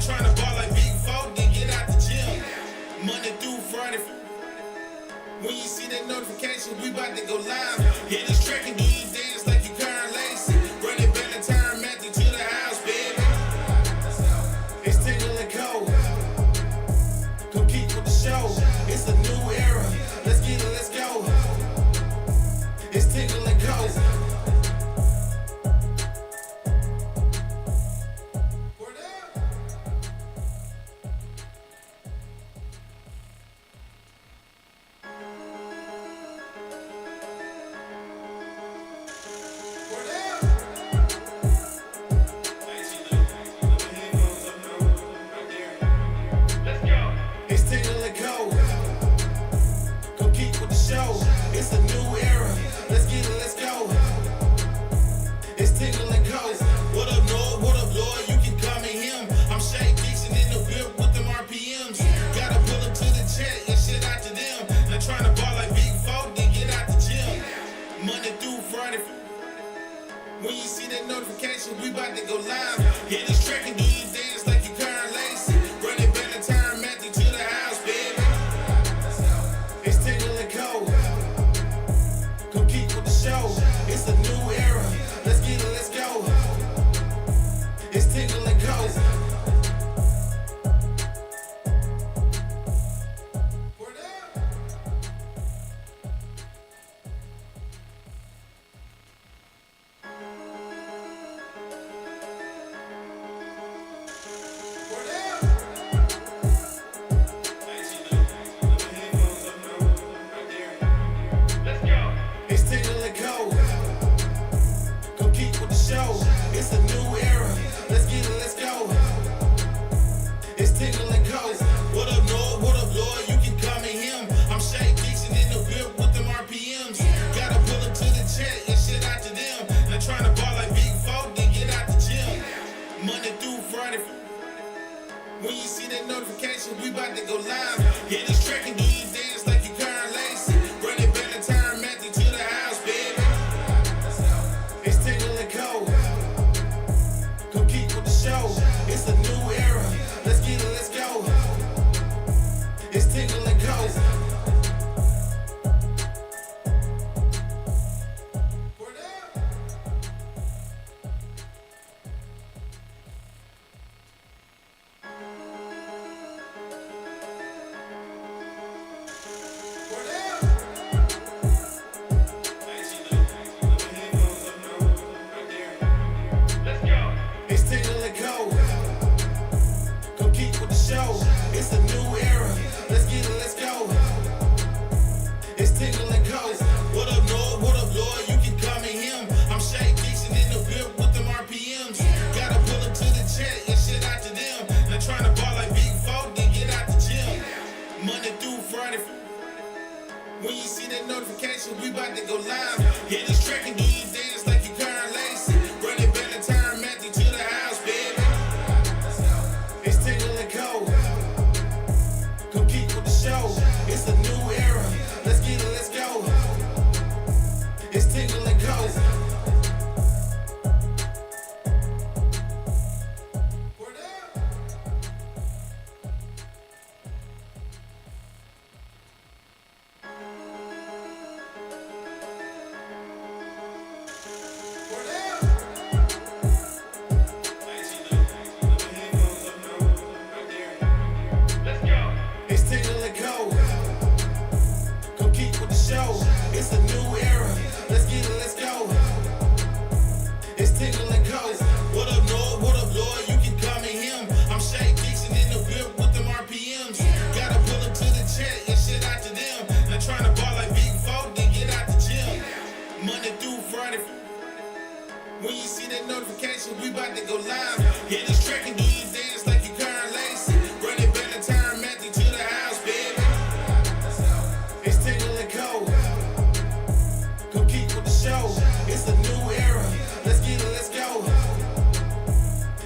Not trying to ball like big folk, then get out the gym. Monday through Friday. When you see that notification, we about to go live. Hit this track and do you dance like you Karen Lacey. Run it back and turn Matthew to the house, baby. It's Tingle Co. Come keep with the show. It's a new era. Let's get it, let's go. It's Tingle Co. It's a new era. Let's get it, let's go. It's Tingle Co. What up, Lloyd? What up, Lloyd? You can call me him. I'm Shay Dixon in the whip with them RPMs. Gotta pull up to the chat and shit out to them. Not trying to ball like big folk, then get out the gym. Monday through Friday. When you see that notification, we about to go live. Hit this track and do you dance like you Karen Lacey. Run it back and turn Matthew to the house, baby. It's Tingle Co. Come keep with the show. It's a new era. Let's get it, let's go. It's Tingle Co. Word up. Word up. It's Tingle Co. Come keep with the show. It's a new era. Let's get it, let's go. It's Tingle Co. What up, Lloyd? What up, Lloyd? You can call me him. I'm Shay Dixon in the whip with them RPMs. Gotta pull up to the chat and shit out to them. Not trying to ball like big folk, then get out the gym. Monday through Friday. When you see that notification, we about to go live. Hit this track and do you dance like you Karen Lacey. Run it back and turn Matthew to the house, baby. It's Tingle Co. Come keep with the show. It's a new era. Let's get it, let's go. It's Tingle Co. Word up. Word up. It's Tingle Co. Come keep with the show. It's a new era. Let's get it, let's go. It's Tingle Co. What up, Lloyd? What up, Lloyd? You can call me him. I'm Shay Dixon in the whip with them RPMs. Gotta pull up to the chat and shit out to them. Not trying to ball like big folk, then get out the gym. Monday through Friday. When you see that notification, we about to go live. Hit this track and do you dance like you Karen Lacey. Run it back and turn Matthew to the house, baby. It's Tingle Co. Come keep with the show. It's a new era. Let's get it, let's go. It's Tingle Co. Word up. Word up. It's Tingle Co. Come keep with the show. It's a new era. Let's get it, let's go. It's Tingle Co. What up, Lloyd? What up, Lloyd? You can call me him. I'm Shay Dixon in the whip with them RPMs. Gotta pull up to the chat and shit out to them. Not trying to ball like big folk, then get out the gym. Monday through Friday. When you see that notification, we about to go live. Hit this track and do you dance like you Karen Lacey. Run it back and turn Matthew to the house, baby. It's Tingle Co. Come keep with the show. It's a new era. Let's get it, let's go.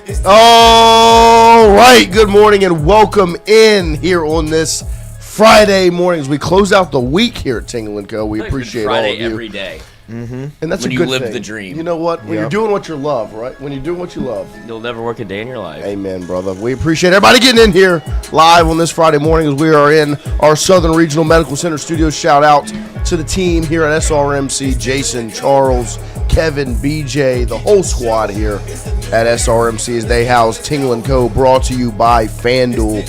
It's All right, good morning and welcome in here on this Friday morning as we close out the week here at Tingle Co. We appreciate all of Friday you. every day. And that's when a you good live thing. the dream. You know what? When you're doing what you love, right? When you're doing what you love. You'll never work a day in your life. Amen, brother. We appreciate everybody getting in here live on this Friday morning as we are in our Southern Regional Medical Center studios. Shout out to the team here at SRMC, Jason, Charles, Kevin, BJ, the whole squad here at SRMC as they house Tingle Co, brought to you by FanDuel.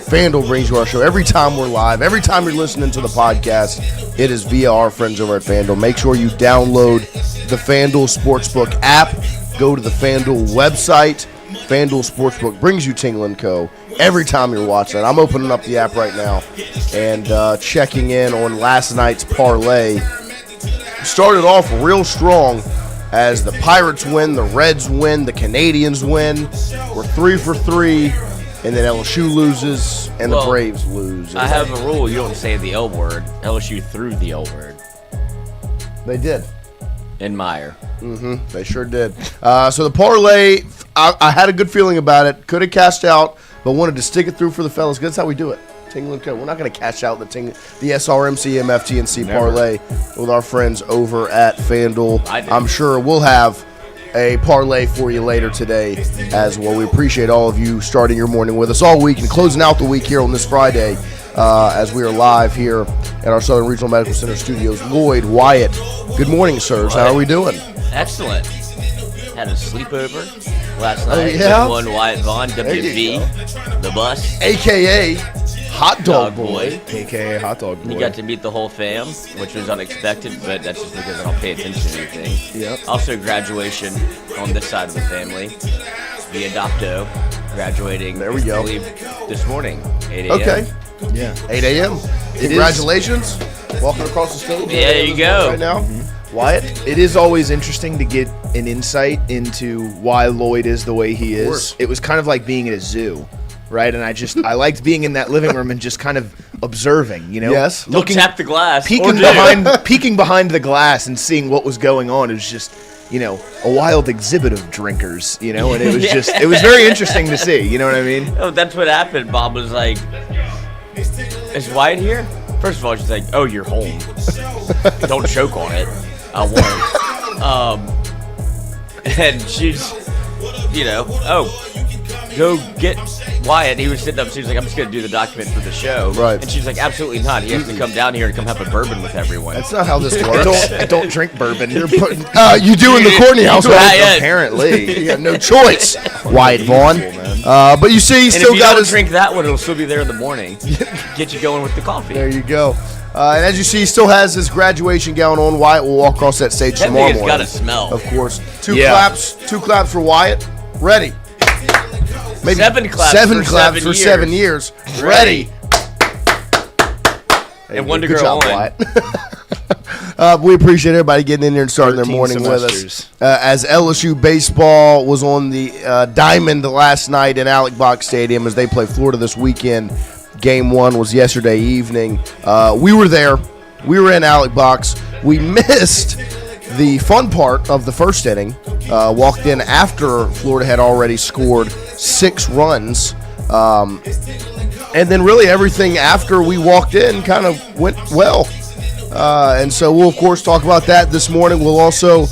FanDuel brings you our show every time we're live. Every time you're listening to the podcast, it is via our friends over at FanDuel. Make sure you download the FanDuel Sportsbook app. Go to the FanDuel website. FanDuel Sportsbook brings you Tingle Co every time you're watching it. I'm opening up the app right now and checking in on last night's parlay. Started off real strong as the Pirates win, the Reds win, the Canadians win. We're 3 for 3. And then LSU loses, and the Braves lose. I have a rule. You don't say the L word. LSU threw the L word. They did. In Meyer. They sure did. So the parlay, I had a good feeling about it. Could have cashed out, but wanted to stick it through for the fellas. That's how we do it. Tingle Co. We're not going to cash out the SRMC MFTNC parlay with our friends over at FanDuel. I'm sure we'll have a parlay for you later today as well. We appreciate all of you starting your morning with us all week and closing out the week here on this Friday as we are live here at our Southern Regional Medical Center studios. Lloyd, Wyatt, good morning, sirs. How are we doing? Excellent. Had a sleepover last night. Oh, yeah? With one Wyatt Vaughn, WV, the bus. A.K.A. Hot Dog Boy. A.K.A. Hot Dog Boy. You got to meet the whole fam, which was unexpected, but that's just because I don't pay attention to anything. Yep. Also, graduation on this side of the family. The Adopto graduating, There we go. I believe, this morning, 8 a.m. Okay. Yeah. 8 a.m. Congratulations. Walking across the stage. Yeah, there you go. Right now. Wyatt, it is always interesting to get an insight into why Lloyd is the way he is. It was kind of like being at a zoo, right? And I liked being in that living room and just kind of observing, you know? Yes. Don't tap the glass. Peeking behind the glass and seeing what was going on. It was just, you know, a wild exhibit of drinkers, you know? And it was just, it was very interesting to see, you know what I mean? Oh, that's what happened. Bob was like, is Wyatt here? First of all, she's like, oh, you're home. Don't choke on it. I won't. And she's, you know, oh, go get Wyatt. He was sitting up. She was like, I'm just going to do the document for the show. Right. And she's like, absolutely not. He has to come down here and come have a bourbon with everyone. That's not how this I works. don't drink bourbon. You do in the Courtney household. Apparently. You got no choice, Wyatt Vaughn. But you see, he and still if you got don't his. drink that one, it'll still be there in the morning. Get you going with the coffee. There you go. And as you see, he still has his graduation gown on. Wyatt will walk across that stage That tomorrow thing has morning. got to smell. Of course. Two claps for Wyatt. Ready. Maybe 7 claps seven for claps 7 for years. 7 years. Ready. And one to Good grow job, on. Wyatt. We appreciate everybody getting in there and starting their 13 morning with semesters. us. As LSU baseball was on the diamond last night in Alec Box Stadium as they play Florida this weekend. Game 1 was yesterday evening. We were there. We were in Alec Box. We missed the fun part of the first inning. Walked in after Florida had already scored 6 runs. And then really everything after we walked in kind of went well. And so we'll, of course, talk about that this morning. We'll also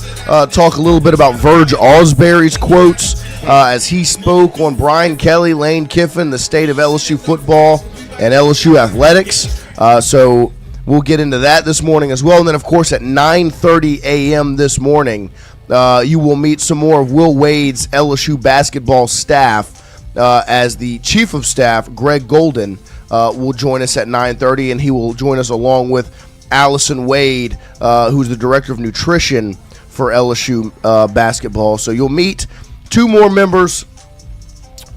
talk a little bit about Verge Ausberry's quotes as he spoke on Brian Kelly, Lane Kiffin, the state of LSU football and LSU athletics. So we'll get into that this morning as well. And then, of course, at 9:30 a.m. this morning, you will meet some more of Will Wade's LSU basketball staff as the chief of staff, Greg Goldin, will join us at 9:30, and he will join us along with Allison Wade, who's the director of nutrition for LSU basketball. So you'll meet 2 more members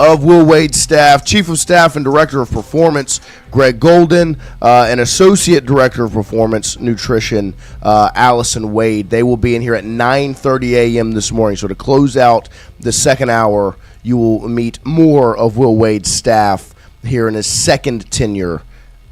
of Will Wade's staff, chief of staff and director of performance, Greg Goldin, and associate director of performance nutrition, Allison Wade. They will be in here at 9:30 a.m. this morning. So to close out the second hour, you will meet more of Will Wade's staff here in his second tenure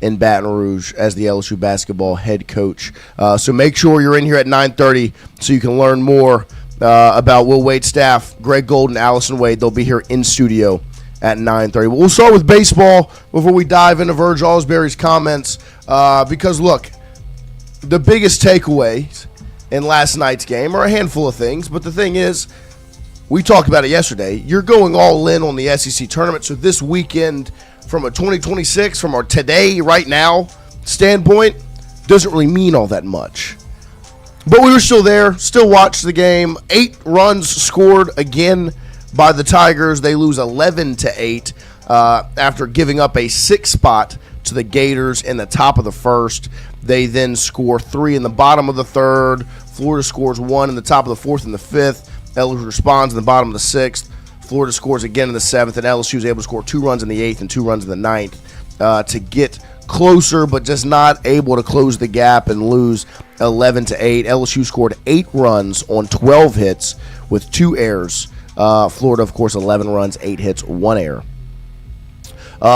in Baton Rouge as the LSU basketball head coach. So make sure you're in here at 9:30 so you can learn more about Will Wade's staff, Greg Goldin, Allison Wade. They'll be here in studio at 9:30. We'll start with baseball before we dive into Verge Ausberry's comments because, look, the biggest takeaway in last night's game are a handful of things, but the thing is, we talked about it yesterday, you're going all in on the SEC tournament, so this weekend from a 2026, from our today, right now standpoint, doesn't really mean all that much. But we were still there, still watched the game. 8 runs scored again by the Tigers. They lose 11-8 after giving up a 6 spot to the Gators in the top of the first. They then score 3 in the bottom of the third. Florida scores 1 in the top of the fourth and the fifth. LSU responds in the bottom of the sixth. Florida scores again in the seventh, and LSU is able to score 2 runs in the eighth and 2 runs in the ninth to get closer, but just not able to close the gap and lose 11-8. LSU scored 8 runs on 12 hits with 2 errors. Florida, of course, 11 runs, 8 hits, 1 error.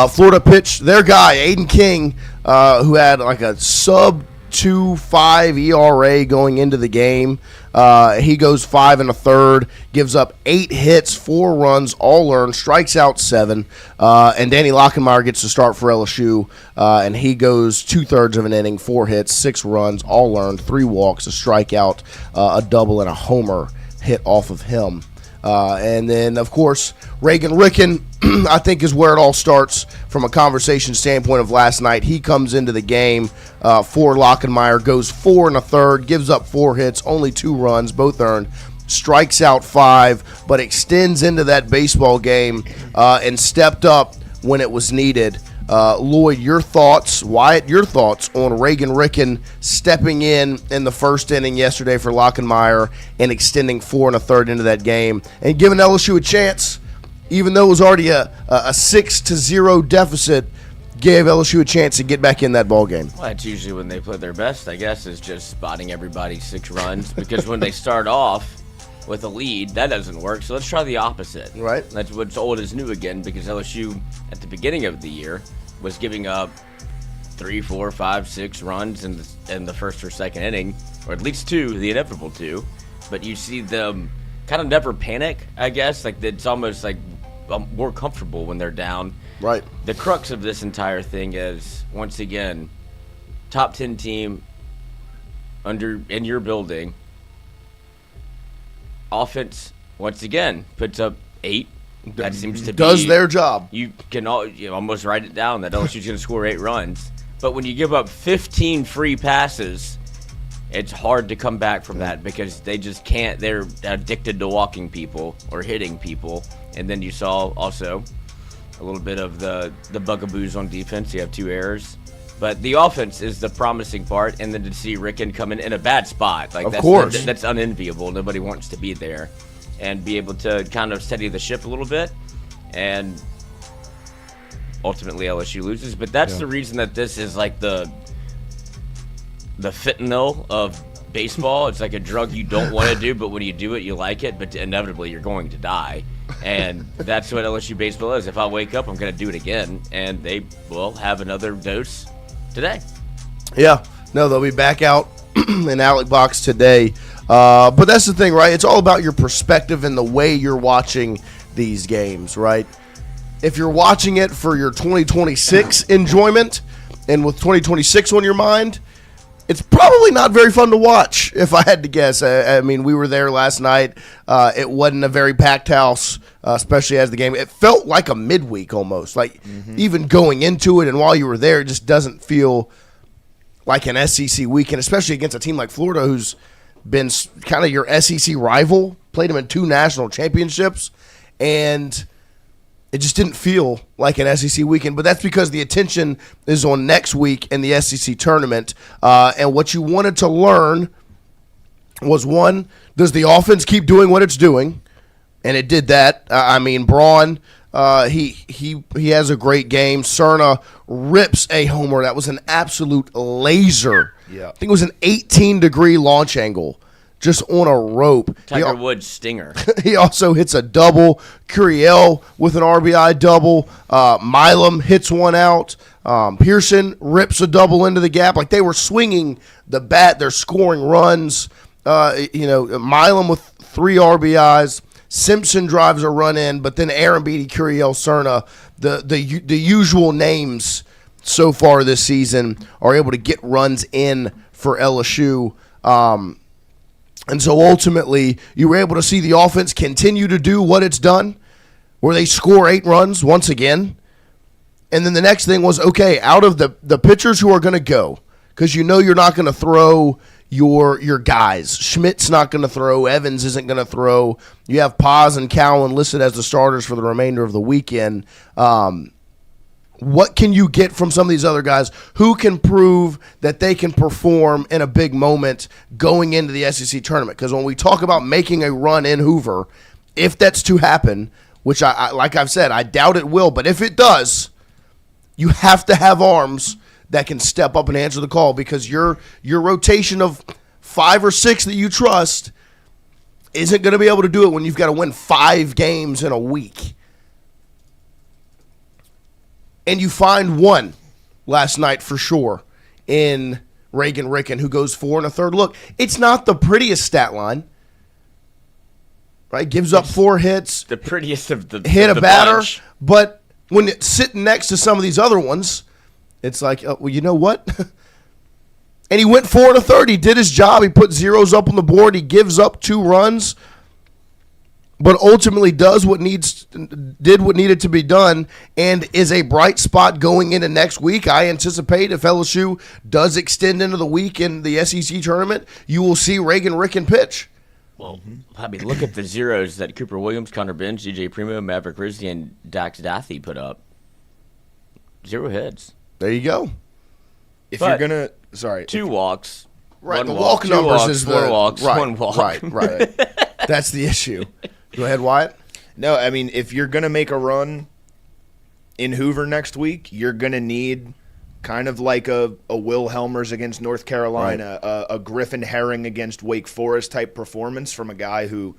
Florida pitched their guy, Aiden King, who had like a sub-2.5 ERA going into the game. He goes 5 1/3, gives up 8 hits, 4 runs, all earned, strikes out 7. And Danny Lockenmeyer gets to start for LSU, and he goes 2/3 of an inning, 4 hits, 6 runs, all earned, 3 walks, a strikeout, a double, and a homer hit off of him. And then, of course, Reagan Ricken, I think, is where it all starts from a conversation standpoint of last night. He comes into the game for Lockenmeyer, goes 4 1/3, gives up 4 hits, only 2 runs, both earned, strikes out 5, but extends into that baseball game and stepped up when it was needed. Lloyd, your thoughts, Wyatt, your thoughts on Reagan Ricken stepping in the first inning yesterday for Lockenmeyer and extending 4 1/3 into that game and giving LSU a chance, even though it was already a 6-0 deficit, gave LSU a chance to get back in that ball game. Well, that's usually when they play their best, I guess, is just spotting everybody 6 runs, because when they start off with a lead, that doesn't work. So let's try the opposite. Right. That's what's old is new again, because LSU at the beginning of the year was giving up 3, 4, 5, 6 runs in the first or second inning, or at least 2, the inevitable 2. But you see them kind of never panic, I guess. Like, it's almost like more comfortable when they're down. Right. The crux of this entire thing is, once again, top 10 team in your building. Offense, once again, puts up 8. That seems to does their job. You can almost write it down that LSU's going to score 8 runs. But when you give up 15 free passes, it's hard to come back from that, because they just can't. They're addicted to walking people or hitting people. And then you saw also a little bit of the bugaboos on defense. You have 2 errors. But the offense is the promising part, and then to see Ricken come in a bad spot. Like, of course. That's unenviable. Nobody wants to be there. And be able to kind of steady the ship a little bit, and ultimately LSU loses. But that's the reason that this is like the fentanyl of baseball. It's like a drug you don't want to do, but when you do it, you like it, but inevitably you're going to die. And that's what LSU baseball is. If I wake up, I'm going to do it again, and they will have another dose today. Yeah. No, they'll be back out in Alec Box today. But that's the thing, right? It's all about your perspective and the way you're watching these games, right? If you're watching it for your 2026 enjoyment and with 2026 on your mind, it's probably not very fun to watch, if I had to guess. I mean, we were there last night. It wasn't a very packed house, especially as the game. It felt like a midweek almost. Like, even going into it and while you were there, it just doesn't feel like an SEC weekend, especially against a team like Florida, who's been kind of your SEC rival, played them in 2 national championships, and it just didn't feel like an SEC weekend. But that's because the attention is on next week in the SEC tournament. And what you wanted to learn was, one, does the offense keep doing what it's doing? And it did that. I mean, Braun, he has a great game. Cerna rips a homer. That was an absolute laser. Yeah. I think it was an 18-degree launch angle just on a rope. Tiger Woods stinger. He also hits a double. Curiel with an RBI double. Milam hits one out. Pearson rips a double into the gap. Like, they were swinging the bat. They're scoring runs. Milam with 3 RBIs. Simpson drives a run in, but then Aaron Beatty, Curiel, Cerna, the usual names so far this season are able to get runs in for LSU. And so ultimately, you were able to see the offense continue to do what it's done, where they score 8 runs once again. And then the next thing was, okay, out of the pitchers who are going to go, because you know you're not going to throw your guys. Schmidt's not going to throw. Evans isn't going to throw. You have Paz and Cowan listed as the starters for the remainder of the weekend. What can you get from some of these other guys who can prove that they can perform in a big moment going into the SEC tournament? Because when we talk about making a run in Hoover, if that's to happen, which I like I've said, I doubt it will, but if it does, you have to have arms that can step up and answer the call, because your rotation of 5 or 6 that you trust isn't going to be able to do it when you've got to win 5 games in a week. And you find one last night for sure in Reagan Ricken, who goes 4 1/3. Look, it's not the prettiest stat line, right? Gives up 4 hits. The prettiest of the hit of a the batter, bunch. but when it's sitting next to some of these other ones, it's like, well, you know what? And he went 4 1/3. He did his job. He put zeros up on the board. He gives up 2 runs, but ultimately did what needed to be done, and is a bright spot going into next week. I anticipate if LSU does extend into the week in the SEC tournament, you will see Reagan Ricken pitch. Well, I mean, look at the zeros that Cooper Williams, Connor Bench, DJ Primo, Maverick Rizzi, and Dax Dathy put up. 0 hits. There you go. If But you're going to – sorry. 2 walks. Right, one the walk, walk 2 numbers walks, is 4 the walks, right, 1 walk. Right. That's the issue. Go ahead, Wyatt. No, I mean, if you're going to make a run in Hoover next week, you're going to need kind of like a Will Helmers against North Carolina, a Griffin Herring against Wake Forest type performance from a guy who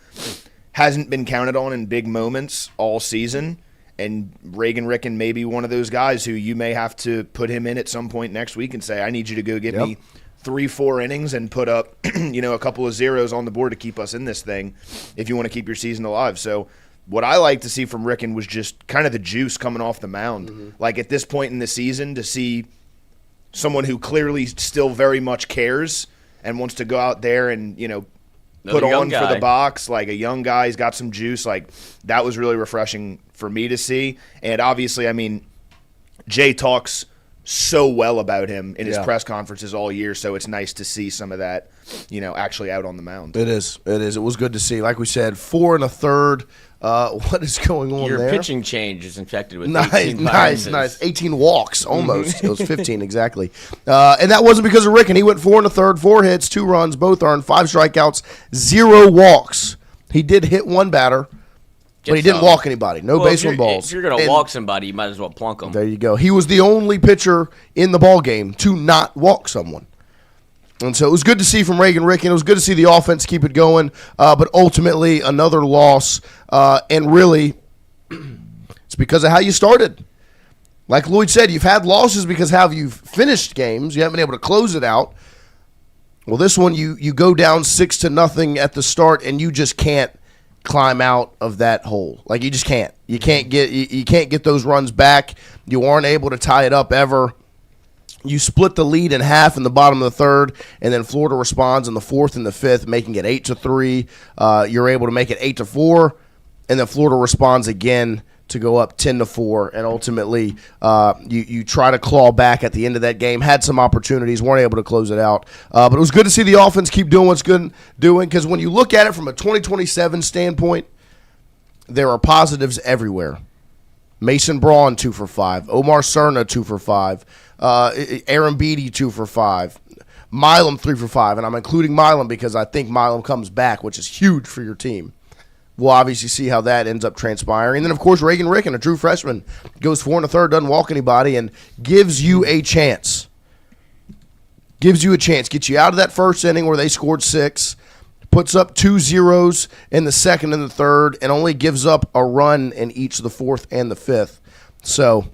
hasn't been counted on in big moments all season. And Reagan Ricken may be one of those guys who you may have to put him in at some point next week and say, I need you to go give me 3-4 innings and put up a couple of zeros on the board to keep us in this thing if you want to keep your season alive. So what I like to see from Ricken was just kind of the juice coming off the mound. Mm-hmm. Like at this point in the season, to see someone who clearly still very much cares and wants to go out there and, put on for the box, like a young guy, he's got some juice. Like that was really refreshing for me to see. And obviously, I mean, Jay talks so well about him in his press conferences all year, so it's nice to see some of that, actually out on the mound. It is. It was good to see. Like we said, 4 1/3. What is going on Your there? pitching change is infected with 18 viruses. Nice. 18 walks, almost. It was 15 exactly. And that wasn't because of Ricken. He went 4 1/3, 4 hits, 2 runs, both earned, 5 strikeouts, 0 walks. He did hit 1 batter, but he didn't walk anybody. No base on balls. If you're going to walk somebody, you might as well plunk them. There you go. He was the only pitcher in the ball game to not walk someone. And so it was good to see from Reagan Ricken. It was good to see the offense keep it going. But ultimately, another loss. And really, it's because of how you started. Like Lloyd said, you've had losses because how you've finished games. You haven't been able to close it out. Well, this one, you go down 6-0 at the start, and you just can't climb out of that hole. Like, you just can't. You can't get those runs back. You aren't able to tie it up ever. You split the lead in half in the bottom of the third, and then Florida responds in the 4th and the 5th, making it 8-3. You're able to make it 8-4, and then Florida responds again to go up 10-4, and ultimately you try to claw back at the end of that game. Had some opportunities, weren't able to close it out. But it was good to see the offense keep doing what's good doing, because when you look at it from a 2027 standpoint, there are positives everywhere. Mason Braun 2 for 5, Omar Cerna 2 for 5. Aaron Beatty 2 for 5, Milam 3 for 5, and I'm including Milam because I think Milam comes back, which is huge for your team. We'll obviously see how that ends up transpiring. And then, of course, Reagan Ricken, a true freshman, goes 4 1/3, doesn't walk anybody, and gives you a chance. Gets you out of that first inning where they scored 6, puts up 2 zeros in the 2nd and the 3rd, and only gives up a run in each of the 4th and the 5th. So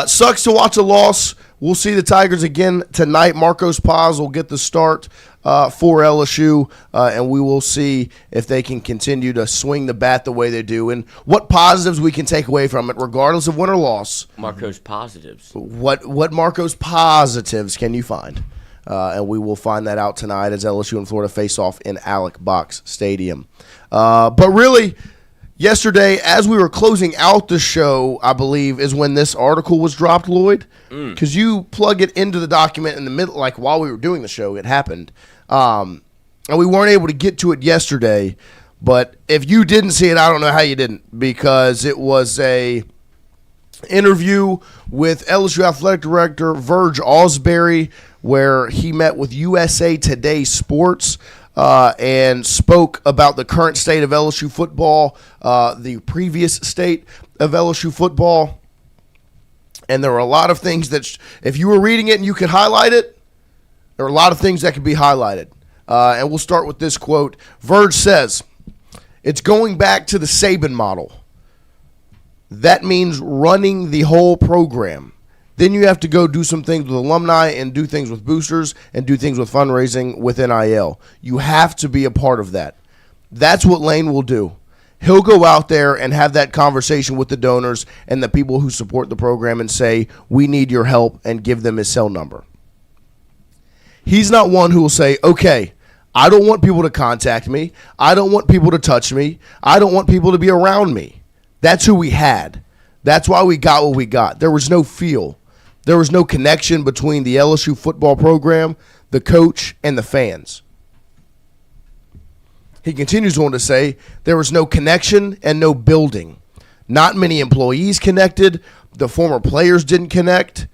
sucks to watch a loss. We'll see the Tigers again tonight. Marcos Paz will get the start for LSU, and we will see if they can continue to swing the bat the way they do and what positives we can take away from it, regardless of win or loss. Marcos positives. What Marcos positives can you find? and we will find that out tonight as LSU and Florida face off in Alec Box Stadium. But really, yesterday, as we were closing out the show, I believe, is when this article was dropped, Lloyd, because you plug it into the document in the middle, like while we were doing the show, it happened. And we weren't able to get to it yesterday, but if you didn't see it, I don't know how you didn't, because it was a interview with LSU Athletic Director Verge Ausberry, where he met with USA Today Sports and spoke about the current state of LSU football, the previous state of LSU football. And there were a lot of things that, if you were reading it and you could highlight it, there were a lot of things that could be highlighted. And we'll start with this quote. Verge says, "It's going back to the Saban model. That means running the whole program. Then you have to go do some things with alumni and do things with boosters and do things with fundraising with NIL. You have to be a part of that. That's what Lane will do. He'll go out there and have that conversation with the donors and the people who support the program and say, we need your help, and give them his cell number. He's not one who will say, okay, I don't want people to contact me. I don't want people to touch me. I don't want people to be around me. That's who we had. That's why we got what we got. There was no feel. There was no connection between the LSU football program, the coach, and the fans." He continues on to say, there was no connection and no building. Not many employees connected. The former players didn't connect.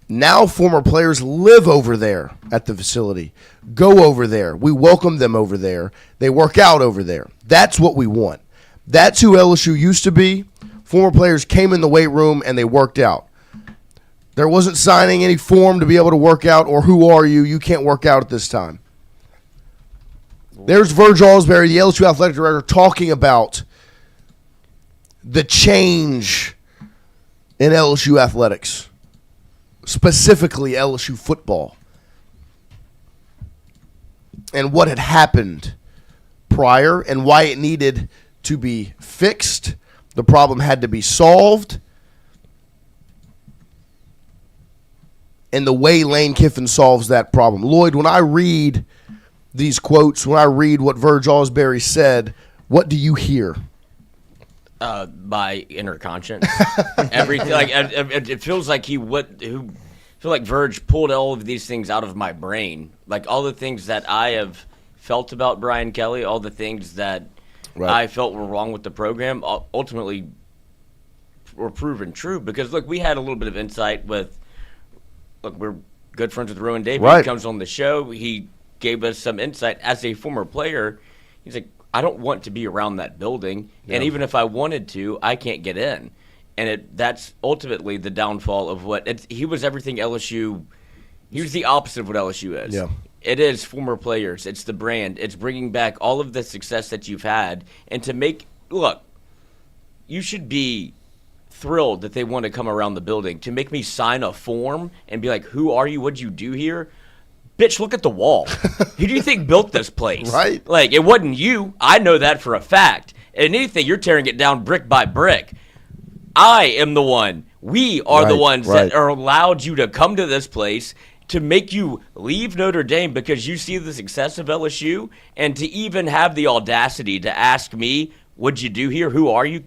Now former players live over there at the facility, go over there. We welcome them over there. They work out over there. That's what we want. That's who LSU used to be. Former players came in the weight room and they worked out. There wasn't signing any form to be able to work out, or who are you? You can't work out at this time. There's Verge Ausberry, the LSU athletic director, talking about the change in LSU athletics, specifically LSU football, and what had happened prior and why it needed to be fixed. The problem had to be solved. And the way Lane Kiffin solves that problem. Lloyd, when I read these quotes, when I read what Verge Ausberry said, what do you hear? My inner conscience. Everything, like it feels like Verge pulled all of these things out of my brain. Like all the things that I have felt about Brian Kelly, all the things that I felt were wrong with the program, ultimately were proven true. Because look, we had a little bit of insight with. Look, we're good friends with Rowan Davis. He comes on the show. He gave us some insight. As a former player, he's like, I don't want to be around that building. Yeah. And even if I wanted to, I can't get in. And that's ultimately the downfall of he was everything LSU. He was the opposite of what LSU is. Yeah. It is former players. It's the brand. It's bringing back all of the success that you've had. And look, you should be thrilled that they want to come around the building. To make me sign a form and be like, who are you? What'd you do here? Bitch, look at the wall. Who do you think built this place? Right. Like, it wasn't you. I know that for a fact. And anything, you're tearing it down brick by brick. I am the one. We are the ones that are allowed you to come to this place, to make you leave Notre Dame because you see the success of LSU, and to even have the audacity to ask me, what'd you do here? Who are you?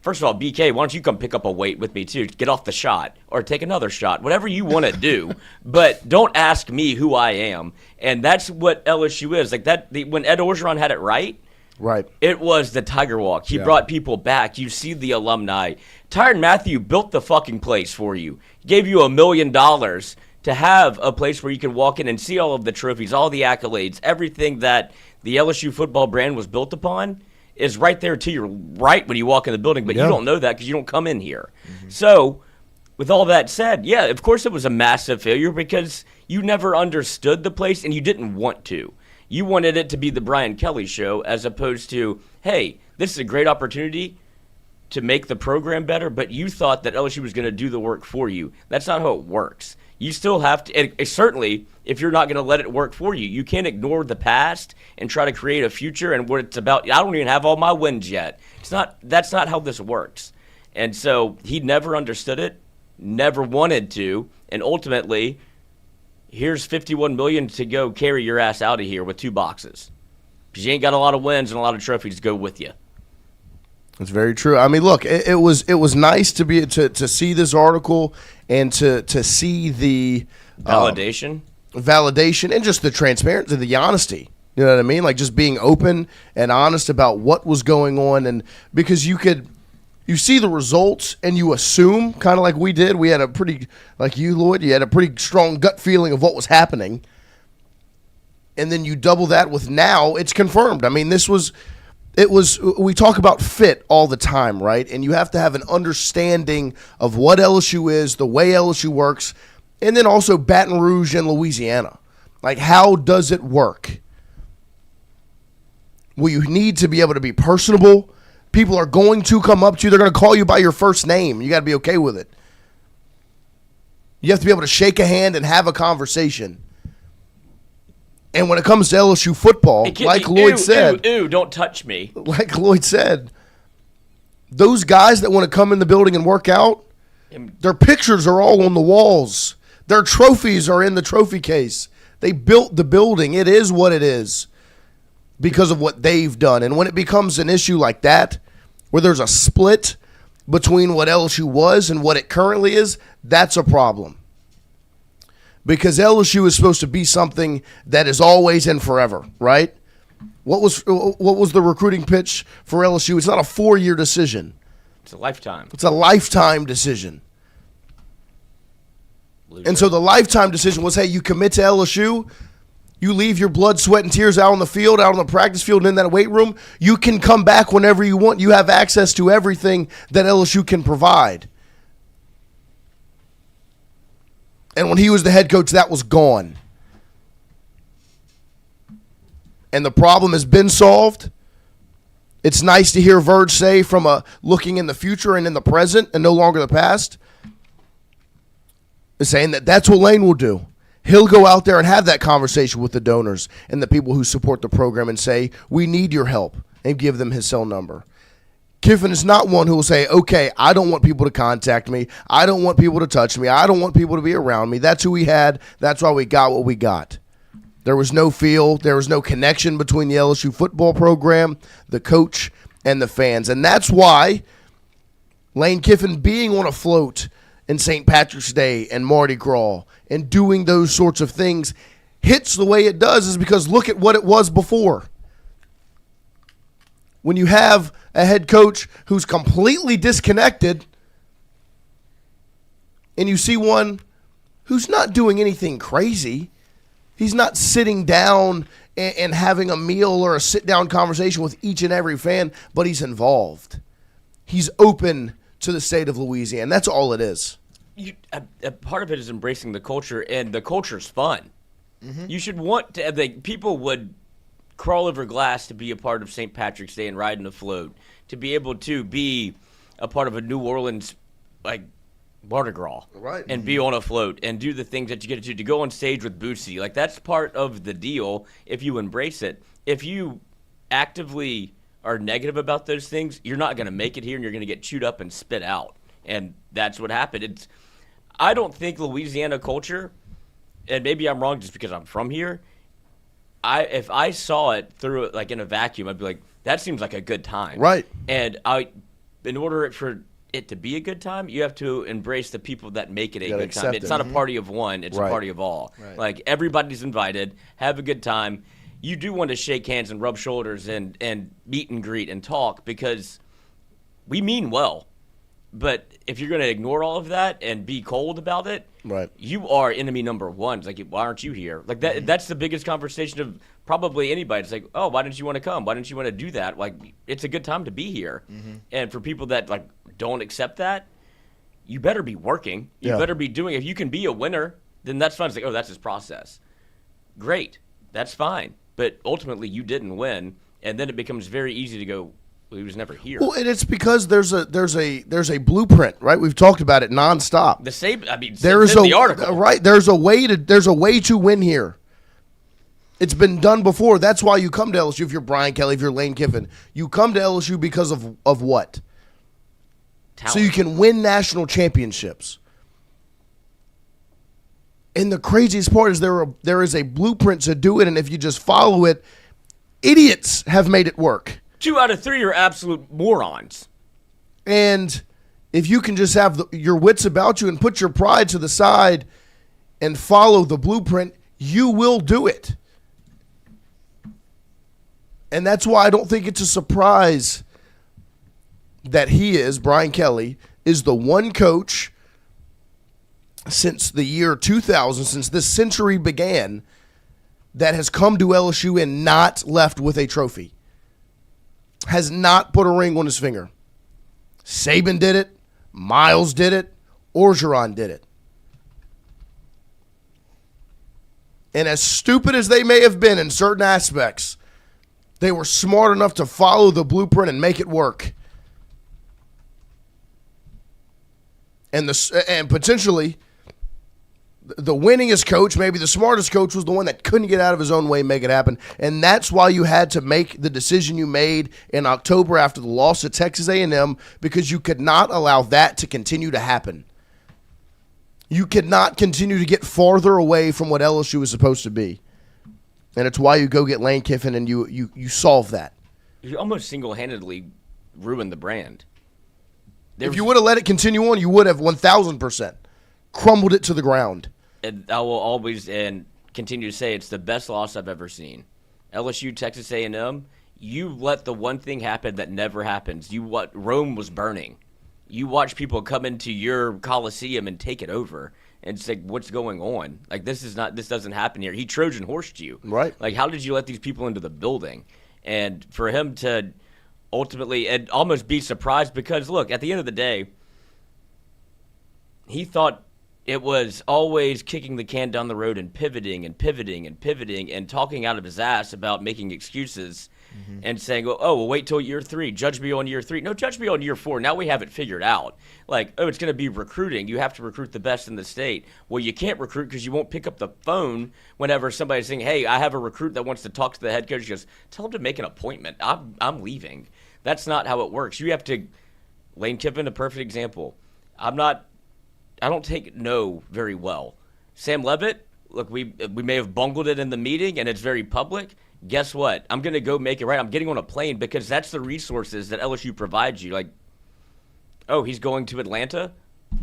First of all, BK, why don't you come pick up a weight with me too? Get off the shot or take another shot, whatever you want to do. But don't ask me who I am. And that's what LSU is. Like that, when Ed Orgeron had it right, it was the Tiger Walk. He brought people back. You see the alumni. Tyrann Mathieu built the fucking place for you. He gave you $1 million to have a place where you can walk in and see all of the trophies, all the accolades, everything that the LSU football brand was built upon is right there to your right when you walk in the building, but you don't know that because you don't come in here. Mm-hmm. So, with all that said, yeah, of course it was a massive failure because you never understood the place and you didn't want to. You wanted it to be the Brian Kelly show as opposed to, hey, this is a great opportunity to make the program better, but you thought that LSU was going to do the work for you. That's not how it works. You still have to, and certainly, if you're not going to let it work for you, you can't ignore the past and try to create a future and what it's about. I don't even have all my wins yet. That's not how this works. And so he never understood it, never wanted to, And ultimately, here's $51 million to go carry your ass out of here with 2 boxes. Because you ain't got a lot of wins and a lot of trophies to go with you. It's very true. I mean, look, it was nice to see this article and to see the Validation and just the transparency, the honesty. You know what I mean? Like just being open and honest about what was going on, and because you see the results and you assume, kind of like we did. We had a pretty, like you, Lloyd, you had a pretty strong gut feeling of what was happening, and then you double that with now it's confirmed. I mean, we talk about fit all the time, right? And you have to have an understanding of what LSU is, the way LSU works, and then also Baton Rouge and Louisiana. Like, how does it work? Well, you need to be able to be personable. People are going to come up to you. They're going to call you by your first name. You got to be okay with it. You have to be able to shake a hand and have a conversation. And when it comes to LSU football, like Lloyd said, ooh, don't touch me. Like Lloyd said, those guys that want to come in the building and work out, their pictures are all on the walls. Their trophies are in the trophy case. They built the building. It is what it is because of what they've done. And when it becomes an issue like that, where there's a split between what LSU was and what it currently is, that's a problem. Because LSU is supposed to be something that is always and forever, right? What was the recruiting pitch for LSU? It's not a 4-year decision. It's a lifetime. It's a lifetime decision. And so the lifetime decision was, hey, you commit to LSU, you leave your blood, sweat, and tears out on the field, out on the practice field, and in that weight room. You can come back whenever you want. You have access to everything that LSU can provide. And when he was the head coach, that was gone. And the problem has been solved. It's nice to hear Verge say from looking in the future and in the present and no longer the past, is saying that that's what Lane will do. He'll go out there and have that conversation with the donors and the people who support the program and say, we need your help, and give them his cell number. Kiffin is not one who will say, okay, I don't want people to contact me. I don't want people to touch me. I don't want people to be around me. That's who we had. That's why we got what we got. There was no feel. There was no connection between the LSU football program, the coach, and the fans. And that's why Lane Kiffin being on a float in St. Patrick's Day and Mardi Gras and doing those sorts of things hits the way it does is because look at what it was before. When you have a head coach who's completely disconnected and you see one who's not doing anything crazy, he's not sitting down and having a meal or a sit-down conversation with each and every fan, but he's involved. He's open to the state of Louisiana. That's all it is. A part of it is embracing the culture, and the culture's fun. Mm-hmm. You should want to, people would crawl over glass to be a part of St. Patrick's Day and ride in a float, to be able to be a part of a New Orleans Mardi Gras, right, and be on a float and do the things that you get to go on stage with Bootsy. Like, that's part of the deal if you embrace it. If you actively are negative about those things, you're not going to make it here, and you're going to get chewed up and spit out. And that's what happened. I don't think Louisiana culture, and maybe I'm wrong just because I'm from here, if I saw it through like in a vacuum, I'd be like, that seems like a good time. Right. And in order for it to be a good time, you have to embrace the people that make it a good time. It's not a party of one, it's a party of all. Right. Like, everybody's invited, have a good time. You do want to shake hands and rub shoulders and meet and greet and talk because we mean well. But if you're going to ignore all of that and be cold about it, right, you are enemy number one. It's like, why aren't you here? Like, that's the biggest conversation of probably anybody. It's like, oh, why didn't you want to come? Why didn't you want to do that? Like, it's a good time to be here. Mm-hmm. And for people that like don't accept that, you better be working. You better be doing. If you can be a winner, then that's fun. It's like, oh, that's his process. Great, that's fine. But ultimately, you didn't win, and then it becomes very easy to go, he was never here. Well, and it's because there's a blueprint, right? We've talked about it nonstop. The Saban, I mean, there's in the article, right? There's a way to win here. It's been done before. That's why you come to LSU. If you're Brian Kelly, if you're Lane Kiffin, you come to LSU because of what? Talent. So you can win national championships. And the craziest part is there is a blueprint to do it, and if you just follow it, idiots have made it work. 2 out of 3 are absolute morons. And if you can just have your wits about you and put your pride to the side and follow the blueprint, you will do it. And that's why I don't think it's a surprise that Brian Kelly, is the one coach since the year 2000, since this century began, that has come to LSU and not left with a trophy. Has not put a ring on his finger. Saban did it. Miles did it. Orgeron did it. And as stupid as they may have been in certain aspects, they were smart enough to follow the blueprint and make it work. And potentially, the winningest coach, maybe the smartest coach, was the one that couldn't get out of his own way and make it happen. And that's why you had to make the decision you made in October after the loss at Texas A&M, because you could not allow that to continue to happen. You could not continue to get farther away from what LSU is supposed to be. And it's why you go get Lane Kiffin and you solve that. You almost single-handedly ruined the brand. If you would have let it continue on, you would have 1,000% crumbled it to the ground. And I will always and continue to say it's the best loss I've ever seen. LSU, Texas A&M, you let the one thing happen that never happens. Rome was burning. You watch people come into your Coliseum and take it over. And it's like, what's going on? Like, this doesn't happen here. He Trojan horsed you. Right. Like, how did you let these people into the building? And for him to ultimately and almost be surprised, because, look, at the end of the day, he thought it was always kicking the can down the road and pivoting and pivoting and pivoting and talking out of his ass about making excuses and saying, well, wait till year 3. Judge me on year 3. No, judge me on year 4. Now we have it figured out. Like, it's going to be recruiting. You have to recruit the best in the state. Well, you can't recruit because you won't pick up the phone whenever somebody's saying, hey, I have a recruit that wants to talk to the head coach. He goes, tell him to make an appointment. I'm leaving. That's not how it works. You have to – Lane Kiffin, a perfect example. I don't take no very well. Sam Levitt, look, we may have bungled it in the meeting and it's very public. Guess what? I'm going to go make it right. I'm getting on a plane because that's the resources that LSU provides you. Like, oh, he's going to Atlanta?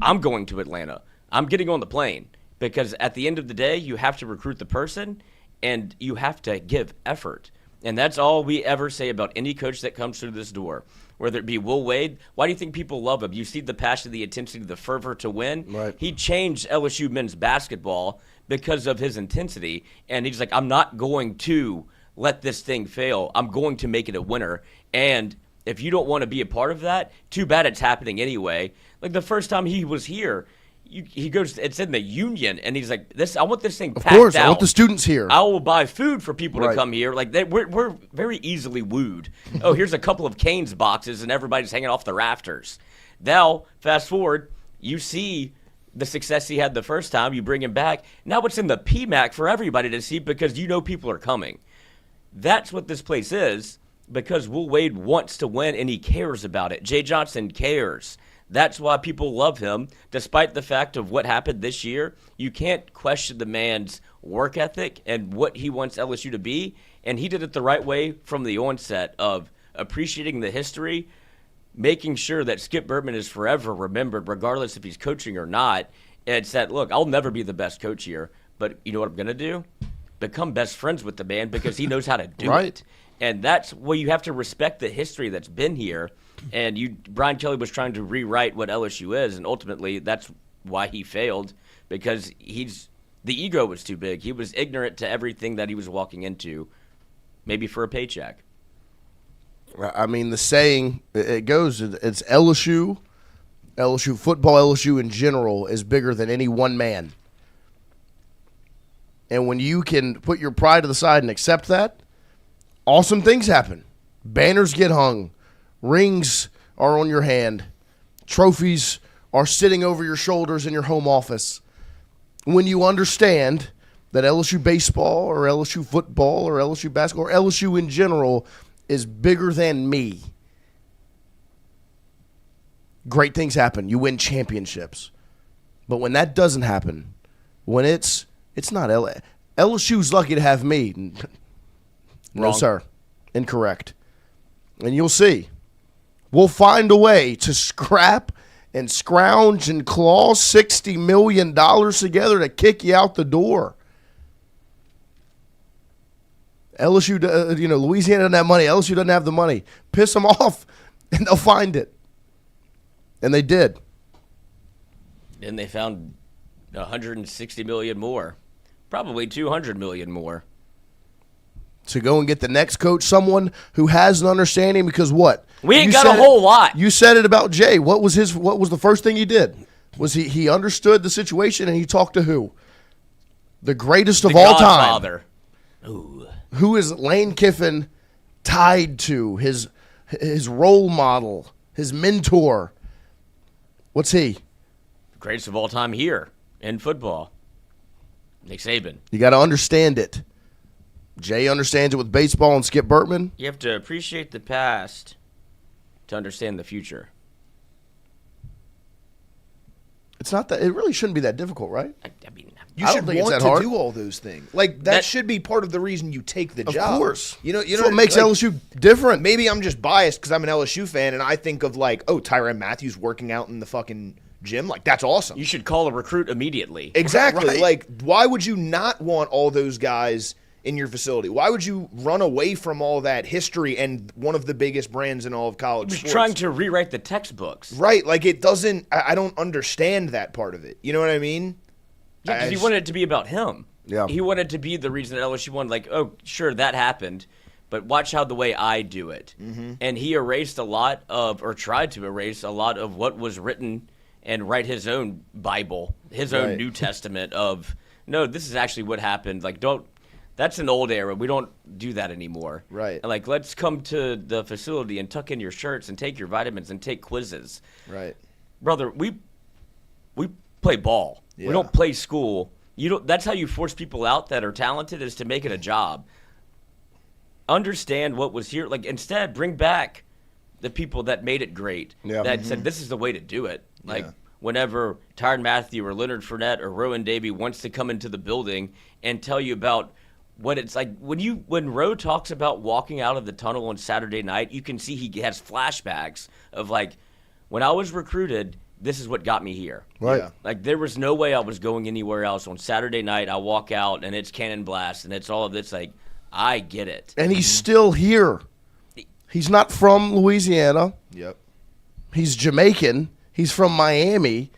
I'm going to Atlanta. I'm getting on the plane because at the end of the day, you have to recruit the person and you have to give effort. And that's all we ever say about any coach that comes through this door. Whether it be Will Wade, why do you think people love him? You see the passion, the intensity, the fervor to win. Right. He changed LSU men's basketball because of his intensity. And he's like, I'm not going to let this thing fail. I'm going to make it a winner. And if you don't want to be a part of that, too bad it's happening anyway. Like the first time he was here, he goes, it's in the union, and he's like, I want this thing packed out. Of course, I want the students here. I will buy food for people Right. to come here. Like we're very easily wooed. Oh, here's a couple of Cane's boxes, and everybody's hanging off the rafters. Now, fast forward, you see the success he had the first time. You bring him back. Now it's in the PMAC for everybody to see because you know people are coming. That's what this place is because Will Wade wants to win, and he cares about it. Jay Johnson cares. That's why people love him, despite the fact of what happened this year. You can't question the man's work ethic and what he wants LSU to be, and he did it the right way from the onset of appreciating the history, making sure that Skip Bertman is forever remembered, regardless if he's coaching or not. It's that, look, I'll never be the best coach here, but you know what I'm going to do? Become best friends with the man because he knows how to do Right. it. And that's where you have to respect the history that's been here. And Brian Kelly was trying to rewrite what LSU is, and ultimately that's why he failed, because the ego was too big. He was ignorant to everything that he was walking into, maybe for a paycheck. I mean, the saying, it goes, it's LSU football, LSU in general is bigger than any one man. And when you can put your pride to the side and accept that, awesome things happen. Banners get hung. Rings are on your hand. Trophies are sitting over your shoulders in your home office. When you understand that LSU baseball or LSU football or LSU basketball or LSU in general is bigger than me, great things happen. You win championships. But when that doesn't happen, when it's It's not LSU's lucky to have me. No, Wrong. sir. Incorrect. And you'll see. We'll find a way to scrap and scrounge and claw $60 million together to kick you out the door. LSU, Louisiana doesn't have money. LSU doesn't have the money. Piss them off, and they'll find it. And they did. And they found 160 million more, probably 200 million more. To go and get the next coach, someone who has an understanding, because what? We ain't You got a said it- whole lot. You said it about Jay. What was the first thing he did? Was he understood the situation, and he talked to who? The greatest of The all time. Godfather. Ooh. Who is Lane Kiffin tied to? His role model, his mentor. What's he? Greatest of all time here in football. Nick Saban. You got to understand it. Jay understands it with baseball and Skip Bertman. You have to appreciate the past to understand the future. It's not that. It really shouldn't be that difficult, right? I mean, You I don't should think it's want that to hard. do all those things. Like that should be part of the reason you take the Of job. course. You know That's what makes LSU different. Maybe I'm just biased because I'm an LSU fan and I think of like, oh, Tyrann Matthews working out in the fucking gym. Like that's awesome. you should call a recruit immediately. Exactly. Right. Like, why would you not want all those guys in your facility? Why would you run away from all that history and one of the biggest brands in all of college He was sports? trying to rewrite the textbooks. Right. Like, it doesn't, I don't understand that part of it. You know what I mean? Yeah, I because he just- wanted it to be about him. Yeah. He wanted to be the reason that LSU won. Like, oh, sure, that happened, but watch how the way I do it. Mm-hmm. And he erased a lot of, or tried to erase a lot of what was written and write his own Bible, his own Right. New Testament of, no, this is actually what happened. Like, that's an old era. We don't do that anymore. Right. And like, let's come to the facility and tuck in your shirts and take your vitamins and take quizzes. Right. Brother, we play ball. Yeah. We don't play school. You don't. That's how you force people out that are talented, is to make it a job. Understand what was here. Like, instead, bring back the people that made it great. Yeah. That said, this is the way to do it. Like, Yeah. whenever Tyrann Matthew or Leonard Fournette or Rowan Davey wants to come into the building and tell you about what it's like when Rowe talks about walking out of the tunnel on Saturday night, you can see he has flashbacks of like, when I was recruited, this is what got me here. Right. Yeah. Like, there was no way I was going anywhere else. On Saturday night, I walk out, and it's cannon blast, and it's all of this. Like, I get it. And he's still here. He's not from Louisiana. Yep. He's Jamaican. He's from Miami.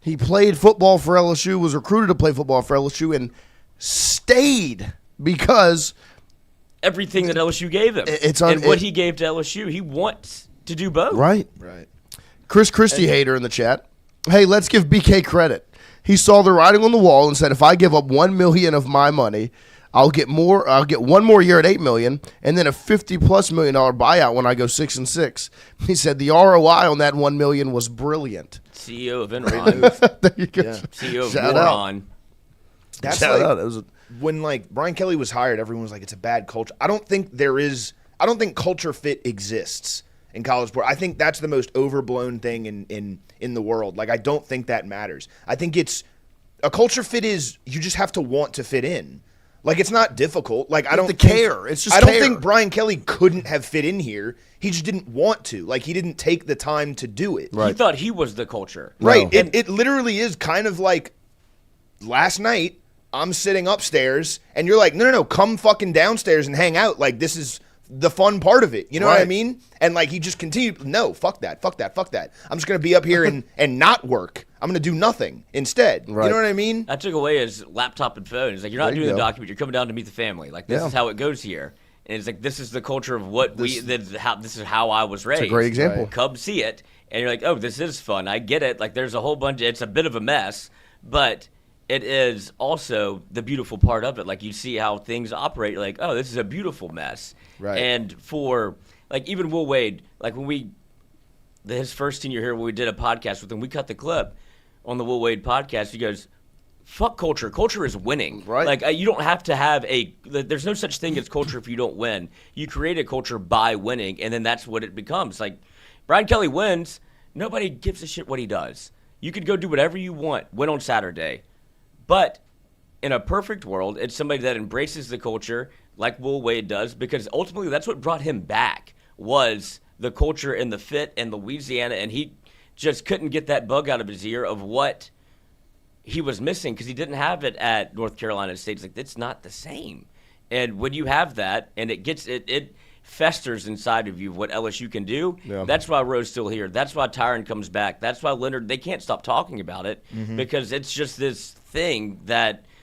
He played football for LSU, was recruited to play football for LSU, and stayed because Everything that LSU gave him. And what he gave to LSU, he wants to do both. right. Right. Chris Christie hater in the chat. Hey, let's give BK credit. He saw the writing on the wall and said, if I give up $1 million of my money, I'll get more. I'll get one more year at $8 million, and then a $50+ million buyout when I go 6-6. He said the ROI on that $1 million was brilliant. CEO of Enron. There you go. Yeah. CEO of Shout out. Moron. That's Shout like, out. It was when like Brian Kelly was hired, everyone was like, it's a bad culture. I don't think culture fit exists in college sport. I think that's the most overblown thing in the world. Like, I don't think that matters. I think it's a culture fit is you just have to want to fit in. Like, it's not difficult. Like, I don't have to think, care. It's just I don't care. think Brian Kelly couldn't have fit in here. He just didn't want to. Like, he didn't take the time to do it. He thought he was the culture. Right. No. It literally is kind of like last night I'm sitting upstairs and you're like, no, come fucking downstairs and hang out. Like, this is the fun part of it. You know what I Right. mean? And like, he just continued, no, fuck that. I'm just going to be up here and not work. I'm going to do nothing instead. Right. You know what I mean? I took away his laptop and phone. He's like, you're not There you doing the go. document. You're coming down to meet the family. Like, this Yeah. is how it goes here. And it's like, this is the culture of what this is how I was raised. a great example. Right. Come see it. And you're like, oh, this is fun. I get it. Like, there's a whole bunch. It's a bit of a mess, but it is also the beautiful part of it. Like, you see how things operate. You're like, oh, this is a beautiful mess. Right. And for, like, even Will Wade, like, when his first senior year, when we did a podcast with him, we cut the clip on the Will Wade podcast. He goes, fuck culture. Culture is winning. Right. Like, you don't have to have there's no such thing as culture if you don't win. You create a culture by winning, and then that's what it becomes. Like, Brian Kelly wins. Nobody gives a shit what he does. You could go do whatever you want. Win on Saturday. But in a perfect world, it's somebody that embraces the culture like Will Wade does, because ultimately that's what brought him back, was the culture and the fit in Louisiana, and he just couldn't get that bug out of his ear of what he was missing, because he didn't have it at North Carolina State. It's like, it's not the same. And when you have that, and it festers inside of you what LSU can do, that's why Rowe's still here. That's why Tyron comes back. That's why Leonard, they can't stop talking about it, because it's just this thing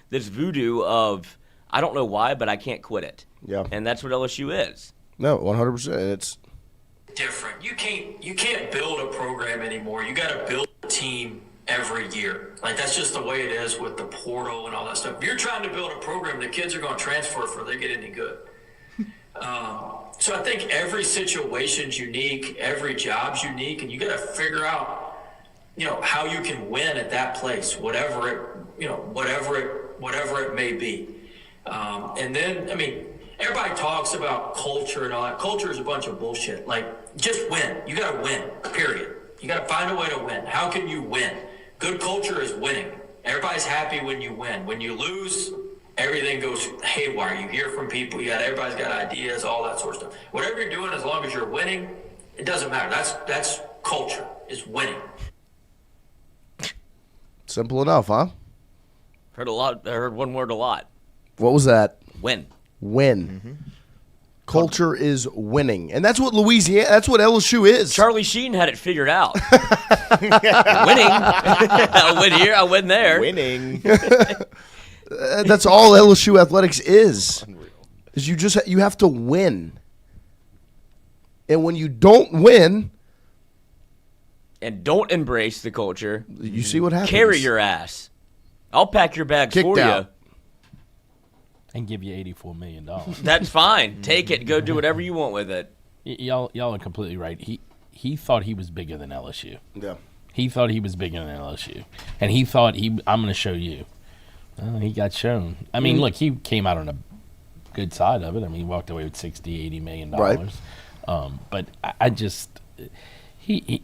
this voodoo of, I don't know why, but I can't quit it. Yeah. And that's what LSU is. No, 100%. It's different. You can't build a program anymore. You got to build a team every year. Like, that's just the way it is with the portal and all that stuff. If you're trying to build a program, the kids are going to transfer before they get any good. So I think every situation's unique, every job's unique, and you got to figure out, how you can win at that place, whatever it may be. And then, everybody talks about culture and all that. Culture is a bunch of bullshit. Like, just win. You got to win, period. You got to find a way to win. How can you win? Good culture is winning. Everybody's happy when you win. When you lose, everything goes haywire. You hear from people. Everybody's got ideas, all that sort of stuff. Whatever you're doing, as long as you're winning, it doesn't matter. That's culture, is winning. simple enough, huh? Heard a lot. I heard one word a lot. What was that? Win. Win. Culture is winning. And that's what that's what LSU is. Charlie Sheen had it figured out. Winning. I win here, I win there. Winning. That's all LSU athletics is. Is you have to win. And when you don't win and don't embrace the culture, you see what happens. Carry your ass. I'll pack your bags Kicked for out. you. And give you $84 million. That's fine. Take it. Go do whatever you want with it. Y'all are completely right. He thought he was bigger than LSU. Yeah. He thought he was bigger than LSU. And he thought, I'm going to show you. Well, he got shown. I mean, look, he came out on a good side of it. I mean, he walked away with $60, $80 million. Right. But I just, you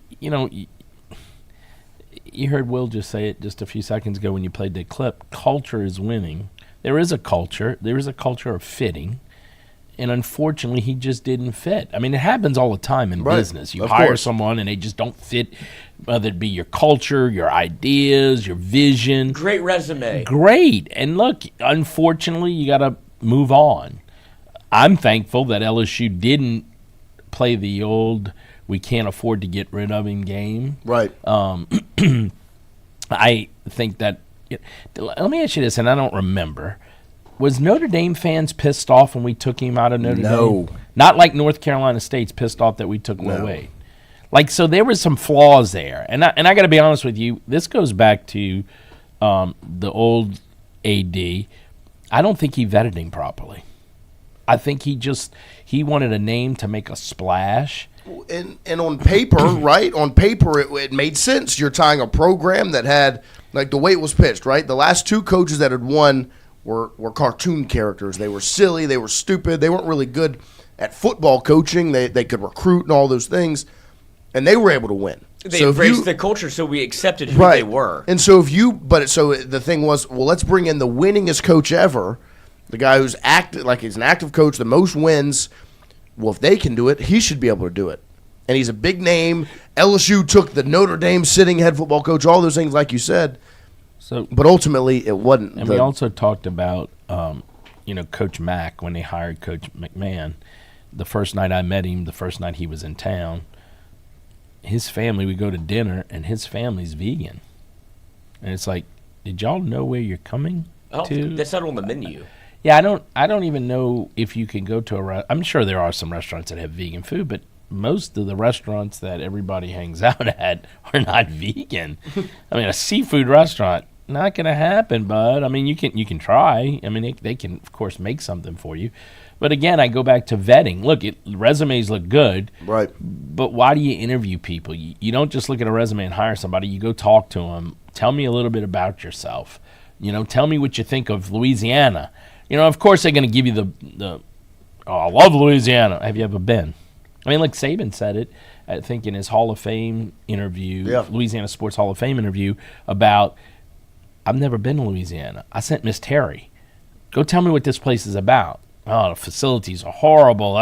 heard Will just say it just a few seconds ago when you played the clip. Culture is winning. There is a culture. There is a culture of fitting. And unfortunately, he just didn't fit. I mean, it happens all the time in business. You hire someone and they just don't fit, whether it be your culture, your ideas, your vision. Great resume. Great. And look, unfortunately, you got to move on. I'm thankful that LSU didn't play the old we can't afford to get rid of him game. Right. I think that let me ask you this, and I don't remember. Was Notre Dame fans pissed off when we took him out of Notre Dame? Not like North Carolina State's pissed off that we took Will Wade. Like, so there was some flaws there. And I got to be honest with you, this goes back to the old AD. I don't think he vetted him properly. I think he wanted a name to make a splash. And on paper, right? On paper, it made sense. You're tying a program that had, like the way it was pitched, right? The last two coaches that had won were cartoon characters. They were silly. They were stupid. They weren't really good at football coaching. They could recruit and all those things, and they were able to win. They embraced the culture, so we accepted who they were. And so so the thing was, well, let's bring in the winningest coach ever, the guy who's he's an active coach, the most wins. Well, if they can do it, he should be able to do it. And he's a big name. LSU took the Notre Dame sitting head football coach, all those things, like you said. But ultimately, it wasn't. And we also talked about, Coach Mack when they hired Coach McMahon. The first night I met him, the first night he was in town, his family, we go to dinner, and his family's vegan. And it's like, did y'all know where you're coming to? That's not on the menu. Yeah, I don't even know if you can go to I'm sure there are some restaurants that have vegan food, but most of the restaurants that everybody hangs out at are not vegan. I mean, a seafood restaurant, not going to happen, bud. I mean, you can try. I mean, they can, of course, make something for you. But again, I go back to vetting. Look, resumes look good. Right. But why do you interview people? You don't just look at a resume and hire somebody. You go talk to them. Tell me a little bit about yourself. Tell me what you think of Louisiana. Of course, they're going to give you the I love Louisiana. Have you ever been? I mean, like Saban said it, I think, in his Hall of Fame interview, Louisiana Sports Hall of Fame interview, about I've never been to Louisiana. I sent Miss Terry. Go tell me what this place is about. Oh, the facilities are horrible.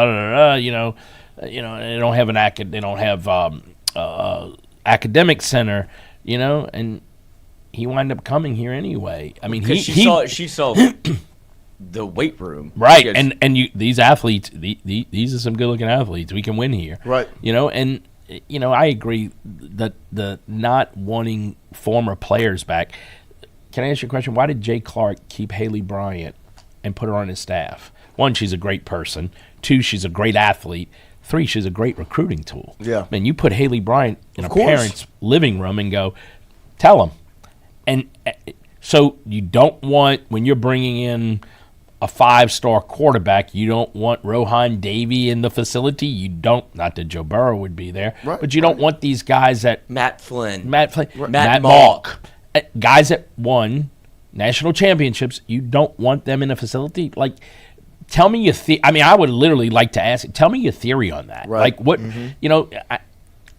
You know, they don't have they don't have academic center. You know, and he wound up coming here anyway. I mean, she saw the weight room, right? And these athletes, these are some good looking athletes. We can win here, right? You know, and you know, I agree that the not wanting former players back. Can I ask you a question? Why did Jay Clark keep Haley Bryant and put her on his staff? 1, she's a great person. 2, she's a great athlete. 3, she's a great recruiting tool. Yeah. I mean, you put Haley Bryant in a parent's living room and go, tell them. And so you don't want, when you're bringing in a 5-star quarterback, you don't want Rohan Davey in the facility. You don't, not that Joe Burrow would be there, right, but you don't want these guys that Matt Flynn, Matt Malk, guys that won national championships. You don't want them in a facility. Like, tell me your I mean, I would literally like to ask. Tell me your theory on that. Right. Like, what you know?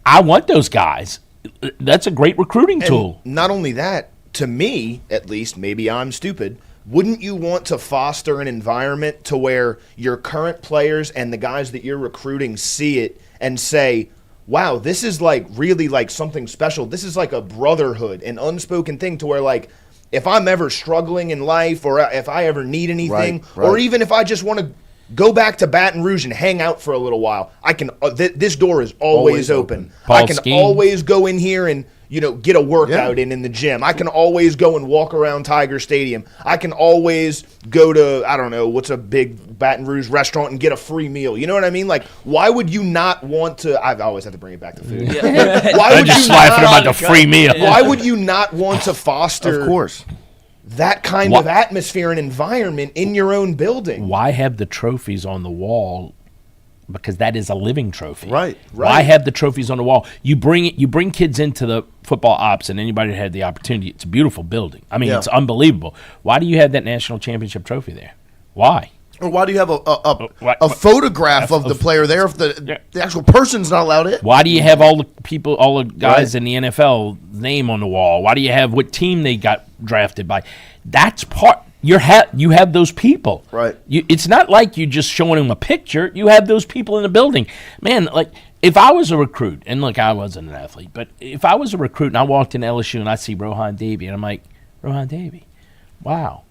I want those guys. That's a great recruiting tool. Not only that, to me, at least, maybe I'm stupid. Wouldn't you want to foster an environment to where your current players and the guys that you're recruiting see it and say, wow, this is like really like something special. This is like a brotherhood, an unspoken thing to where like if I'm ever struggling in life or if I ever need anything or even if I just want to go back to Baton Rouge and hang out for a little while, I can. This door is always open. I can always go in here and get a workout in the gym. I can always go and walk around Tiger Stadium. I can always go to, I don't know, what's a big Baton Rouge restaurant and get a free meal. You know what I mean? Like, why would you not want to? I've always had to bring it back to food. Why would just laughing about the free meal. Why would you not want to foster? Of course. That kind of atmosphere and environment in your own building. Why have the trophies on the wall? Because that is a living trophy. Right. Why have the trophies on the wall? You bring kids into the football ops, and anybody that had the opportunity, it's a beautiful building. I mean, it's unbelievable. Why do you have that national championship trophy there? Why? Or why do you have a photograph of the player there if the actual person's not allowed in? Why do you have all the guys in the NFL name on the wall? Why do you have what team they got drafted by? That's part. You have those people. Right. It's not like you just showing them a picture. You have those people in the building. Man, like if I was a recruit, and look, I wasn't an athlete, but if I was a recruit and I walked in LSU and I see Rohan Davey and I'm like, Rohan Davey, wow.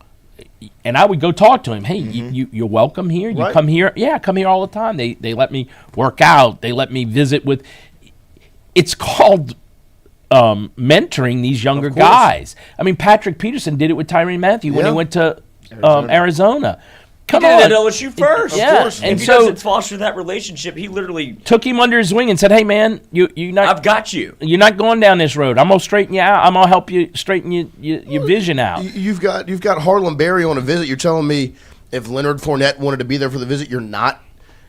And I would go talk to him. Hey, you're welcome here. You come here. Yeah, come here all the time. They let me work out. They let me visit with. It's called mentoring these younger guys. I mean, Patrick Peterson did it with Tyrann Mathieu when he went to Arizona. Come on, at LSU first. Yeah, and if he doesn't foster that relationship, he literally took him under his wing and said, "Hey, man, I've got you. You're not going down this road. I'm gonna straighten you out. I'm gonna help you straighten your vision out." You've got Harlan Berry on a visit. You're telling me if Leonard Fournette wanted to be there for the visit, you're not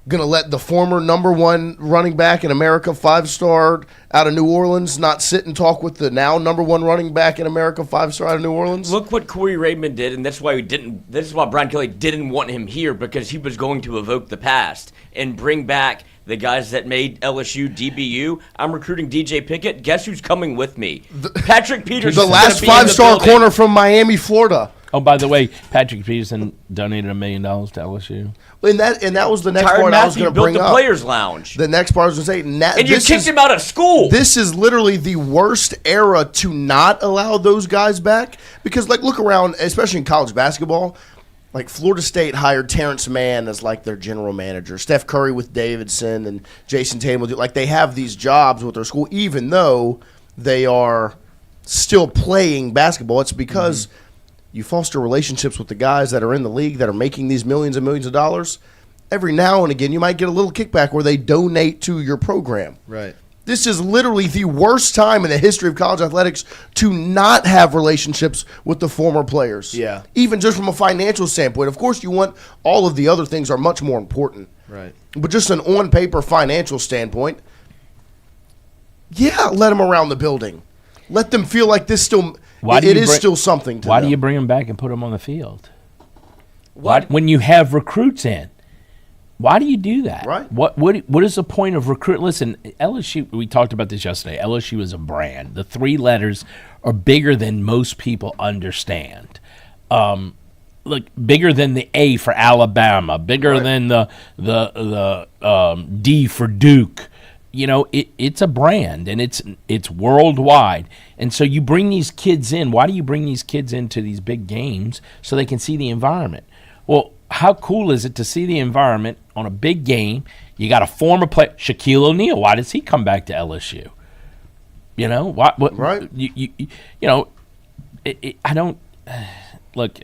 going to let the former number 1 running back in America, 5-star out of New Orleans, not sit and talk with the now number 1 running back in America, 5-star out of New Orleans? Look what Corey Raymond did, and that's why this is why Brian Kelly didn't want him here, because he was going to evoke the past and bring back the guys that made LSU DBU. I'm recruiting DJ Pickett. Guess who's coming with me? Patrick Peterson. The last 5-star corner from Miami, Florida. Oh, by the way, Patrick Peterson donated $1 million to LSU. And that was the next Tyrann part I was Mathieu going to bring built up. the Players Lounge. The next part I was going to say. And you kicked him out of school. This is literally the worst era to not allow those guys back. Because, like, look around, especially in college basketball. Like, Florida State hired Terrence Mann as, like, their general manager. Steph Curry with Davidson and Jason Tatum. Like, they have these jobs with their school, even though they are still playing basketball. It's because you foster relationships with the guys that are in the league that are making these millions and millions of dollars. Every now and again, you might get a little kickback where they donate to your program. Right. This is literally the worst time in the history of college athletics to not have relationships with the former players. Yeah. Even just from a financial standpoint. Of course, you want all of the other things are much more important. Right. But just an on-paper financial standpoint, let them around the building. Let them feel like this still still something to them. Why do you bring them back and put them on the field? When you have recruits in? Why do you do that? Right. What is the point of recruit? Listen, LSU, we talked about this yesterday. LSU is a brand. The 3 letters are bigger than most people understand. Look, bigger than the A for Alabama, bigger than the D for Duke. You know, it's a brand, and it's worldwide. And so you bring these kids in. Why do you bring these kids into these big games? So they can see the environment. Well, how cool is it to see the environment on a big game? You got a former player, Shaquille O'Neal. Why does he come back to LSU? You know, what right? You know, I don't look.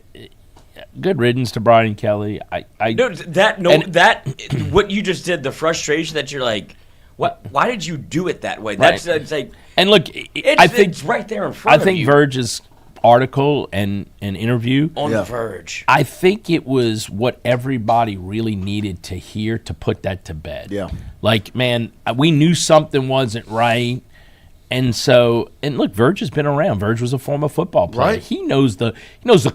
Good riddance to Brian Kelly. What you just did, the frustration that you're like, what? Why did you do it that way? Right. That's like, and look, I think it's right there in front of you. I think Verge's article and interview on the Verge. I think it was what everybody really needed to hear to put that to bed. Yeah. Like, man, we knew something wasn't right. And so, and look, Verge has been around. Verge was a former football player. Right. He knows the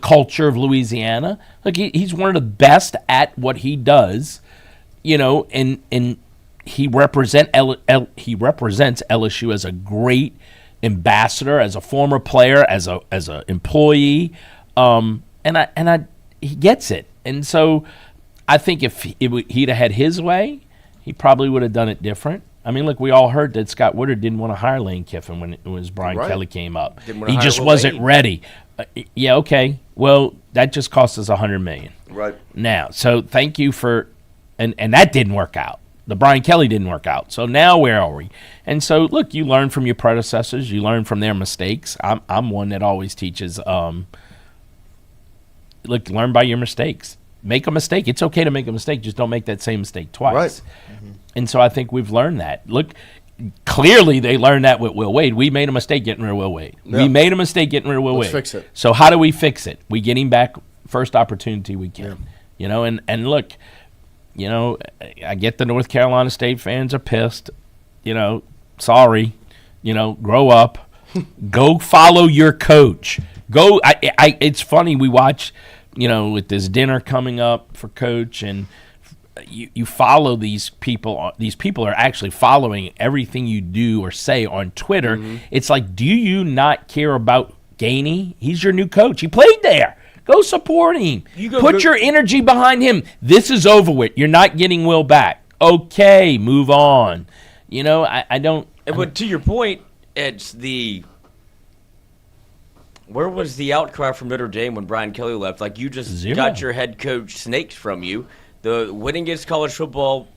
culture of Louisiana. Like, he's one of the best at what he does, you know, and he represents LSU as a great ambassador, as a former player, as a employee, he gets it. And so, I think if he'd have had his way, he probably would have done it different. I mean, look, we all heard that Scott Woodard didn't want to hire Lane Kiffin when Brian Kelly came up. He just wasn't ready. Yeah, okay. Well, that just cost us $100 million. Right. Now, so thank you for, and that didn't work out. The Brian Kelly didn't work out. So now where are we? And so, look, you learn from your predecessors. You learn from their mistakes. I'm one that always teaches, learn by your mistakes. Make a mistake. It's okay to make a mistake. Just don't make that same mistake twice. Right. Mm-hmm. And so I think we've learned that. Look, clearly they learned that with Will Wade. We made a mistake getting rid of Will Wade. Yeah. We made a mistake getting rid of Will Let's Wade. fix it. So how do we fix it? We get him back first opportunity we can. Yeah. You know, and look, you know, I get the North Carolina State fans are pissed. You know, sorry. You know, grow up. Go follow your coach. Go. It's funny, we watch, you know, with this dinner coming up for coach, and you follow these people. These people are actually following everything you do or say on Twitter. Mm-hmm. It's like, do you not care about Gainey? He's your new coach. He played there. Go support him. Put your energy behind him. This is over with. You're not getting Will back. Okay, move on. You know, I don't. But to your point, it's the. Where was the outcry from Notre Dame when Brian Kelly left? Like, you just got your head coach snaked from you. The winningest college football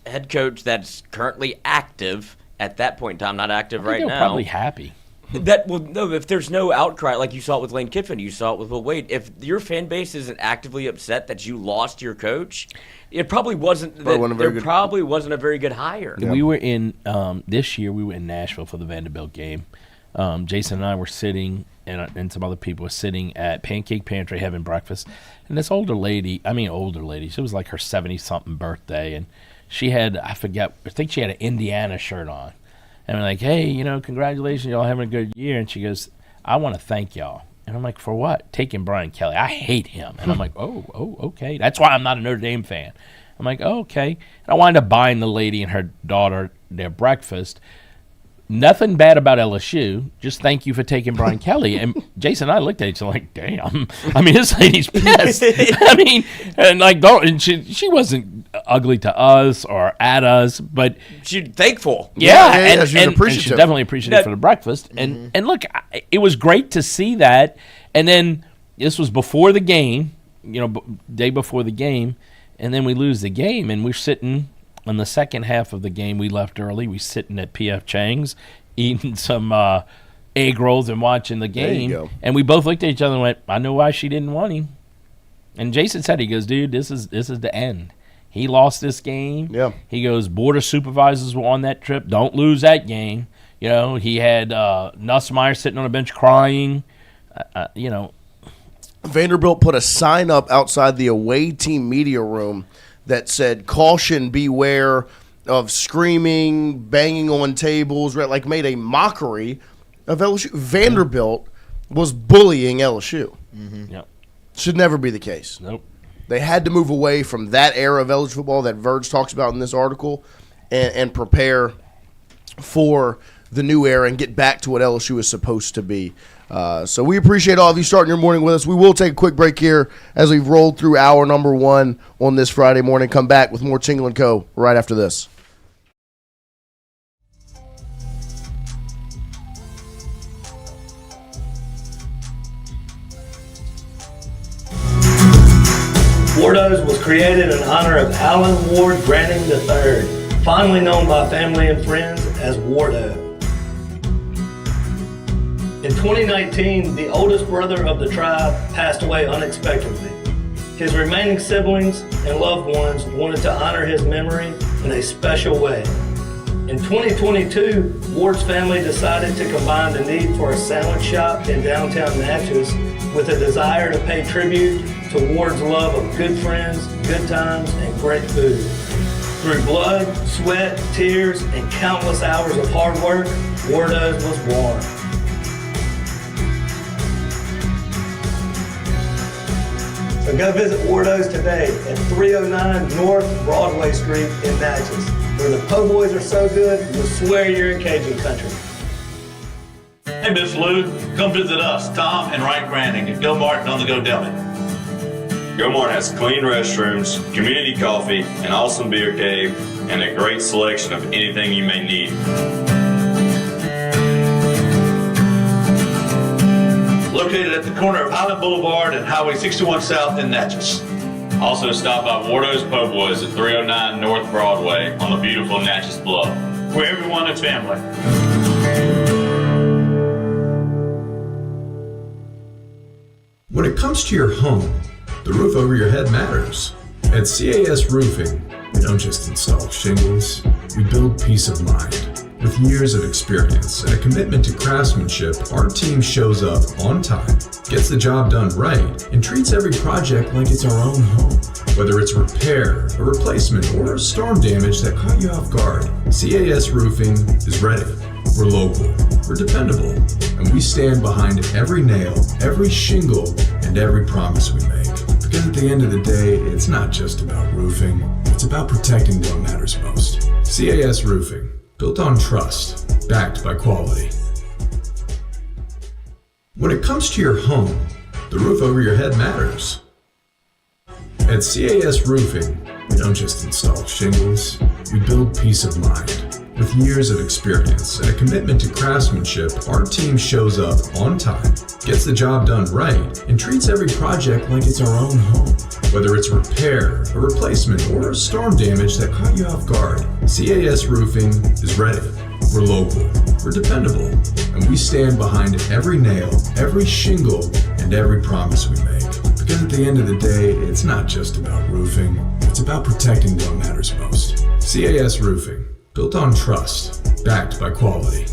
head coach that's currently active at that point in time, not active right now. Probably happy. No, if there's no outcry, like you saw it with Lane Kiffin, you saw it with Will Wade. If your fan base isn't actively upset that you lost your coach, it probably wasn't. Probably wasn't a very good hire. Yeah. We were in this year. We were in Nashville for the Vanderbilt game. Jason and I were sitting, and some other people were sitting at Pancake Pantry having breakfast. And this older lady, she was like her 70-something birthday, and she had, I think she had an Indiana shirt on. And we're like, hey, you know, congratulations, y'all having a good year. And she goes, I want to thank y'all. And I'm like, for what? Taking Brian Kelly. I hate him. And I'm like, oh, okay. That's why I'm not a Notre Dame fan. I'm like, oh, okay. And I wound up buying the lady and her daughter their breakfast. Nothing bad about LSU. Just thank you for taking Brian Kelly. And Jason and I looked at each other like, damn. I mean, this lady's pissed. I mean, and like, she wasn't ugly to us or at us, but she's thankful. Yeah, she's appreciative. And she's definitely appreciative for the breakfast. And look, it was great to see that. And then this was before the game, you know, day before the game, and then we lose the game, and we're sitting. In the second half of the game, we left early. We sitting at P.F. Chang's, eating some egg rolls and watching the game. There you go. And we both looked at each other and went, I know why she didn't want him. And Jason said, he goes, dude, this is the end. He lost this game. Yeah. He goes, board of supervisors were on that trip. Don't lose that game. You know, he had Nussmeier sitting on a bench crying. You know. Vanderbilt put a sign up outside the away team media room that said, caution, beware of screaming, banging on tables, right? Like made a mockery of LSU. Vanderbilt was bullying LSU. Mm-hmm. Yep. Should never be the case. Nope. They had to move away from that era of LSU football that Verge talks about in this article and prepare for the new era and get back to what LSU is supposed to be. So we appreciate all of you starting your morning with us. We will take a quick break here as we've rolled through hour number 1 on this Friday morning. Come back with more Tingle Co. right after this. Wardos was created in honor of Alan Ward Branning III, fondly known by family and friends as Wardo. In 2019, the oldest brother of the tribe passed away unexpectedly. His remaining siblings and loved ones wanted to honor his memory in a special way. In 2022, Ward's family decided to combine the need for a sandwich shop in downtown Natchez with a desire to pay tribute to Ward's love of good friends, good times, and great food. Through blood, sweat, tears, and countless hours of hard work, Wardos was born. So go visit Wardos today at 309 North Broadway Street in Natchez, where the po' boys are so good, you'll swear you're in Cajun country. Hey, Miss Lou, come visit us, Tom and Wright Branding at Go Martin on the Go Deli. Go Mart has clean restrooms, community coffee, an awesome beer cave, and a great selection of anything you may need. Located at the corner of Highland Boulevard and Highway 61 South in Natchez. Also stop by Wardo's Po' Boys at 309 North Broadway on the beautiful Natchez Bluff. Where everyone is family. When it comes to your home, the roof over your head matters. At CAS Roofing, we don't just install shingles, we build peace of mind. With years of experience and a commitment to craftsmanship, our team shows up on time, gets the job done right, and treats every project like it's our own home. Whether it's repair, a replacement, or storm damage that caught you off guard, CAS Roofing is ready. We're local, we're dependable, and we stand behind every nail, every shingle, and every promise we make. Because at the end of the day, it's not just about roofing, it's about protecting what matters most. CAS Roofing, built on trust, backed by quality. When it comes to your home, the roof over your head matters. At CAS Roofing, we don't just install shingles, we build peace of mind. With years of experience and a commitment to craftsmanship, our team shows up on time, gets the job done right, and treats every project like it's our own home. Whether it's repair, a replacement, or storm damage that caught you off guard, CAS Roofing is ready. We're local, we're dependable, and we stand behind every nail, every shingle, and every promise we make. Because at the end of the day, it's not just about roofing, it's about protecting what matters most. CAS Roofing, built on trust, backed by quality.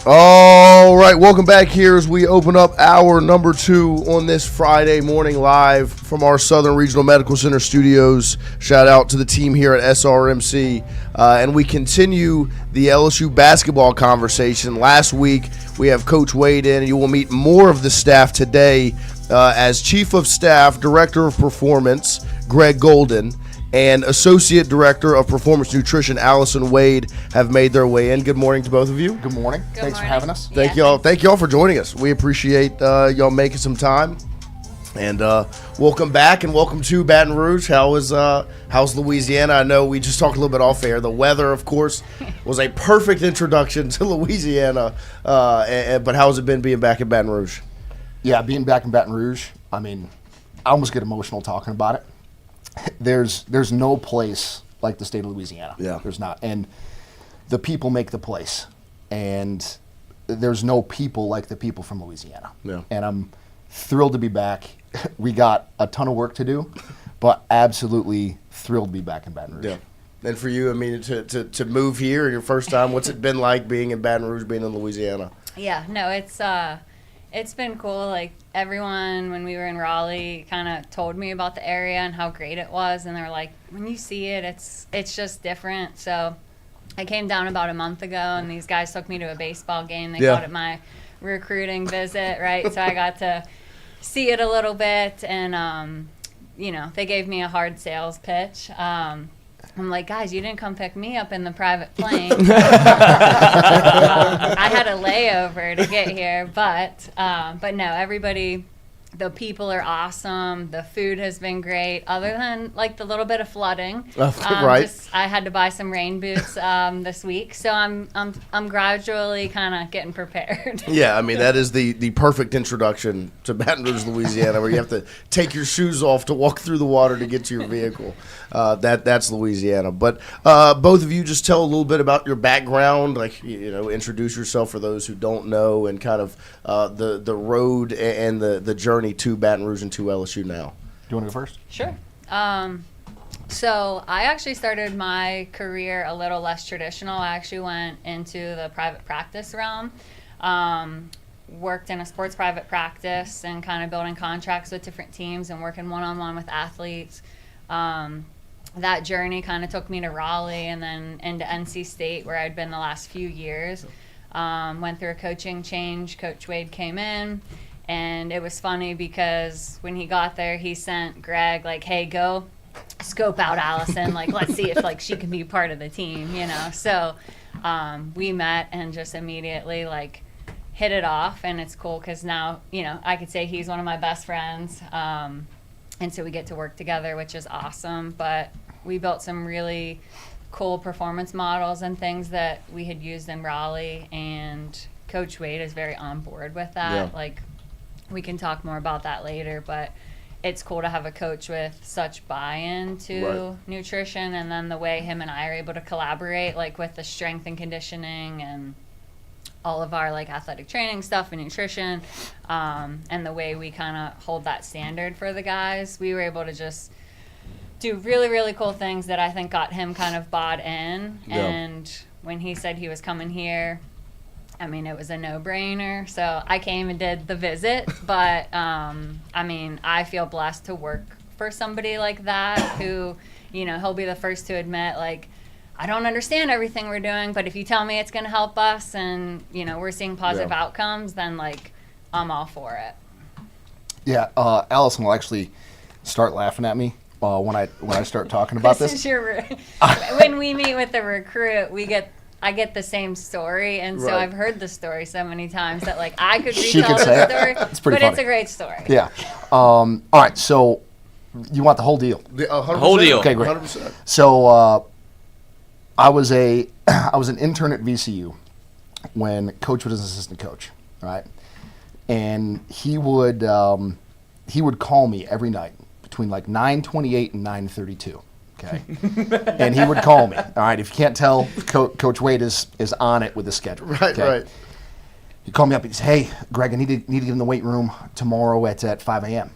All right, welcome back here as we open up hour number 2 on this Friday morning live from our Southern Regional Medical Center studios. Shout out to the team here at SRMC. And we continue the LSU basketball conversation. Last week, we have Coach Wade in, and you will meet more of the staff today as Chief of Staff, Director of Performance, Greg Goldin, and Associate Director of Performance Nutrition, Allison Wade, have made their way in. Good morning to both of you. Good morning. Thanks for having us. Thank y'all. Thank y'all for joining us. We appreciate y'all making some time. And welcome back and welcome to Baton Rouge. How's Louisiana? I know we just talked a little bit off air. The weather, of course, was a perfect introduction to Louisiana. But how's it been being back in Baton Rouge? Yeah, being back in Baton Rouge, I mean, I almost get emotional talking about it. There's no place like the state of Louisiana. Yeah. There's not. And the people make the place. And there's no people like the people from Louisiana. Yeah. And I'm thrilled to be back. We got a ton of work to do, but absolutely thrilled to be back in Baton Rouge. Yeah. And for you, I mean, to move here, your first time, what's it been like being in Baton Rouge, being in Louisiana? Yeah, no, it's been cool. Like, everyone, when we were in Raleigh, kind of told me about the area and how great it was, and they were like, when you see it, it's just different. So I came down about a month ago, and these guys took me to a baseball game. They called it my recruiting visit, right? So I got to see it a little bit, and, they gave me a hard sales pitch. I'm like, guys, you didn't come pick me up in the private plane. I had a layover to get here, but no, everybody, the people are awesome. The food has been great, other than like the little bit of flooding. Right. I had to buy some rain boots this week, so I'm gradually kind of getting prepared. Yeah, I mean, that is the perfect introduction to Baton Rouge, Louisiana, where you have to take your shoes off to walk through the water to get to your vehicle. That's Louisiana. But both of you, just tell a little bit about your background, like, introduce yourself for those who don't know, and kind of the road and the journey to Baton Rouge and to LSU now. Do you want to go first? Sure. So I actually started my career a little less traditional. I actually went into the private practice realm, worked in a sports private practice and kind of building contracts with different teams and working one-on-one with athletes. That journey kind of took me to Raleigh and then into NC State, where I'd been the last few years. Went through a coaching change. Coach Wade came in, and it was funny because when he got there, he sent Greg, like, hey, go scope out Allison. Like, let's see if, like, she can be part of the team, So we met and just immediately, like, hit it off. And it's cool because now, I could say he's one of my best friends. and so we get to work together, which is awesome. But we built some really cool performance models and things that we had used in Raleigh, and Coach Wade is very on board with that. Yeah. Like, we can talk more about that later, but it's cool to have a coach with such buy-in to nutrition, and then the way him and I are able to collaborate, like with the strength and conditioning and all of our like athletic training stuff and nutrition, and the way we kind of hold that standard for the guys. We were able to just do really, really cool things that I think got him kind of bought in. Yeah. And when he said he was coming here, I mean, it was a no-brainer. So I came and did the visit, but I mean, I feel blessed to work for somebody like that who, you know, he'll be the first to admit, like, I don't understand everything we're doing, but if you tell me it's going to help us and, you know, we're seeing positive outcomes, then, like, I'm all for it. Yeah, Allison will actually start laughing at me when I start talking about this. This is your when we meet with the recruit, I get the same story, and so I've heard the story so many times that, like, I could retell the story, it's pretty but funny. it's a great story. Yeah. All right, so you want the whole deal? The 100%. Whole deal. Okay, great. 100%. So I was an intern at VCU when Coach was an assistant coach, right? And he would call me every night between like 9:28 and 9:32. Okay, and he would call me. All right, if you can't tell, Coach Wade is on it with the schedule. Right, right. He called me up and he said, "Hey, Greg, I need to get in the weight room tomorrow at 5 a.m."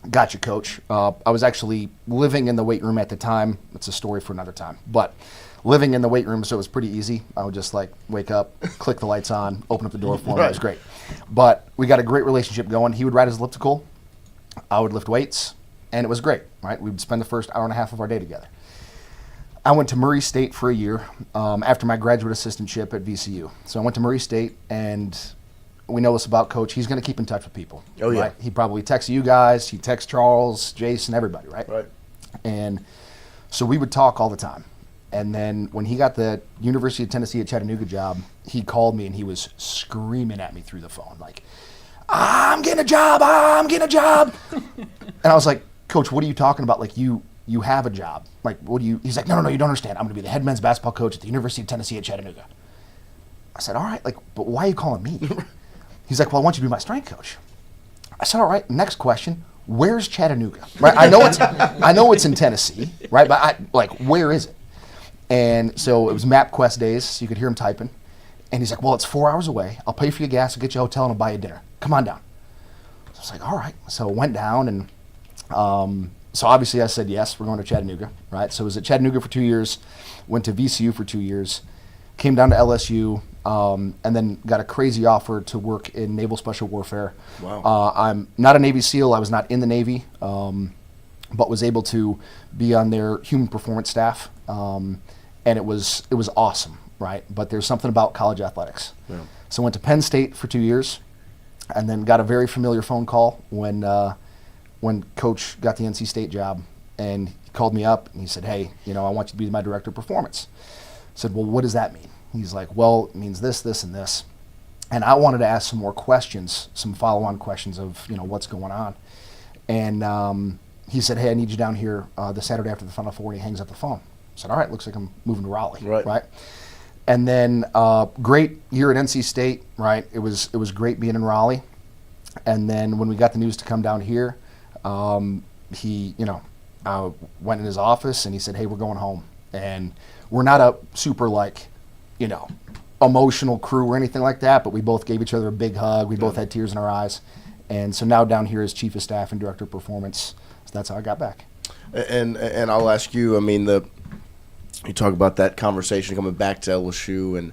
Gotcha, Coach. I was actually living in the weight room at the time. It's a story for another time, but living in the weight room, so it was pretty easy. I would just like wake up, click the lights on, open up the door for him. It was great. But we got a great relationship going. He would ride his elliptical, I would lift weights, and it was great, right? We would spend the first hour and a half of our day together. I went to Murray State for a year after my graduate assistantship at VCU. So I went to Murray State, and we know this about Coach. He's going to keep in touch with people. Oh, yeah. Right? He probably texts you guys. He texts Charles, Jason, everybody, right? Right. And so we would talk all the time. And then when he got the University of Tennessee at Chattanooga job, he called me and he was screaming at me through the phone, like, I'm getting a job. And I was like, Coach, what are you talking about? Like, you have a job. Like, what do you? He's like, no, you don't understand. I'm going to be the head men's basketball coach at the University of Tennessee at Chattanooga. I said, all right, like, but why are you calling me? He's like, well, I want you to be my strength coach. I said, all right, next question. Where's Chattanooga? Right? I know it's in Tennessee, right? But where is it? And so it was MapQuest days, so you could hear him typing. And he's like, well, it's 4 hours away. I'll pay for your gas, I'll get you a hotel, and I'll buy you dinner. Come on down. So I was like, all right. So I went down, and so obviously I said, yes, we're going to Chattanooga, right? So I was at Chattanooga for 2 years, went to VCU for 2 years, came down to LSU, and then got a crazy offer to work in Naval Special Warfare. Wow. I'm not a Navy SEAL. I was not in the Navy, but was able to be on their human performance staff, and it was awesome, right? But there's something about college athletics. Yeah. So I went to Penn State for 2 years, and then got a very familiar phone call when Coach got the NC State job, and he called me up and he said, hey, I want you to be my director of performance. I said, well, what does that mean? He's like, well, it means this, this, and this. And I wanted to ask some more questions, some follow-on questions of, what's going on. And he said, hey, I need you down here the Saturday after the Final Four, and he hangs up the phone. I said, all right, looks like I'm moving to Raleigh, right? And then great year at NC State, right? It was great being in Raleigh. And then when we got the news to come down here, he, went in his office and he said, hey, we're going home. And we're not a super emotional crew or anything like that, but we both gave each other a big hug. We both had tears in our eyes. And so now down here as chief of staff and director of performance, so that's how I got back. And I'll ask you, you talk about that conversation coming back to LSU, and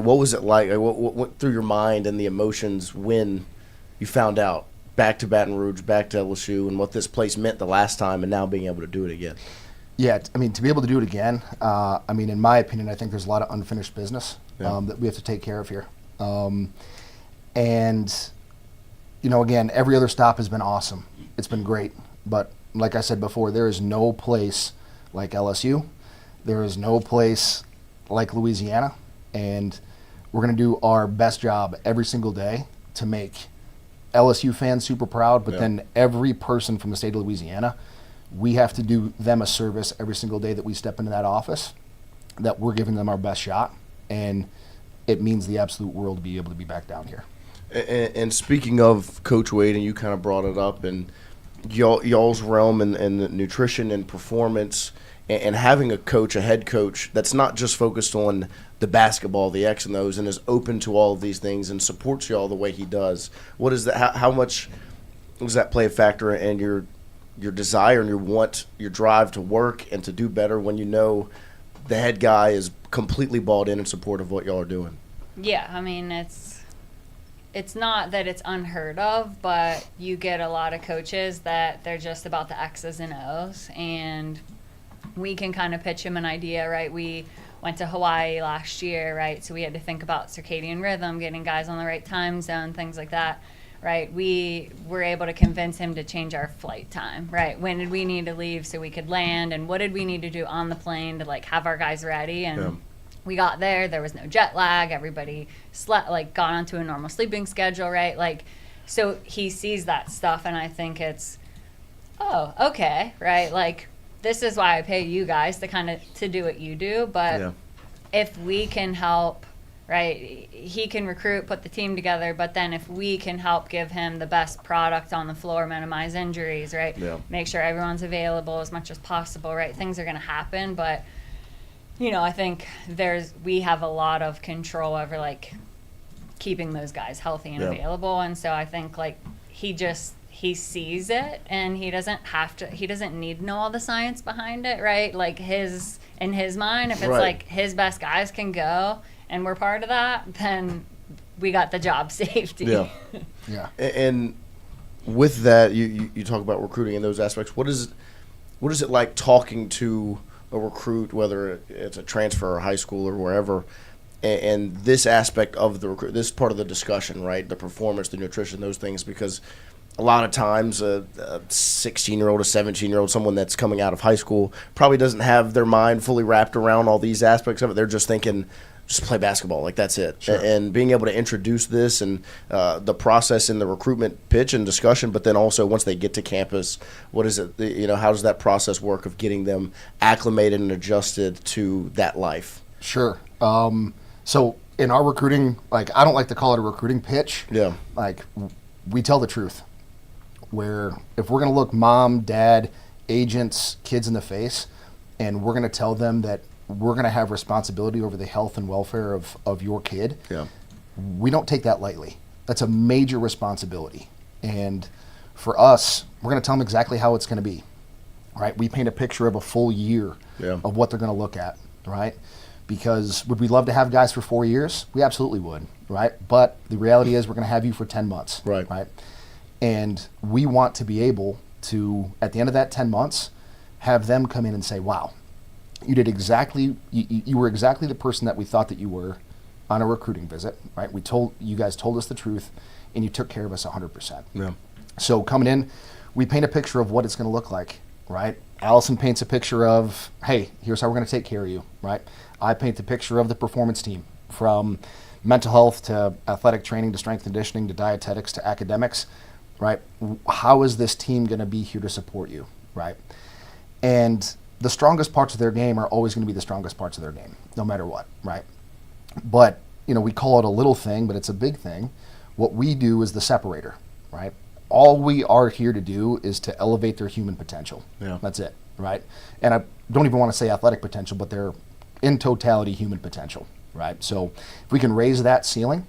what was it like? What went through your mind and the emotions when you found out back to Baton Rouge, back to LSU, and what this place meant the last time, and now being able to do it again? Yeah, to be able to do it again, in my opinion, I think there's a lot of unfinished business that we have to take care of here. And, again, every other stop has been awesome. It's been great. But like I said before, there is no place like LSU. There is no place like Louisiana. And we're going to do our best job every single day to make LSU fans super proud, but then every person from the state of Louisiana, we have to do them a service every single day that we step into that office, that we're giving them our best shot, and it means the absolute world to be able to be back down here. And speaking of Coach Wade, and you kind of brought it up, and y'all's realm and the nutrition and performance, and having a coach, a head coach, that's not just focused on the basketball, the X and O's, and is open to all of these things and supports y'all the way he does. What is that? How much does that play a factor in your desire and your want, your drive to work and to do better when you know the head guy is completely bought in support of what y'all are doing? Yeah, I mean, it's not that it's unheard of, but you get a lot of coaches that they're just about the X's and O's, and we can kind of pitch them an idea, right? We went to Hawaii last year, right? So we had to think about circadian rhythm, getting guys on the right time zone, things like that, right? We were able to convince him to change our flight time, right? When did we need to leave so we could land, and what did we need to do on the plane to like have our guys ready? And we got there was no jet lag, everybody slept, like got onto a normal sleeping schedule, right? Like, so he sees that stuff, and I think it's, oh, okay, right? Like, this is why I pay you guys to do what you do, but if we can help, right, he can recruit, put the team together, but then if we can help give him the best product on the floor, minimize injuries, right, make sure everyone's available as much as possible, right, things are going to happen, but, you know, I think we have a lot of control over, like, keeping those guys healthy and available, and so I think, like, he sees it, and he doesn't need to know all the science behind it, right? Like, in his mind, if it's like his best guys can go and we're part of that, then we got the job safety. Yeah. And with that, you talk about recruiting in those aspects. What is it like talking to a recruit, whether it's a transfer or high school or wherever, and this aspect of the recruit, this part of the discussion, right? The performance, the nutrition, those things, because a lot of times a 16-year-old, a 17-year-old, someone that's coming out of high school probably doesn't have their mind fully wrapped around all these aspects of it. They're just thinking, just play basketball, like that's it. Sure. And being able to introduce this and the process in the recruitment pitch and discussion, but then also once they get to campus, what is it, how does that process work of getting them acclimated and adjusted to that life? Sure. So in our recruiting, like, I don't like to call it a recruiting pitch. Yeah. Like, we tell the truth. Where if we're going to look mom, dad, agents, kids in the face, and we're going to tell them that we're going to have responsibility over the health and welfare of your kid, we don't take that lightly. That's a major responsibility. And for us, we're going to tell them exactly how it's going to be, right? We paint a picture of a full year of what they're going to look at, right? Because would we love to have guys for 4 years? We absolutely would, right? But the reality is we're going to have you for 10 months, right? And we want to be able to, at the end of that 10 months, have them come in and say, wow, you did exactly, you were exactly the person that we thought that you were on a recruiting visit, right? You guys told us the truth, and you took care of us 100%. Yeah. So coming in, we paint a picture of what it's going to look like, right? Allison paints a picture of, hey, here's how we're going to take care of you, right? I paint the picture of the performance team, from mental health to athletic training to strength conditioning to dietetics to academics, right? How is this team going to be here to support you, right? And the strongest parts of their game are always going to be the strongest parts of their game, no matter what, right? But, we call it a little thing, but it's a big thing. What we do is the separator, right? All we are here to do is to elevate their human potential. Yeah. That's it, right? And I don't even want to say athletic potential, but their in totality human potential, right? So if we can raise that ceiling,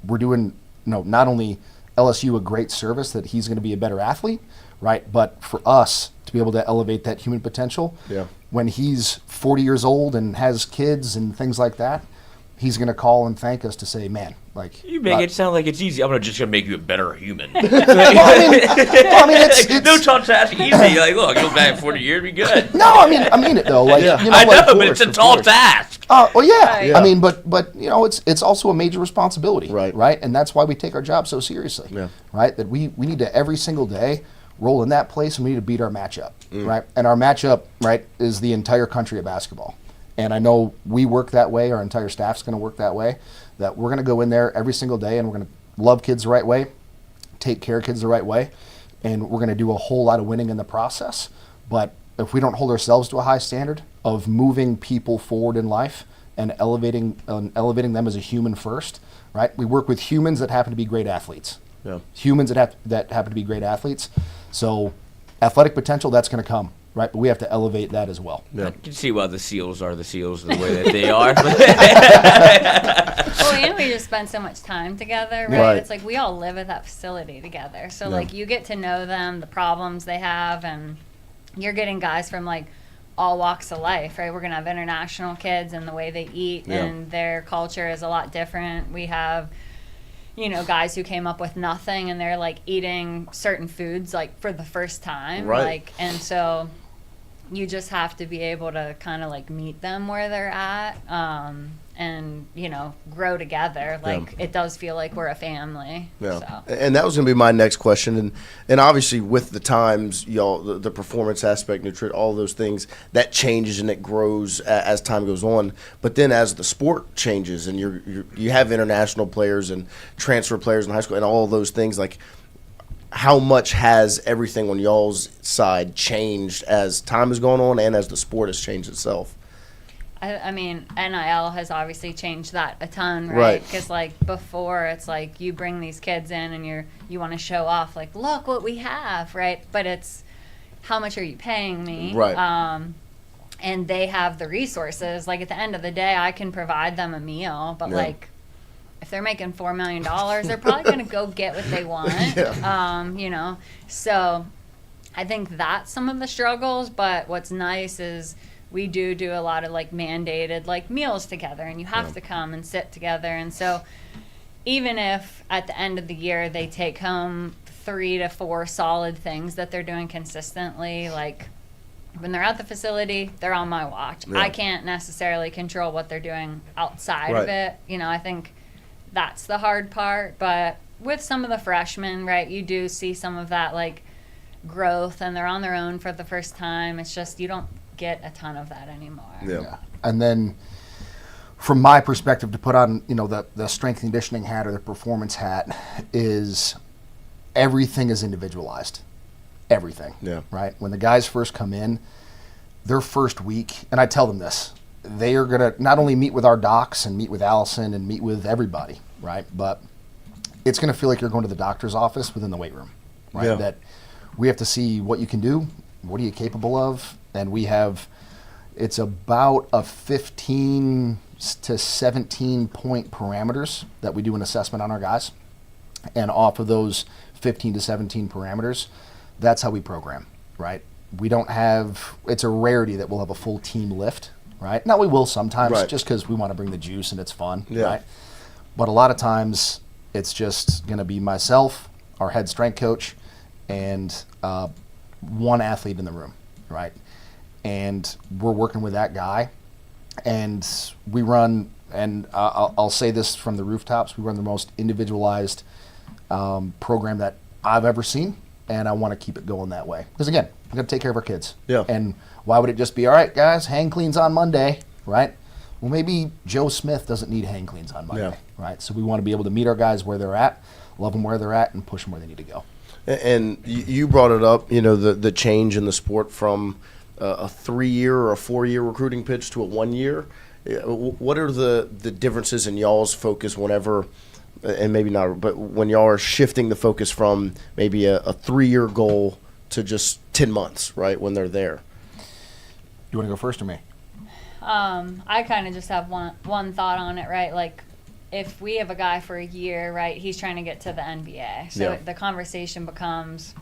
we're doing, not only LSU a great service that he's going to be a better athlete, right? But for us to be able to elevate that human potential, when he's 40 years old and has kids and things like that, he's going to call and thank us to say, man, like, you make it sound like it's easy. I'm just gonna make you a better human. I mean, it's no tall task, easy. Like, look, you'll back 40 years, be good. No, I mean it though. Like, I know, but it's a tall task. Well, yeah. I mean, but it's also a major responsibility, right? And that's why we take our job so seriously, right? That we need to every single day roll in that place, and we need to beat our matchup, right? And our matchup, right, is the entire country of basketball. And I know we work that way. Our entire staff's going to work that way. That we're going to go in there every single day, and we're going to love kids the right way, take care of kids the right way, and we're going to do a whole lot of winning in the process. But if we don't hold ourselves to a high standard of moving people forward in life and elevating them as a human first, right? We work with humans that happen to be great athletes. Yeah. Humans that happen to be great athletes. So athletic potential, that's going to come, right? But we have to elevate that as well. Yeah. You can see why the SEALs are the SEALs the way that they are. Well, and we just spend so much time together, right? Right. It's like we all live at that facility together. So, Yeah. like, you get to know them, the problems they have, and you're getting guys from, like, all walks of life, right? We're going to have international kids, and the way they eat Yeah. and their culture is a lot different. We have, you know, guys who came up with nothing, and they're, like, eating certain foods, like, for the first time. Right. Like, and so you just have to be able to kind of, like, meet them where they're at, and, you know, grow together. Like, it does feel like we're a family. Yeah, So. and that was going to be my next question, and obviously with the times, y'all, the performance aspect, nutrition, all those things, that changes and it grows as time goes on. But then as the sport changes, and you have international players and transfer players in high school, and all those things, like how much has everything on y'all's side changed as time has gone on and as the sport has changed itself? I mean, NIL has obviously changed that a ton, Right. right? Because, like, before, it's like you bring these kids in and you want to show off, like, look what we have, right? But it's, how much are you paying me? Right. And they have the resources. Like, at the end of the day, I can provide them a meal, but, Yeah. like, if they're making $4 million, they're probably going to go get what they want, you know? So I think that's some of the struggles, but what's nice is we do a lot of, like, mandated, like, meals together, and you have to come and sit together. And so even if at the end of the year they take home 3 to 4 solid things that they're doing consistently, like, when they're at the facility, they're on my watch. Yeah. I can't necessarily control what they're doing outside Right. of it. You know, I think that's the hard part. But with some of the freshmen, right, you do see some of that, like, growth, and they're on their own for the first time. It's just you don't get a ton of that anymore. Yeah. And then from my perspective, to put on, you know, the strength and conditioning hat or the performance hat, is everything is individualized. Everything. Yeah. Right? When the guys first come in, their first week, and I tell them this, they are going to not only meet with our docs and meet with Allison and meet with everybody, right? But it's going to feel like you're going to the doctor's office within the weight room, right? Yeah. That we have to see what you can do, what are you capable of, and it's about a 15 to 17 point parameters that we do an assessment on our guys. And off of those 15 to 17 parameters, that's how we program, right? We don't have, it's a rarity that we'll have a full team lift, right? Now we will sometimes, Right. just because we want to bring the juice and it's fun, Yeah. right? But a lot of times it's just going to be myself, our head strength coach, and one athlete in the room, right? And we're working with that guy, and we run, and I'll say this from the rooftops, we run the most individualized program that I've ever seen, and I want to keep it going that way. Because again, we got to take care of our kids. Yeah. And why would it just be, all right, guys, hang cleans on Monday, right? Well, maybe Joe Smith doesn't need hang cleans on Monday, Yeah. right? So we want to be able to meet our guys where they're at, love them where they're at, and push them where they need to go. And you brought it up, you know, the change in the sport from a 3-year or a 4-year recruiting pitch to a 1-year. What are the differences in y'all's focus whenever, and maybe not, but when y'all are shifting the focus from maybe a 3-year goal to just 10 months, right, when they're there? You want to go first or me? I kind of just have one thought on it, right? Like, if we have a guy for a year, right, he's trying to get to the NBA. So Yeah. the conversation becomes,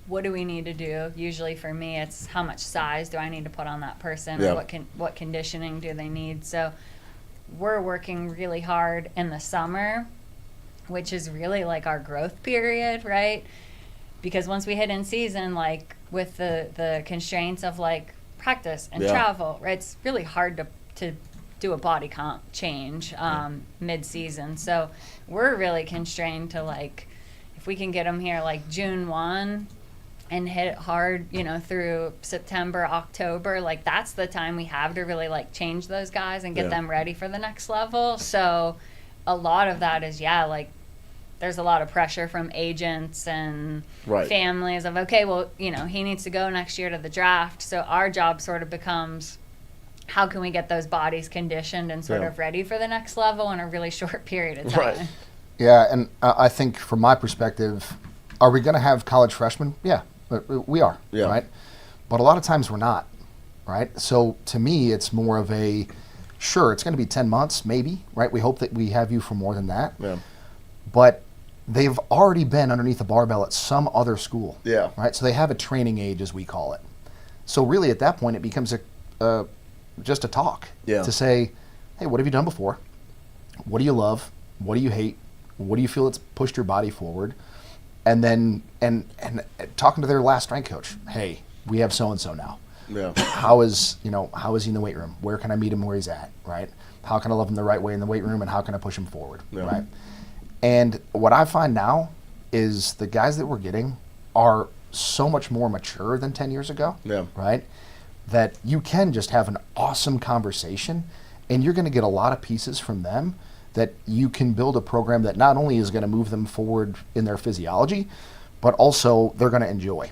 what do we need to do? Usually for me, it's how much size do I need to put on that person, Yeah. or what conditioning do they need? So we're working really hard in the summer, which is really like our growth period, right? Because once we hit in season, like with the constraints of like practice and Yeah. travel, right? It's really hard to do a body comp change mid-season. So we're really constrained to, like, if we can get them here like June 1 and hit it hard, you know, through September, October, like that's the time we have to really like change those guys and get Yeah. them ready for the next level. So a lot of that is, like there's a lot of pressure from agents and Right. families of, okay, well, you know, he needs to go next year to the draft. So our job sort of becomes, how can we get those bodies conditioned and sort Yeah. of ready for the next level in a really short period of time? Right. Yeah, and I think from my perspective, are we going to have college freshmen? Yeah, we are, Yeah. right? But a lot of times we're not, right? So to me, it's more of a, sure, it's going to be 10 months, maybe, right? We hope that we have you for more than that. Yeah. But they've already been underneath the barbell at some other school, Yeah. right? So they have a training age, as we call it. So really, at that point, it becomes just a talk Yeah. to say, hey, what have you done before? What do you love? What do you hate? What do you feel that's pushed your body forward? And then and talking to their last strength coach, hey, we have so and so now. Yeah. How is he in the weight room? Where can I meet him where he's at? Right? How can I love him the right way in the weight room, and how can I push him forward? Yeah. Right? And what I find now is the guys that we're getting are so much more mature than 10 years ago. Yeah. Right? That you can just have an awesome conversation, and you're going to get a lot of pieces from them that you can build a program that not only is going to move them forward in their physiology, but also they're going to enjoy.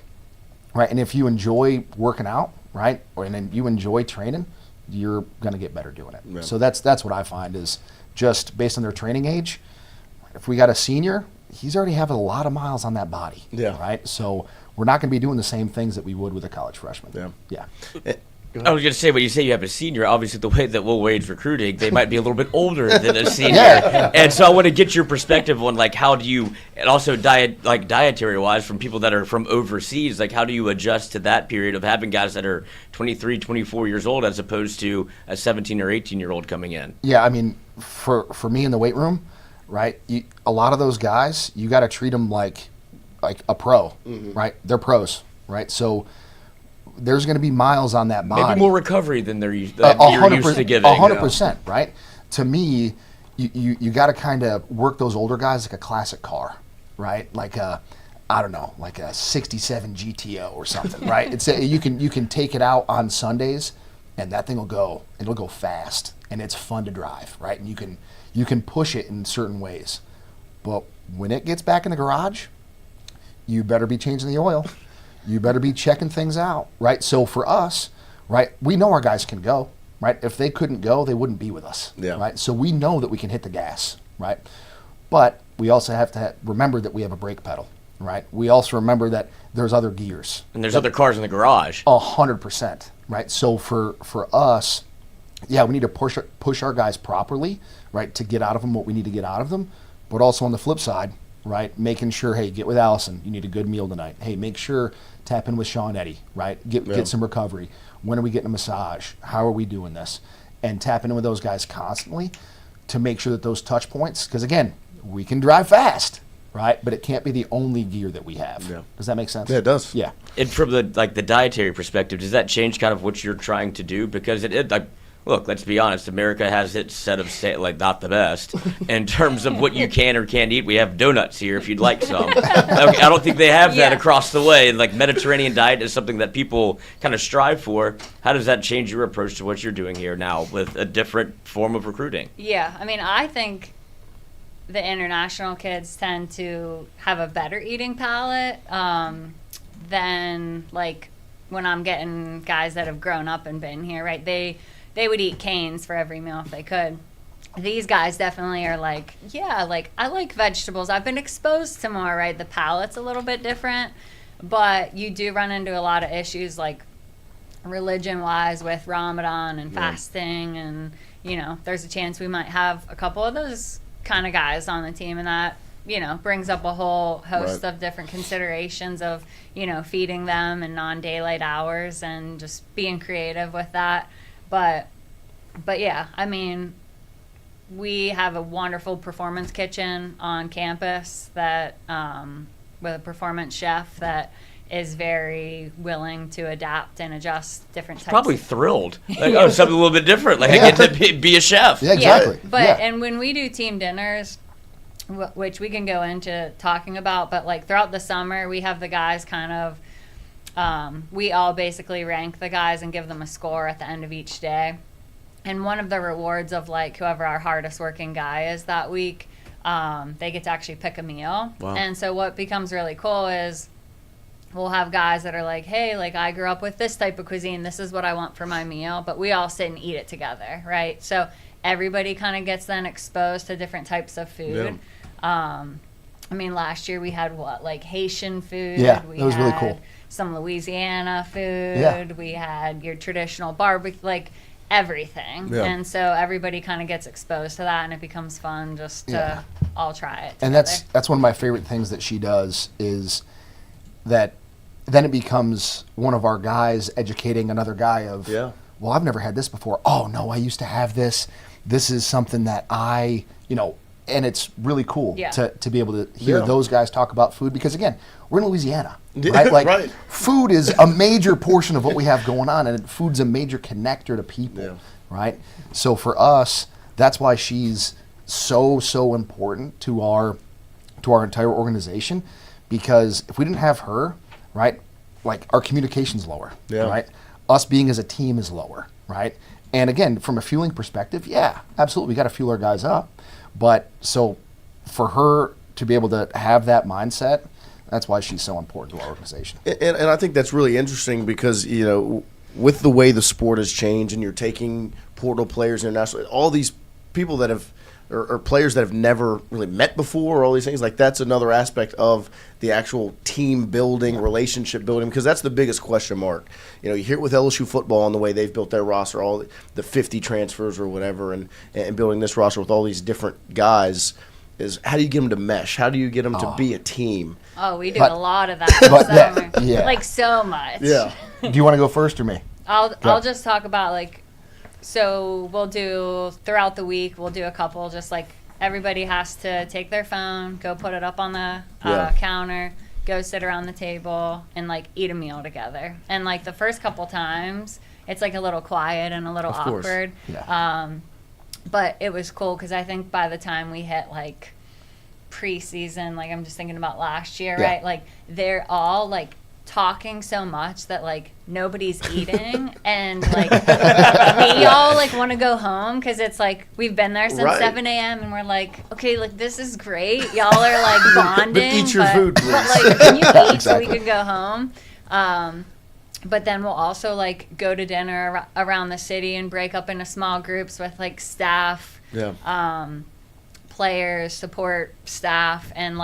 Right? And if you enjoy working out, right, and then you enjoy training, you're going to get better doing it. Yeah. So that's what I find is just based on their training age. If we got a senior, he's already having a lot of miles on that body. Yeah. Right? So we're not going to be doing the same things that we would with a college freshman. Yeah. Yeah. I was going to say, when you say you have a senior, obviously the way that Will Wade's recruiting, they might be a little bit older than a senior. Yeah. And so I want to get your perspective on, like, how do you, and also dietary-wise, from people that are from overseas, like, how do you adjust to that period of having guys that are 23, 24 years old as opposed to a 17 or 18-year-old coming in? Yeah, I mean, for me in the weight room, right, a lot of those guys, you got to treat them like a pro, right? They're pros, right? So there's going to be miles on that body. Maybe more recovery than you're used to giving. 100%, right? To me, you got to kind of work those older guys like a classic car, right? Like a 67 GTO or something, right? You can take it out on Sundays, and that thing will go. It'll go fast, and it's fun to drive, right? And you can push it in certain ways. But when it gets back in the garage, you better be changing the oil. You better be checking things out, right? So for us, right, we know our guys can go, right? If they couldn't go, they wouldn't be with us, right? So we know that we can hit the gas, right? But we also have to remember that we have a brake pedal, right? We also remember that there's other gears. And there's other cars in the garage. 100%, right? So for us, yeah, we need to push our guys properly, right, to get out of them what we need to get out of them. But also on the flip side, right, making sure, hey, get with Allison. You need a good meal tonight. Hey, make sure tap in with Sean Eddy, right? Get some recovery. When are we getting a massage? How are we doing this? And tapping in with those guys constantly to make sure that those touch points, because again, we can drive fast, right? But it can't be the only gear that we have. Yeah. Does that make sense? Yeah, it does. Yeah. And from the dietary perspective, does that change kind of what you're trying to do? Because look, let's be honest, America has its set of not the best in terms of what you can or can't eat. We have donuts here if you'd like some. I don't think they have that across the way. And Mediterranean diet is something that people kind of strive for. How does that change your approach to what you're doing here now with a different form of recruiting? Yeah, I mean, I think the international kids tend to have a better eating palate than when I'm getting guys that have grown up and been here, right? They would eat canes for every meal if they could. These guys definitely are I like vegetables. I've been exposed to more, right? The palate's a little bit different, but you do run into a lot of issues religion-wise with Ramadan and fasting, and, there's a chance we might have a couple of those kind of guys on the team, and that, brings up a whole host of different considerations of, feeding them in non-daylight hours and just being creative with that. But yeah, I mean, we have a wonderful performance kitchen on campus that with a performance chef that is very willing to adapt and adjust different types. Probably thrilled. Something a little bit different. I get to be a chef. Yeah, exactly. Yeah, but and when we do team dinners, which we can go into talking about, but throughout the summer, we have the guys kind of. We all basically rank the guys and give them a score at the end of each day. And one of the rewards of whoever our hardest working guy is that week, they get to actually pick a meal. Wow. And so what becomes really cool is we'll have guys that are like, hey, like I grew up with this type of cuisine. This is what I want for my meal. But we all sit and eat it together, right? So everybody kind of gets then exposed to different types of food. Yeah. I mean, last year we had like Haitian food. Yeah, we that was really had cool. Some Louisiana food. Yeah. We had your traditional barbecue, like everything. Yeah. And so everybody kind of gets exposed to that, and it becomes fun just to all try it And together. that's one of my favorite things that she does is that then it becomes one of our guys educating another guy of, well, I've never had this before. Oh, no, I used to have this. This is something that I, and it's really cool to be able to hear those guys talk about food because, again, we're in Louisiana, right? Like, food is a major portion of what we have going on, and food's a major connector to people, right? So for us, that's why she's so important to our entire organization, because if we didn't have her, right, like our communication's lower, right? Us being as a team is lower, right? And again, from a fueling perspective, yeah, absolutely, we got to fuel our guys up. But so for her to be able to have that mindset, that's why she's so important to our organization. And I think that's really interesting because, with the way the sport has changed and you're taking portal players internationally, all these people that have, or players that have never really met before, or all these things, like that's another aspect of the actual team building, relationship building, because that's the biggest question mark. You hear it with LSU football and the way they've built their roster, all the 50 transfers or whatever, and building this roster with all these different guys, is how do you get them to mesh? How do you get them to be a team? Oh, we do a lot of that. Like so much. Yeah. Do you want to go first or me? I'll just talk about so we'll do throughout the week, we'll do a couple, just like everybody has to take their phone, go put it up on the counter, go sit around the table and eat a meal together. And the first couple times it's a little quiet and a little awkward. Yeah. But it was cool because I think by the time we hit preseason, I'm just thinking about last year, right? They're all talking so much that nobody's eating and we all want to go home because it's we've been there since 7 a.m. and we're okay, this is great, y'all are bonding, but eat your food, please. But can you eat Exactly. so we can go home? But then we'll also go to dinner around the city and break up into small groups with staff, players, support staff, and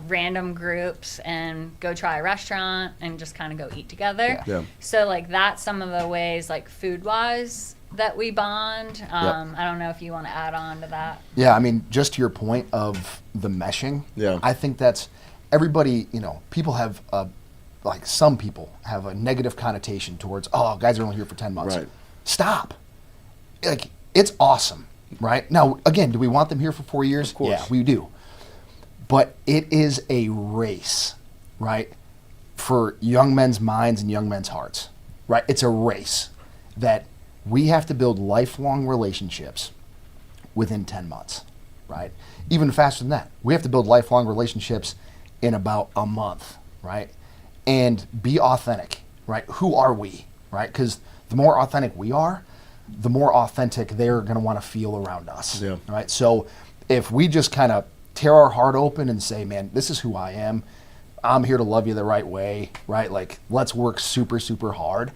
random groups, and go try a restaurant and just kind of go eat together. Yeah. So that's some of the ways food wise that we bond. I don't know if you want to add on to that. Yeah, I mean, just to your point of the meshing, I think that's everybody, people have some people have a negative connotation towards, oh, guys are only here for 10 months. Right. Stop. It's awesome, right? Now, again, do we want them here for 4 years? Of course. Yeah, we do. But it is a race, right, for young men's minds and young men's hearts, right? It's a race that we have to build lifelong relationships within 10 months, right? Even faster than that. We have to build lifelong relationships in about a month, right? And be authentic, right? Who are we, right? Because the more authentic we are, the more authentic they're going to want to feel around us, right? So if we just kind of tear our heart open and say, man, this is who I am. I'm here to love you the right way, right? Let's work super, super hard.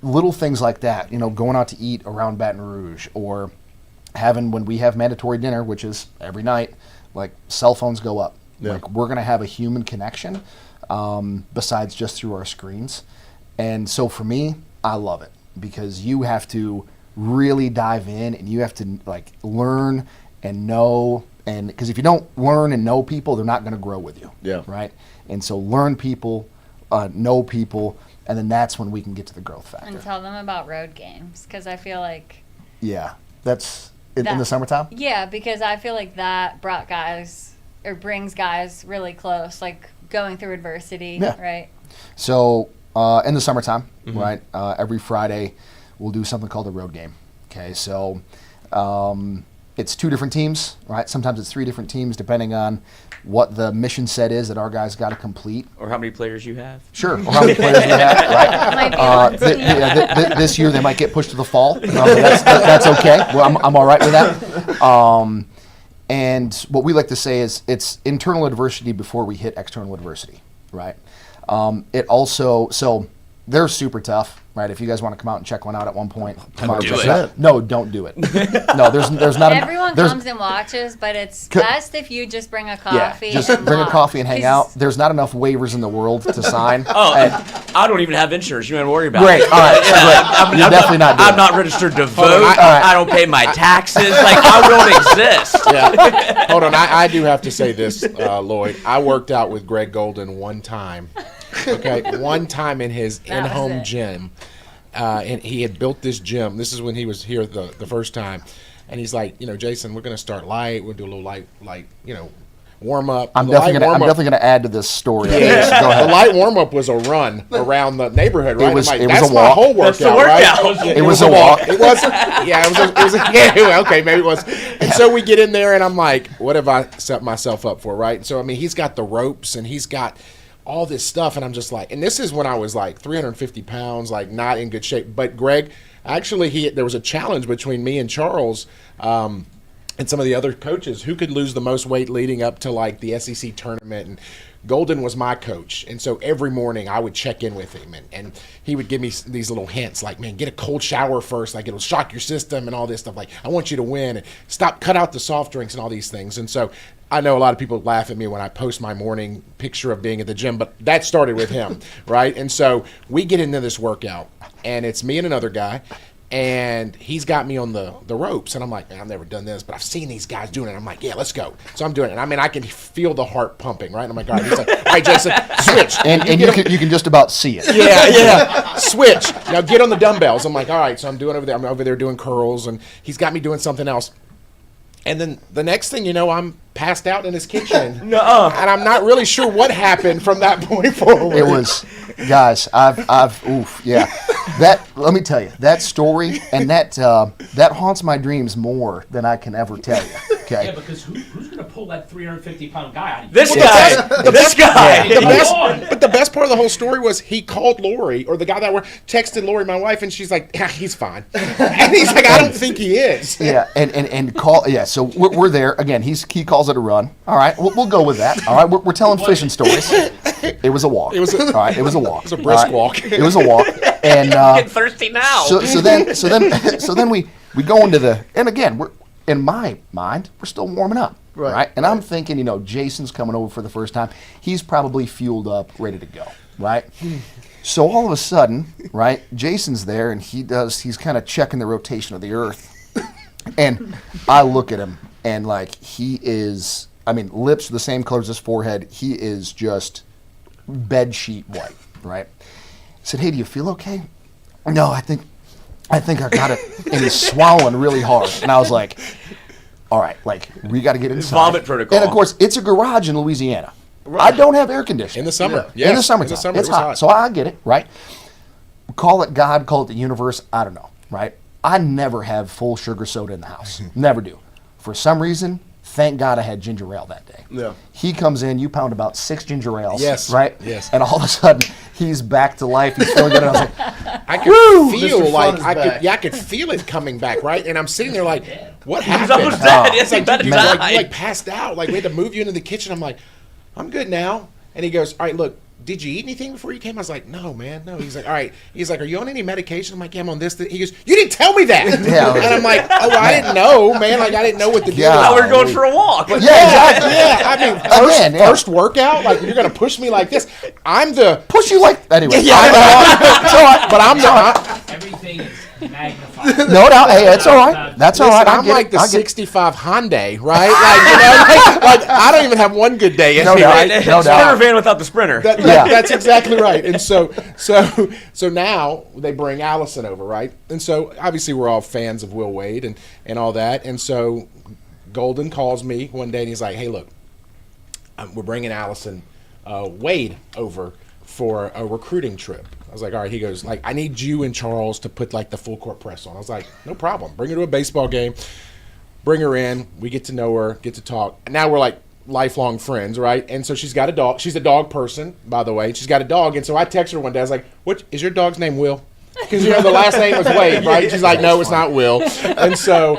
Little things like that, going out to eat around Baton Rouge, or when we have mandatory dinner, which is every night, cell phones go up. We're going to have a human connection besides just through our screens. And so for me, I love it because you have to really dive in and you have to learn and know. And because if you don't learn and know people, they're not going to grow with you. Yeah. Right. And so learn people, know people, and then that's when we can get to the growth factor. And tell them about road games because I feel that's in the summertime. Yeah, because I feel that brought guys or brings guys really close, going through adversity, right? So in the summertime, right, every Friday we'll do something called a road game. Okay, so it's 2 different teams, right? Sometimes it's 3 different teams depending on what the mission set is that our guys got to complete. Or how many players you have. Sure, or how many players we have, right? This year they might get pushed to the fall, but that's okay. Well, I'm all right with that. And what we like to say is it's internal adversity before we hit external adversity, right? It also, so they're super tough, right? If you guys want to come out and check one out at one point, come out and check it out. No, don't do it. No, there's not. Everyone comes and watches, but it's best if you just bring a coffee. Yeah, just and bring a watch. coffee and hang out. There's not enough waivers in the world to sign. I don't even have insurance. You don't worry about Great. it. All right. Great. You're definitely not doing I'm not registered to vote. All right. I don't pay my taxes. Like, I don't exist. Yeah. Hold on. I do have to say this, Lloyd. I worked out with Greg Goldin one time. Okay, one time in his in-home gym, and he had built this gym. This is when he was here the first time, and he's like, Jason, we're going to start light. We'll do a little light, warm up. I'm definitely gonna add to this story. Yeah. Go ahead. The light warm up was a run around the neighborhood, right? It was that's a walk. my whole workout, That's the workout. right? It was a walk. It was. Yeah, it was. Yeah, okay, maybe it was. And so we get in there, and I'm like, what have I set myself up for, right? So I mean, he's got the ropes, and he's got all this stuff, and I'm just like, and this is when I was like 350 pounds, like not in good shape. But Greg, actually, there was a challenge between me and Charles, and some of the other coaches who could lose the most weight leading up to like the SEC tournament. And Goldin was my coach, and so every morning I would check in with him, and he would give me these little hints like, man, get a cold shower first, like it'll shock your system and all this stuff, like I want you to win, and cut out the soft drinks and all these things. And so I know a lot of people laugh at me when I post my morning picture of being at the gym, but that started with him, right? And so we get into this workout, and it's me and another guy, and he's got me on the ropes, and I'm like, man, I've never done this, but I've seen these guys doing it. I'm like, yeah, let's go. So I'm doing it, and I mean, I can feel the heart pumping, right? And I'm like, all right. He's like, all right, Jason, switch. And you can just about see it. Yeah, switch. Now get on the dumbbells. I'm like, all right. So I'm over there doing curls, and he's got me doing something else. And then the next thing you know, I'm passed out in his kitchen. And I'm not really sure what happened from that point forward. It was, guys, yeah. Let me tell you, that story and that haunts my dreams more than I can ever tell you. Okay. Yeah, because who's going to pull that 350-pound guy out of you? This guy. But the best part of the whole story was he called Lori, or the guy that texted Lori, my wife, and she's like, yeah, he's fine. And he's like, I don't think he is. Yeah, and call. Yeah, so we're there again. He calls it a run. All right, we'll go with that. All right, we're telling fishing stories. It was a walk. It was a walk. It was a brisk walk. It was a walk. And I'm getting thirsty now. So then we go into and again we're in my mind we're still warming up, right? And I'm thinking, Jason's coming over for the first time. He's probably fueled up, ready to go, right? So all of a sudden, right, Jason's there, and he's kind of checking the rotation of the earth. And I look at him, and like he is, lips the same color as his forehead. He is just bed sheet white, right? I said, hey, do you feel okay? No, I think I got it. And he's swallowing really hard. And I was like, all right, like we got to get inside. Vomit protocol. And of course, it's a garage in Louisiana. Right. I don't have air conditioning. In the summer. Yeah. In the summertime. It's hot. So I get it, right? Call it God, call it the universe. I don't know, right? I never have full sugar soda in the house. Never do. For some reason, thank God I had ginger ale that day. Yeah. He comes in, you pound about 6 ginger ales. Yes. Right? Yes. And all of a sudden, he's back to life. He's feeling good. And I was like, I could feel like I could feel it coming back, right? And I'm sitting there like, what happened? He's almost dead. Yes, It's like, he you died. like passed out. Like we had to move you into the kitchen. I'm like, I'm good now. And he goes, all right, look, did you eat anything before you came? I was like, no, man, no. He's like, all right. He's like, are you on any medication? I'm like, yeah, I'm on this. He goes, you didn't tell me that. Yeah, and I'm like, oh, I didn't know, man. Like, I didn't know what to do. I was going for a walk. yeah, exactly. Yeah, I mean, first workout, like, you're going to push me like this. Push you like, anyway. Yeah, but I'm not. Everything is magnified. No doubt. Hey, it's all right. That's all right. I'm like the 65 Hyundai, right? Like I don't even have one good day. No doubt. No Sprinter doubt. van without the sprinter. That's exactly right. And so now they bring Allison over, right? And so obviously we're all fans of Will Wade and all that. And so Goldin calls me one day and he's like, hey, look, we're bringing Allison Wade over for a recruiting trip. I was like, all right. He goes, like, I need you and Charles to put like the full court press on. I was like, no problem. Bring her to a baseball game. Bring her in. We get to know her, get to talk. And now we're like lifelong friends, right? And so she's got a dog. She's a dog person, by the way. She's got a dog. And so I text her one day. I was like, what is your dog's name, Will? Because the last name was Wade, right? She's like, no, it's not Will. And so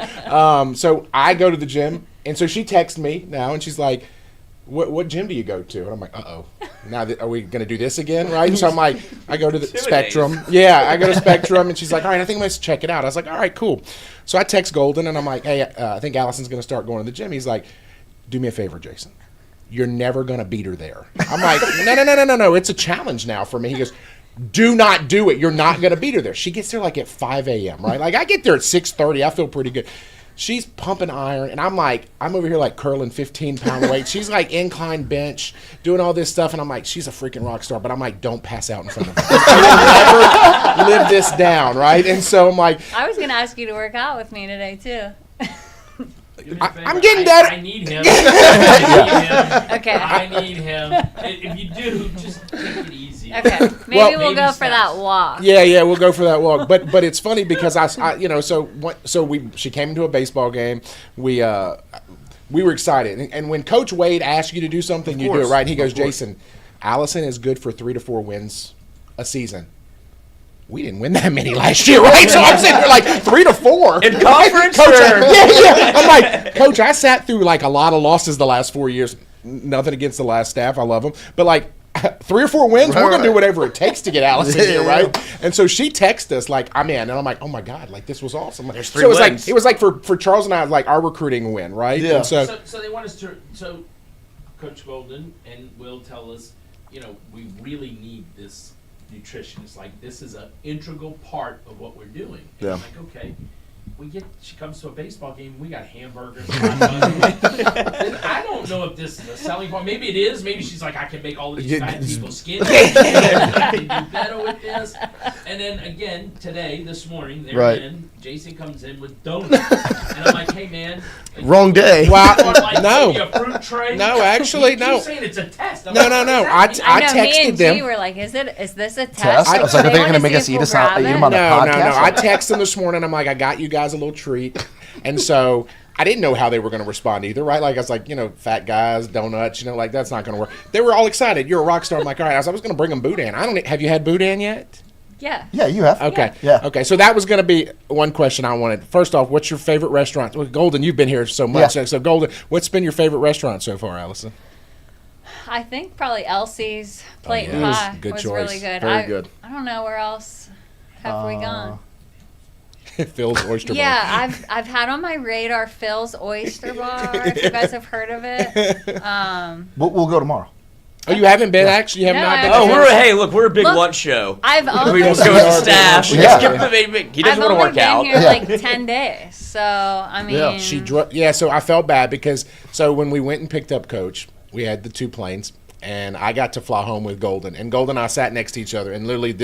I go to the gym And so she texts me now, and she's like, what gym do you go to? And I'm like, uh-oh. Now, are we going to do this again, right? And so I'm like, I go to the Spectrum. Yeah, I go to Spectrum, and she's like, all right, I think I'm going to check it out. I was like, all right, cool. So I text Goldin, and I'm like, hey, I think Allison's going to start going to the gym. He's like, do me a favor, Jason. You're never going to beat her there. I'm like, no. It's a challenge now for me. He goes, do not do it. You're not going to beat her there. She gets there like at 5 a.m., right? Like I get there at 6:30. I feel pretty good. She's pumping iron, and I'm over here like curling 15-pound weights. She's like incline bench, doing all this stuff, and I'm like, she's a freaking rock star. But I'm like, don't pass out in front of her. I will never live this down, right? And so I'm like, I was gonna ask you to work out with me today too. I'm getting better. I need him. I need him. Okay. I need him. If you do, just take it easy. Okay. Maybe we'll go for that walk. Yeah, we'll go for that walk. But it's funny because she came into a baseball game. We were excited, and when Coach Wade asks you to do something, you do it right. And he goes, Jason, Allison is good for 3 to 4 wins a season. We didn't win that many last year, right? So I'm sitting there like 3 to 4 in conference. Coach, yeah. I'm like, Coach, I sat through like a lot of losses the last 4 years. Nothing against the last staff, I love them, but like 3 or 4 wins, we're gonna do whatever it takes to get Allison here, right? And so she texted us like, I'm in, and I'm like, oh my god, like this was awesome. There's 3 wins. It was like for Charles and I, like our recruiting win, right? Yeah. And So they want us to. So Coach Goldin and Will tell us, we really need this nutritionist. Like this is an integral part of what we're doing. And I'm like, okay. She comes to a baseball game, we got hamburgers. I don't know if this is a selling point. Maybe it is. Maybe she's like, I can make all of these fat people skinny. I can do better with this. And then again, this morning, Jason comes in with donuts. And I'm like, hey man. Wrong day. Wow. No. A fruit tray? No, actually, no. You're saying it's a test. No. I texted me and them. G were like, is this a test? I was like, are they going to make us eat them on the podcast? No. I texted them this morning. I'm like, I got you guys a little treat. And so I didn't know how they were going to respond either, right? Like I was like, fat guys, donuts, like that's not going to work. They were all excited. You're a rock star. I'm like, all right. I was going to bring them boudin. Have you had boudin yet? Yeah. Yeah, you have. Okay. Yeah. Okay. So that was going to be one question I wanted. First off, what's your favorite restaurant? Well, Goldin, you've been here so much. Yeah. So Goldin, what's been your favorite restaurant so far, Allison? I think probably Elsie's plate and pie was choice. Really good. Very good. I don't know where else have we gone. Phil's Oyster Bar. Yeah, I've had on my radar Phil's Oyster Bar. If you guys have heard of it. We'll go tomorrow. Oh, you haven't been actually? You have not been? Oh, we're a big lunch show. I've only we just go with the staff. Yeah. He doesn't want to work out. I've only been here like 10 days, so I mean. So I felt bad because when we went and picked up Coach, we had the 2 planes. And I got to fly home with Goldin. And Goldin and I sat next to each other. And literally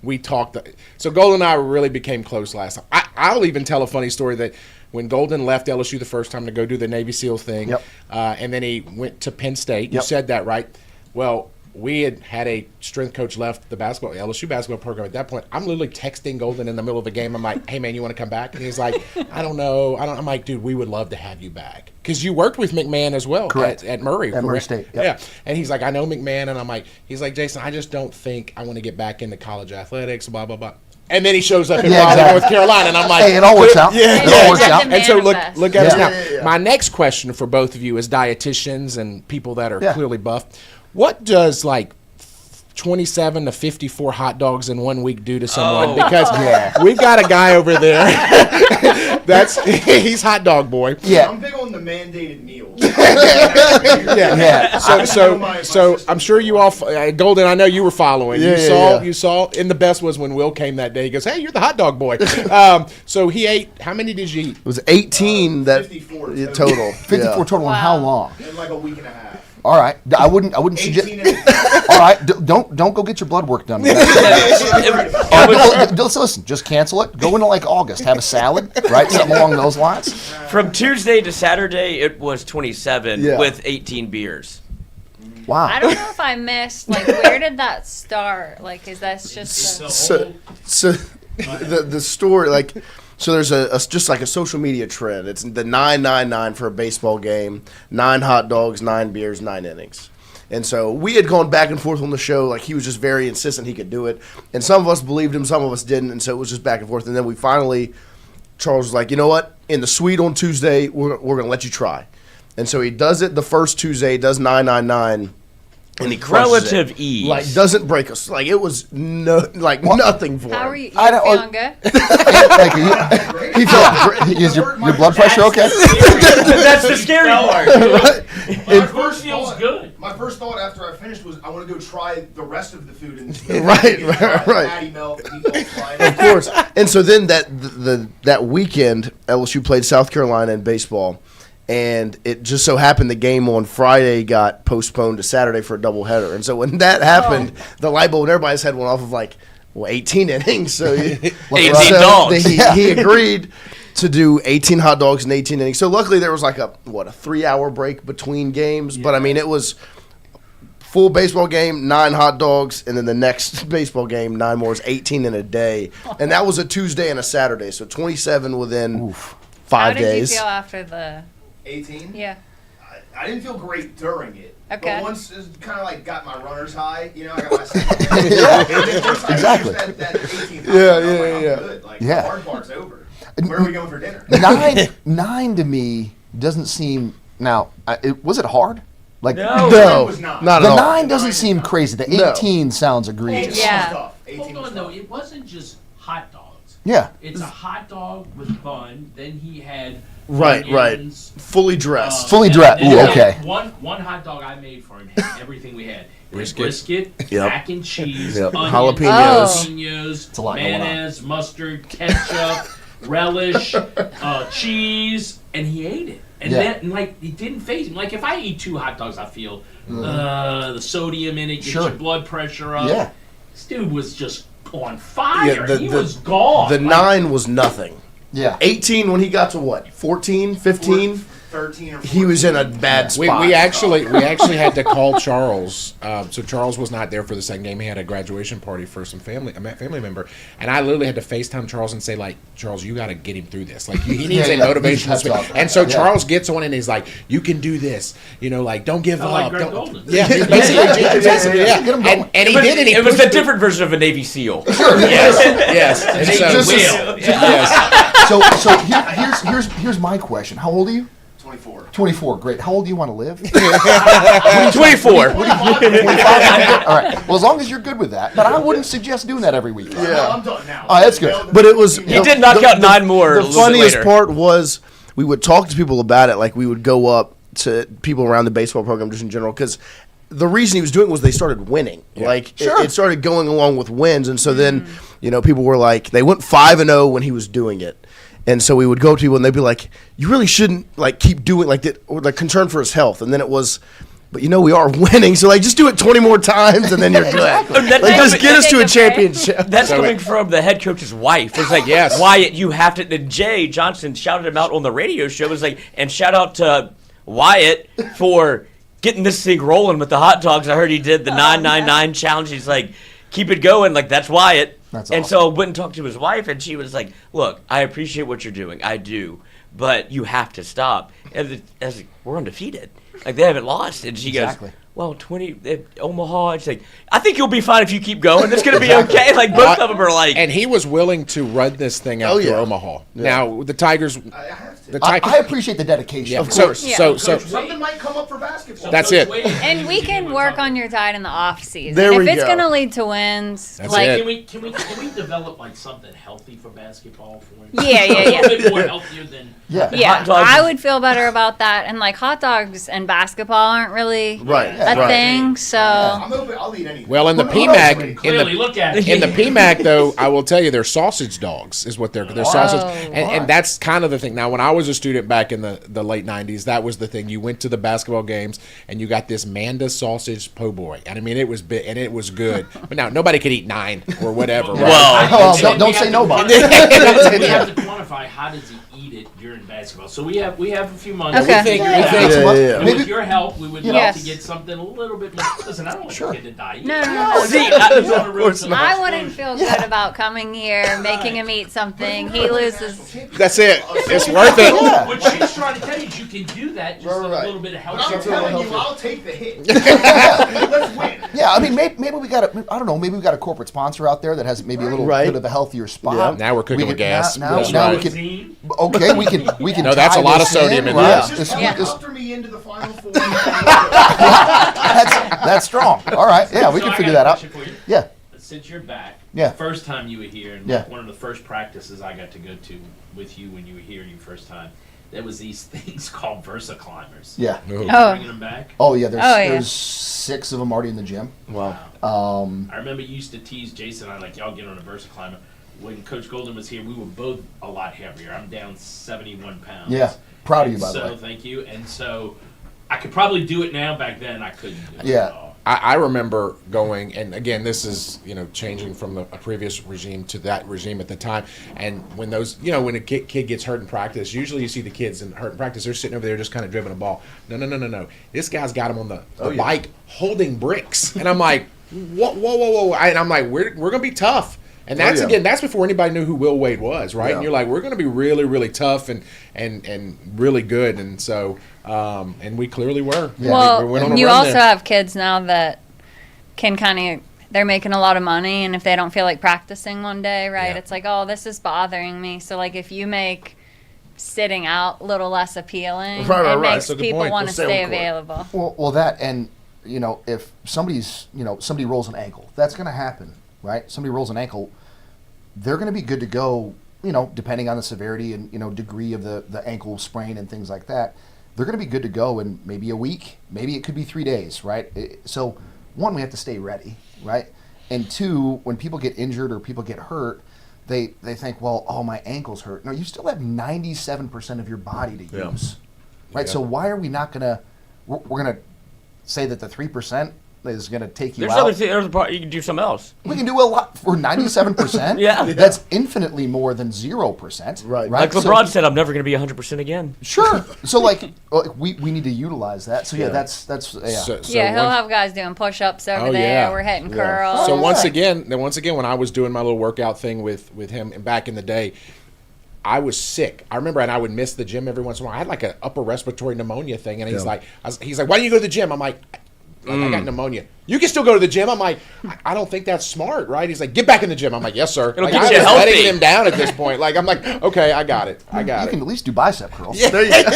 we talked. So Goldin and I really became close last time. I'll even tell a funny story that when Goldin left LSU the first time to go do the Navy SEAL thing, and then he went to Penn State. You said that, right? Well, we had a strength coach left the LSU basketball program at that point. I'm literally texting Goldin in the middle of a game. I'm like, hey, man, you want to come back? And he's like, I don't know. I'm like, dude, we would love to have you back. Because you worked with McMahon as well at Murray. At Murray State. Yep. Yeah. And he's like, I know McMahon. And he's like, Jason, I just don't think I want to get back into college athletics, blah, blah, blah. And then he shows up in North Carolina, and I'm like, hey, it all works out. Yeah, it all works out. And so look at us now. Yeah. My next question for both of you as dietitians and people that are clearly buff, what does 27 to 54 hot dogs in 1 week do to someone? Because we've got a guy over there. He's hot dog boy. Yeah, I'm big on the mandated meals. So I'm sure you all, Goldin, I know you were following. You saw, and the best was when Will came that day. He goes, "Hey, you're the hot dog boy." So he ate. How many did you eat? It was 18 54 total. 54 total. In how long? In like a week and a half. All right, I wouldn't suggest. All right, don't go get your blood work done. Listen, just cancel it. Go into August, have a salad, right? Something along those lines. From Tuesday to Saturday, it was 27 with 18 beers. Wow. I don't know if I missed. Where did that start? Is that just the story So there's just a social media trend. It's the 999 for a baseball game: 9 hot dogs, 9 beers, 9 innings. And so we had gone back and forth on the show. He was just very insistent he could do it, and some of us believed him, some of us didn't. And so it was just back and forth. And then we finally Charles was like, you know what? In the suite on Tuesday, we're going to let you try. And so he does it the first Tuesday, does 999. And he crushes Relative it. ease. Like, doesn't break us. Like, it was nothing for him. How are you? I don't- feeling good? Thank you. He felt great. Is your blood pressure okay? That's the scary part. Feels good. My first thought after I finished was I want to go try the rest of the food. Right. Patty melt, meatball fries. Of course. And so then that weekend, LSU played South Carolina in baseball. And it just so happened the game on Friday got postponed to Saturday for a doubleheader. And so when that happened, the light bulb in everybody's head went off of 18 innings. So, 18 dogs. He agreed to do 18 hot dogs in 18 innings. So luckily there was a 3-hour break between games. Yeah. But I mean, it was full baseball game, 9 hot dogs, and then the next baseball game, 9 more, is 18 in a day. And that was a Tuesday and a Saturday. So 27 within 5 days. How did you feel after the 18? Yeah. I didn't feel great during it. Okay. But once it kind of got my runner's high, I got my exactly. That 18th Yeah. Good. The hard part's over. Where are we going for dinner? 9 to me doesn't seem. Now, was it hard? No, it was not. Not the at all. 9 doesn't seem crazy. The 18 sounds egregious. Yeah. Hold on, though. It wasn't just hot dogs. Yeah. It's a hot dog with bun. Then he had Right. onions, Fully dressed. Fully dressed. Ooh, okay. One hot dog I made for him had everything we had. Brisket, Yep. mac and cheese, Yep. onions, Jalapenos. It's a lot going on. mayonnaise, mustard, ketchup, relish, cheese, and he ate it. And then, it didn't faze him. Like, if I eat 2 hot dogs, I feel the sodium in it gets your blood pressure up. Yeah. This dude was just on fire. Yeah, He was gone. The 9 was nothing. Yeah. 18 when he got to what? 14, 15? 13 or 14. He was in a bad spot. We actually had to call Charles. So Charles was not there for the second game. He had a graduation party for some family member, and I literally had to FaceTime Charles and say, Charles, you got to get him through this. He needs a motivational speech. And so Charles gets on and he's like, you can do this. Don't give up. Like Greg Goldin. Yeah, basically, yeah. And he did it. It was a different version of a Navy SEAL. Yes. And So here's my question. How old are you? 24. 24. Great. How old do you want to live? 24. All right. Well, as long as you're good with that, but I wouldn't suggest doing that every week. Yeah. No, I'm done now. Oh, that's good. But it was. He did knock out 9 more. The funniest part was we would talk to people about it. We would go up to people around the baseball program just in general because the reason he was doing it was they started winning. Yeah. It started going along with wins, and so then people were they went 5-0 when he was doing it. And so we would go to people and they'd be like, you really shouldn't keep doing that, or concerned for his health. And then it was, but we are winning. So just do it 20 more times and then you're good. Just get us to a championship. That's coming from the head coach's wife. It's yes. Wyatt, you have to. And Jay Johnson shouted him out on the radio show. It was and shout out to Wyatt for getting this thing rolling with the hot dogs. I heard he did the 999 challenge. He's keep it going. That's Wyatt. That's and awesome. so I went and talked to his wife, and she was like, look, I appreciate what you're doing. I do. But you have to stop. And I was like, we're undefeated. They haven't lost. And she goes, well, 20, Omaha. And she's like, I think you'll be fine if you keep going. It's going to be okay. Both of them are And he was willing to run this thing out through Omaha. Yeah. Now, the Tigers. I appreciate the dedication. Yeah. Of course. So something might come up for basketball. That's it. And we can work on your diet in the off season. There we if it's go. going to lead to wins, That's it. Can we develop something healthy for basketball for him? Yeah. A little bit more healthier than I would feel better about that. And hot dogs and basketball aren't really a thing. So I'm open. I'll eat anything. Well, in the PMAC, clearly look at it. in the PMAC though, I will tell you, they're sausage dogs is what they're sausage, and that's kind of the thing. Now, when I was a student back in the late '90s, that was the thing. You went to the basketball games and you got this Manda sausage po' boy, and I mean it was big and it was good. But now nobody could eat 9 or whatever. Well, don't say nobody. We have to quantify how does he eat it during basketball. So we have a few months. Okay. We think And Yeah. with your help, we would love to get something something a little bit more. Listen, I don't want a kid to die. No. See, I wouldn't feel good about coming here, making him eat something. He loses. That's it. It's worth it. What she's trying to tell you is you can do that, just a little bit of help. I'm telling you, I'll take the hit. Let's win. Yeah, I mean, maybe we got I don't know. Maybe we got a corporate sponsor out there that has maybe a little bit of a healthier spot. Yeah. Now we're cooking with gas. Now we can. Okay, we can. No, that's a lot of sodium in there. After me into the Final Four. That's strong. All right. Yeah, we can figure that out. Yeah. Since you're back, Yeah. the first time you were here, and Yeah. one of the first practices I got to go to with you when you were here your first time, there was these things called Versa climbers. Yeah. Bringing them back. Oh yeah. There's 6 of them already in the gym. Wow. I remember you used to tease Jason and I like, y'all get on a Versa climber. When Coach Goldin was here, we were both a lot heavier. I'm down 71 pounds. Yeah. Proud of you, by the way. So thank you. And so I could probably do it now. Back then, I couldn't do it. Yeah. I remember going, and again, this is, changing from a previous regime to that regime at the time. And when those, when a kid gets hurt in practice, usually you see the kids hurt in practice, they're sitting over there just kind of dribbling a ball. No. This guy's got him on the bike holding bricks. And I'm like, whoa. And I'm like, we're going to be tough. And that's again, that's before anybody knew who Will Wade was, right? Yeah. And you're like, we're going to be really, really tough and really good. And so, and we clearly were. Yeah. Well, you also have kids now that can they're making a lot of money, and if they don't feel like practicing one day, right? Yeah. It's like, oh, this is bothering me. So like, if you make sitting out a little less appealing, it makes people want to stay available. Well, that, and if somebody rolls an ankle, that's going to happen. Right? Somebody rolls an ankle, they're going to be good to go, depending on the severity and, degree of the ankle sprain and things like that. They're going to be good to go in maybe a week. Maybe it could be 3 days, right? So, one, we have to stay ready, right? And 2, when people get injured or people get hurt, they think, well, oh, my ankle's hurt. No, you still have 97% of your body to use, right? Yeah. So why are we not going to, we're going to say that the 3% is going to take you out. There's other part you can do something else. We can do a lot for 97%. Yeah. That's infinitely more than 0%. Right. Like LeBron said, I'm never going to be 100% again. Sure. So we need to utilize that. So that's So he'll have guys doing push-ups over there. Yeah. We're hitting curls. So once again, when I was doing my little workout thing with him, and back in the day, I was sick. I remember, and I would miss the gym every once in a while. I had like an upper respiratory pneumonia thing, and he's like, why don't you go to the gym? I'm like, I got pneumonia. You can still go to the gym. I'm like, I don't think that's smart, right? He's like, get back in the gym. I'm like, yes, sir. It'll like, get I'm you just healthy. letting him down at this point. Like, I'm like, okay, I got it. You can at least do bicep curls. Yeah. There you go.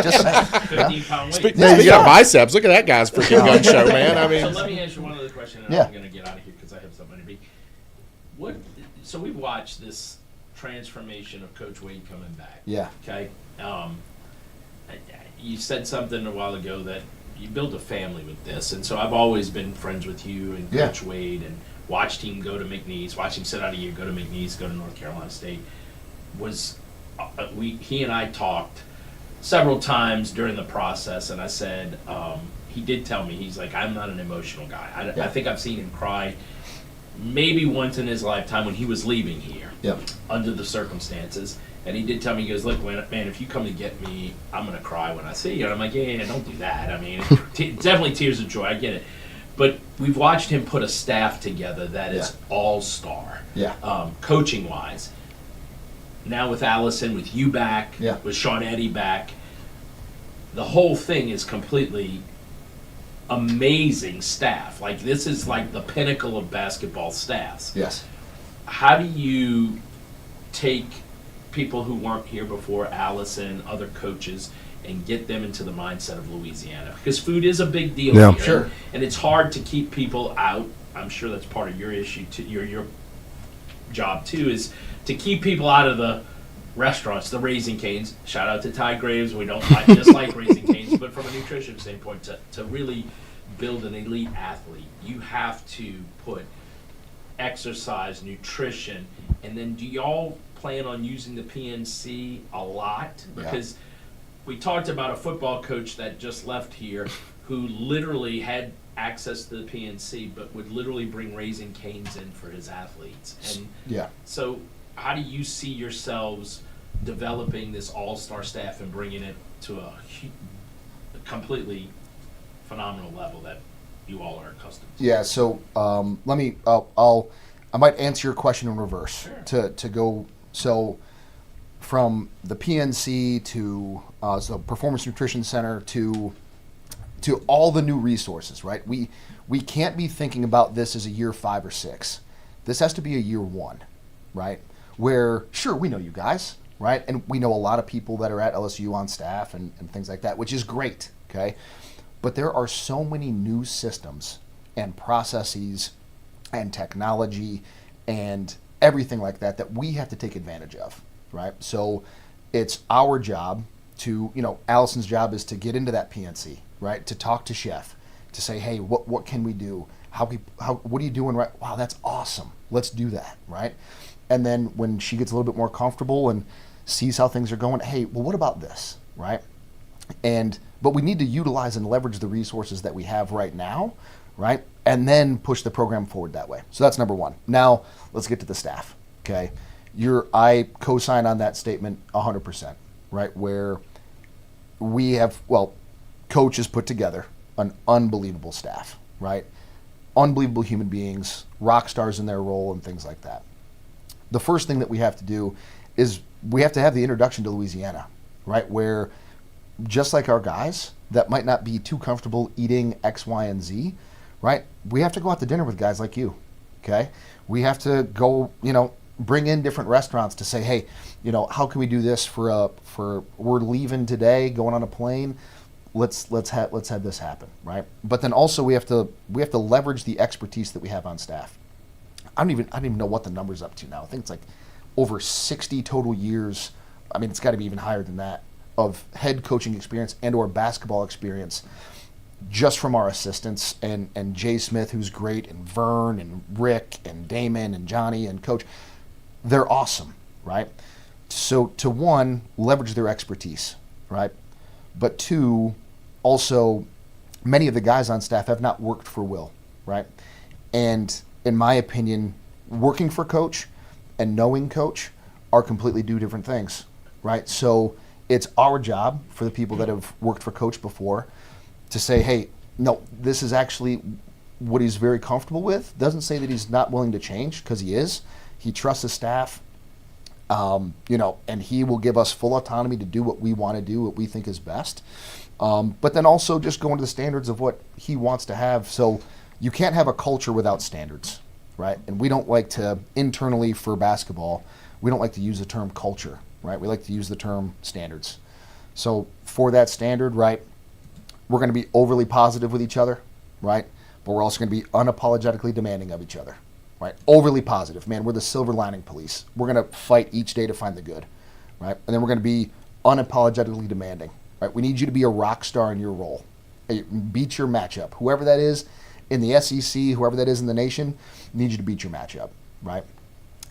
Just saying. 15-pound weight. Speaking of biceps, look at that guy's freaking gun show, man. I mean, so let me ask you one other question, and I'm going to get out of here because I have something to be. So we've watched this transformation of Coach Wade coming back. Yeah. Okay. You said something a while ago that you built a family with this, and so I've always been friends with you and Coach Wade, and watched him go to McNeese, watched him sit out a year, go to McNeese, go to North Carolina State. He and I talked several times during the process, and I said, he did tell me, he's like, I'm not an emotional guy. I think I've seen him cry maybe once in his lifetime when he was leaving here under the circumstances. And he did tell me, he goes, look, man, if you come to get me, I'm going to cry when I see you. And I'm like, yeah, don't do that. I mean, definitely tears of joy. I get it. But we've watched him put a staff together that is all-star, coaching-wise. Now with Allison, with you back, with Sean Eddy back, the whole thing is completely amazing staff. Like, this is like the pinnacle of basketball staffs. Yes. How do you take people who weren't here before, Allison, other coaches, and get them into the mindset of Louisiana? Because food is a big deal here. Sure. And it's hard to keep people out. I'm sure that's part of your issue, your job too, is to keep people out of the restaurants, the Raising Canes. Shout out to Ty Graves. We don't just like Raising Canes, but from a nutrition standpoint, to really build an elite athlete, you have to put exercise, nutrition, and then do y'all plan on using the PNC a lot? Because we talked about a football coach that just left here who literally had access to the PNC but would literally bring Raising Canes in for his athletes. And so how do you see yourselves developing this all-star staff and bringing it to a completely phenomenal level that you all are accustomed to. Yeah. So let me. I might answer your question in reverse. Sure. To go. So from the PNC to so Performance Nutrition Center to all the new resources, right? We can't be thinking about this as a year 5 or 6. This has to be a year 1, right? Where, sure, we know you guys, right? And we know a lot of people that are at LSU on staff and things like that, which is great, okay? But there are so many new systems and processes and technology and everything like that we have to take advantage of, right? So it's our job to, Allison's job is to get into that PNC, right? To talk to Chef, to say, hey, what can we do? What are you doing right? Wow, that's awesome. Let's do that, right? And then when she gets a little bit more comfortable and sees how things are going, hey, well, what about this, right? But we need to utilize and leverage the resources that we have right now, right? And then push the program forward that way. So that's number 1. Now, let's get to the staff, okay? I co-sign on that statement 100%, right? Where we have, Coach has put together an unbelievable staff, right? Unbelievable human beings, rock stars in their role and things like that. The first thing that we have to do is we have to have the introduction to Louisiana, right? Where just like our guys that might not be too comfortable eating X, Y, and Z, right? We have to go out to dinner with guys like you, okay? We have to go, bring in different restaurants to say, hey, how can we do this for we're leaving today, going on a plane. Let's have this happen, right? But then also we have to leverage the expertise that we have on staff. I don't even know what the number's up to now. I think it's like over 60 total years. I mean, it's got to be even higher than that of head coaching experience and or basketball experience just from our assistants and Jay Smith, who's great, and Vern and Rick and Damon and Johnny and Coach. They're awesome, right? So to 1, leverage their expertise, right? But 2, also, many of the guys on staff have not worked for Will, right? And in my opinion, working for Coach and knowing Coach are completely 2 different things, right? So it's our job for the people that have worked for Coach before to say, hey, no, this is actually what he's very comfortable with. Doesn't say that he's not willing to change, because he is. He trusts his staff, and he will give us full autonomy to do what we want to do, what we think is best. But then also just go into the standards of what he wants to have. So you can't have a culture without standards, right? And we don't like to, internally for basketball, we don't like to use the term culture, right? We like to use the term standards. So for that standard, right, we're going to be overly positive with each other, right? But we're also going to be unapologetically demanding of each other, right? Overly positive. Man, we're the silver lining police. We're going to fight each day to find the good, right? And then we're going to be unapologetically demanding, right? We need you to be a rock star in your role. Hey, beat your matchup. Whoever that is in the SEC, whoever that is in the nation, need you to beat your matchup, right?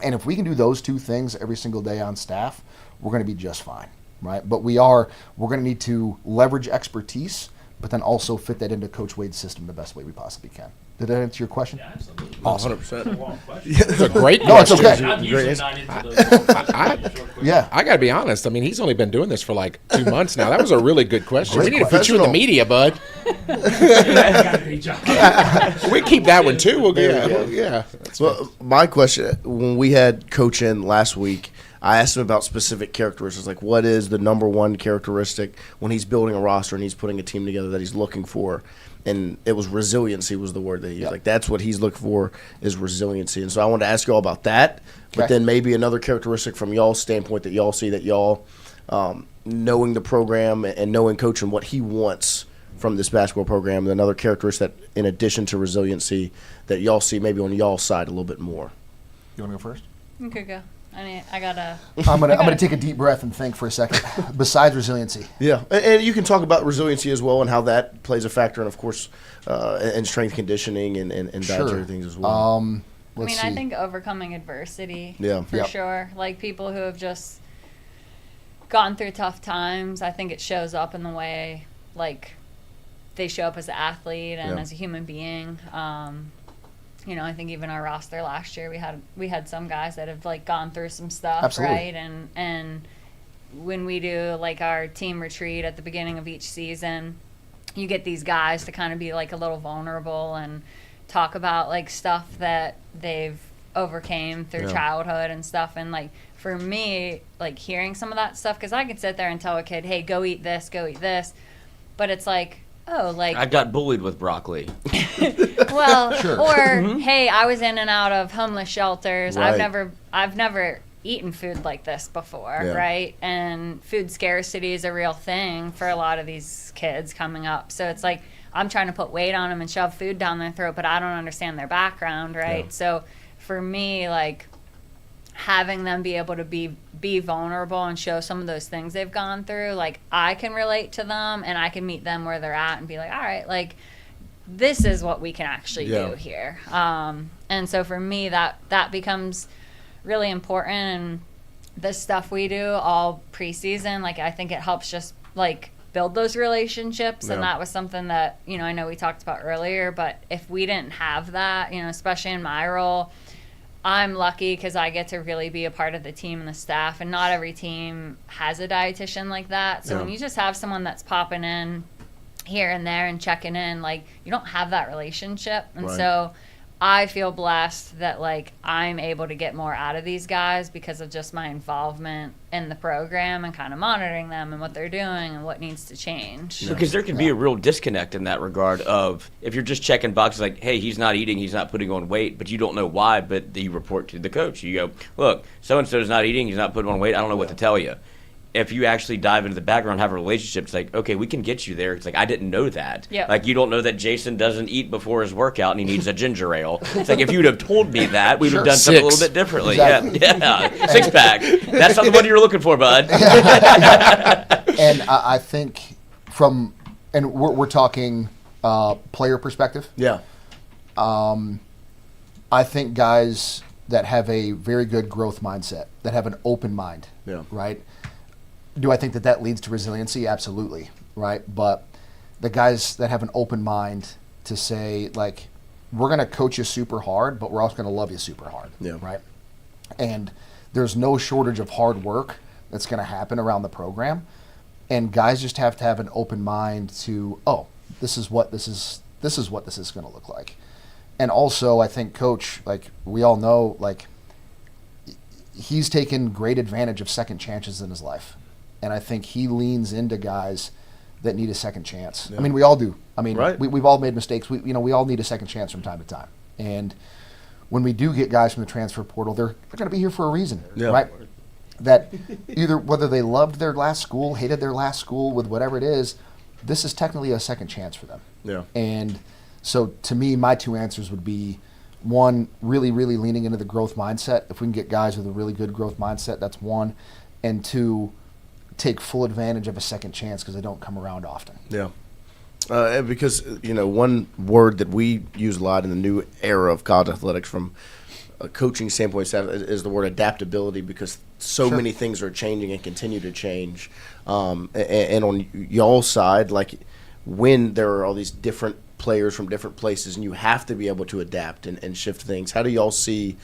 And if we can do those 2 things every single day on staff, we're going to be just fine, right? But we're going to need to leverage expertise, but then also fit that into Coach Wade's system the best way we possibly can. Did that answer your question? Yeah, absolutely. Awesome. 100%. It's a great question. No, it's okay. I'm usually not into those long questions. Yeah. I got to be honest. I mean, he's only been doing this for like 2 months now. That was a really good question. Great We need to put you in the media, bud. We keep that one too. We'll get yeah. Well, my question, when we had Coach in last week, I asked him about specific characteristics, like what is the number 1 characteristic when he's building a roster and he's putting a team together that he's looking for. And it was resiliency was the word that he used. Like that's what he's looking for is resiliency. And so I wanted to ask you all about that, but then maybe another characteristic from y'all's standpoint that y'all see that y'all knowing the program and knowing Coach and what he wants from this basketball program, and another characteristic that in addition to resiliency that y'all see maybe on y'all's side a little bit more. You want to go first? You could go. I gotta. I'm gonna take a deep breath and think for a second. Besides resiliency, yeah, and you can talk about resiliency as well and how that plays a factor, and of course, and strength conditioning and dietary things as well. I think overcoming adversity, for sure. Like people who have just gone through tough times, I think it shows up in the way like they show up as an athlete and as a human being. I think even our roster last year, we had some guys that have like gone through some stuff, Absolutely. right? And when we do like our team retreat at the beginning of each season, you get these guys to kind of be like a little vulnerable and talk about like stuff that they've overcame through childhood and stuff. And like for me, like hearing some of that stuff, because I could sit there and tell a kid, hey, go eat this, but it's like, oh, like I got bullied with broccoli. well, or hey, I was in and out of homeless shelters. Right. I've never eaten food like this before, right? And food scarcity is a real thing for a lot of these kids coming up. So it's like I'm trying to put weight on them and shove food down their throat, but I don't understand their background, right? Yeah. So for me, like having them be able to be vulnerable and show some of those things they've gone through, like I can relate to them and I can meet them where they're at and be like, all right, like this is what we can actually do here. And so for me, that becomes really important. And the stuff we do all preseason, like I think it helps just like build those relationships. And that was something that, you know, I know we talked about earlier, but if we didn't have that, you know, especially in my role, I'm lucky because I get to really be a part of the team and the staff, and not every team has a dietitian like that. So when you just have someone that's popping in here and there and checking in, like you don't have that relationship. And so I feel blessed that like I'm able to get more out of these guys because of just my involvement in the program and kind of monitoring them and what they're doing and what needs to change. Because there can be a real disconnect in that regard of if you're just checking boxes like, hey, he's not eating, he's not putting on weight, but you don't know why, but you report to the coach. You go, look, so-and-so's not eating, he's not putting on weight, I don't know what to tell you. If you actually dive into the background, have a relationship, it's like, okay, we can get you there. It's like, I didn't know that. Yep. Like, you don't know that Jason doesn't eat before his workout and he needs a ginger ale. It's like, if you'd have told me that, we would have done something a little bit differently. Exactly. Yeah. Six-pack. That's not the one you were looking for, bud. And I think and we're talking player perspective. Yeah. I think guys that have a very good growth mindset, that have an open mind, right? Do I think that leads to resiliency? Absolutely, right? But the guys that have an open mind to say, like, we're going to coach you super hard, but we're also going to love you super hard, right? And there's no shortage of hard work that's going to happen around the program, and guys just have to have an open mind to, this is what this is going to look like. And also, I think Coach, like we all know, like he's taken great advantage of second chances in his life. And I think he leans into guys that need a second chance. I mean, we all do. I mean, we've all made mistakes. We all need a second chance from time to time. And when we do get guys from the transfer portal, they're going to be here for a reason, right? That either whether they loved their last school, hated their last school, with whatever it is, this is technically a second chance for them. Yeah. And so to me, my two answers would be, one, really, really leaning into the growth mindset. If we can get guys with a really good growth mindset, that's one. And two, take full advantage of a second chance because they don't come around often. Yeah. Because, one word that we use a lot in the new era of college athletics from a coaching standpoint is the word adaptability, because so many things are changing and continue to change. And on y'all's side, like when there are all these different players from different places and you have to be able to adapt and shift things, how do y'all see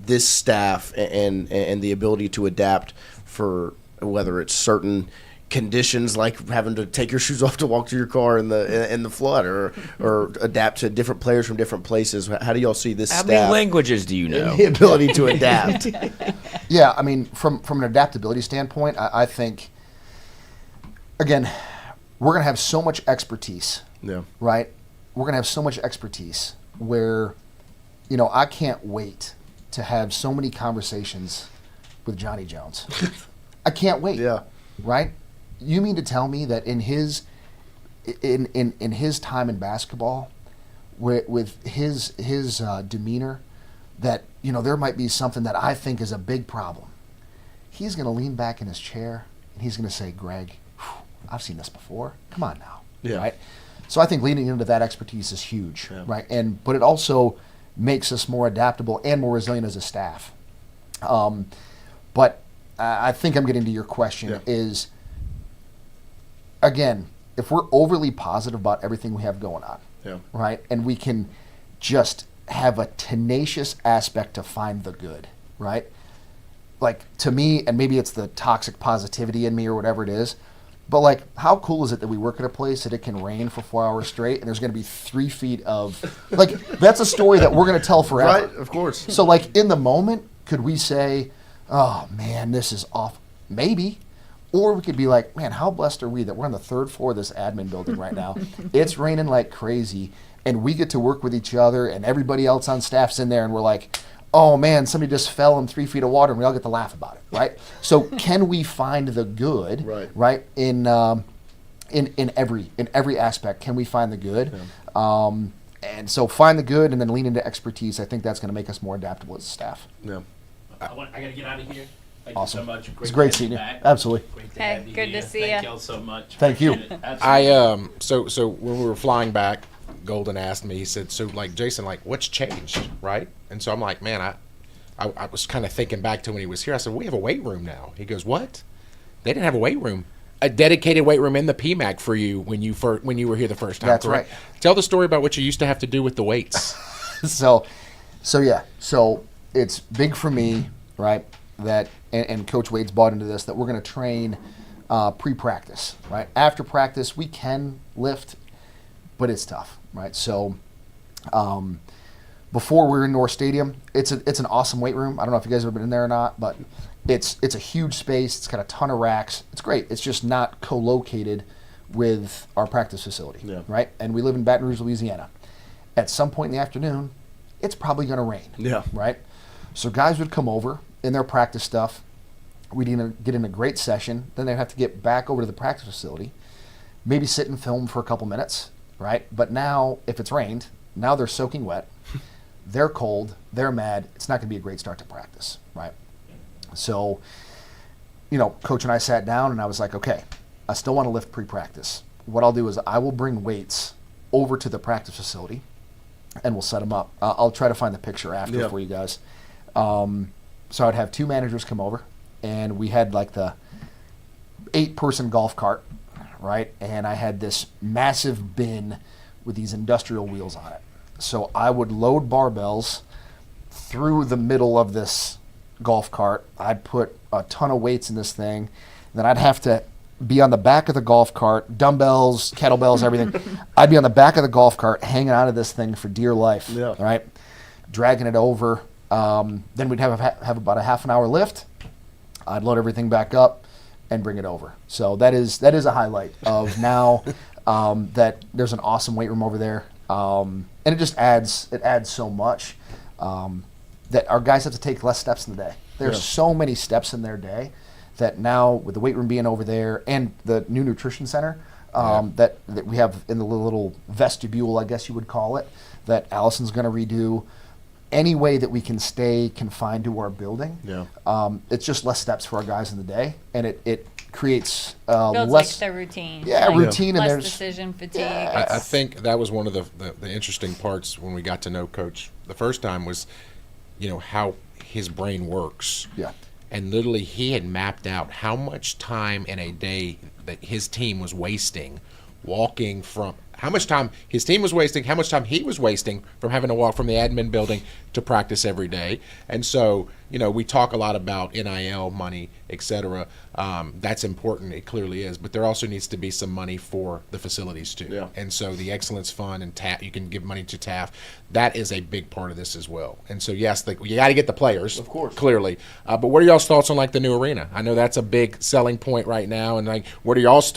this staff and the ability to adapt for whether it's certain conditions like having to take your shoes off to walk to your car in the flood, or adapt to different players from different places? How do y'all see this How staff? many languages do you know? The ability to adapt. Yeah, I mean, from an adaptability standpoint, I think, again, we're going to have so much expertise, right? We're going to have so much expertise where, I can't wait to have so many conversations with Johnny Jones. I can't wait. Yeah. Right? You mean to tell me that in his time in basketball, with his demeanor, that there might be something that I think is a big problem. He's going to lean back in his chair and he's going to say, "Greg, I've seen this before. Come on now." Yeah. Right? So I think leaning into that expertise is huge, right? But it also makes us more adaptable and more resilient as a staff. But I think I'm getting to your question is, again, if we're overly positive about everything we have going on, right, and we can just have a tenacious aspect to find the good, right? Like, to me, and maybe it's the toxic positivity in me or whatever it is, But like, how cool is it that we work at a place that it can rain for 4 hours straight, and there's going to be 3 feet of like that's a story that we're going to tell forever. Right, of course. So like in the moment, could we say, "Oh man, this is off"? Maybe. Or we could be like, man, how blessed are we that we're on the 3rd floor of this admin building right now? It's raining like crazy, and we get to work with each other, and everybody else on staff's in there, and we're like, oh man, somebody just fell in 3 feet of water, and we all get to laugh about it, right? So can we find the good, right? In every aspect, can we find the good? Yeah. And so find the good, and then lean into expertise. I think that's going to make us more adaptable as a staff. Yeah. I got to get out of here. Thank Awesome. you so much. It's great seeing you. Absolutely. Great to Hey, have you good here. to see Thank ya. y'all so much. Thank you. Appreciate it. Absolutely. So when we were flying back, Goldin asked me, he said, so like, Jason, like, what's changed, right? And so I'm like, man, I was kind of thinking back to when he was here. I said, we have a weight room now. He goes, what? They didn't have a weight room. A dedicated weight room in the PMAC for you when you were here the first time. That's correct? right. Tell the story about what you used to have to do with the weights. So it's big for me, right? That and Coach Wade's bought into this, that we're going to train pre-practice, right? After practice, we can lift, but it's tough, right? So before we're in North Stadium, it's an awesome weight room. I don't know if you guys have ever been in there or not, but it's a huge space. It's got a ton of racks. It's great. It's just not co-located with our practice facility, right? And we live in Baton Rouge, Louisiana. At some point in the afternoon, it's probably going to rain, right? So guys would come over in their practice stuff. We'd get in a great session. Then they'd have to get back over to the practice facility, maybe sit and film for a couple minutes, right? But now, if it's rained, now they're soaking wet. They're cold. They're mad. It's not going to be a great start to practice, right? So, Coach and I sat down, and I was like, okay, I still want to lift pre-practice. What I'll do is I will bring weights over to the practice facility, and we'll set them up. I'll try to find the picture after for you guys. So I'd have 2 managers come over, and we had like the 8-person golf cart, right? And I had this massive bin with these industrial wheels on it. So I would load barbells through the middle of this golf cart. I'd put a ton of weights in this thing. Then I'd have to be on the back of the golf cart, dumbbells, kettlebells, everything. I'd be on the back of the golf cart hanging out of this thing for dear life, right? Dragging it over. Then we'd have about a half an hour lift. I'd load everything back up and bring it over. So that is a highlight of now that there's an awesome weight room over there. And it just adds so much that our guys have to take less steps in the day. There's so many steps in their day that now with the weight room being over there and the new nutrition center that we have in the little vestibule, I guess you would call it, that Allison's going to redo. Any way that we can stay confined to our building, it's just less steps for our guys in the day, and it creates builds less like the routine. Yeah, like routine, and less there's decision fatigue. I think that was one of the interesting parts when we got to know Coach the first time was, how his brain works. Yeah. And literally he had mapped out how much time in a day that his team was wasting walking from, how much time his team was wasting, how much time he was wasting from having to walk from the admin building to practice every day. And so, we talk a lot about NIL money, etc. That's important. It clearly is. But there also needs to be some money for the facilities too. Yeah. And so the Excellence Fund and TAF, you can give money to TAF. That is a big part of this as well. And so, yes, you got to get the players, of course, clearly. But what are y'all's thoughts on the new arena? I know that's a big selling point right now. And what are y'all's?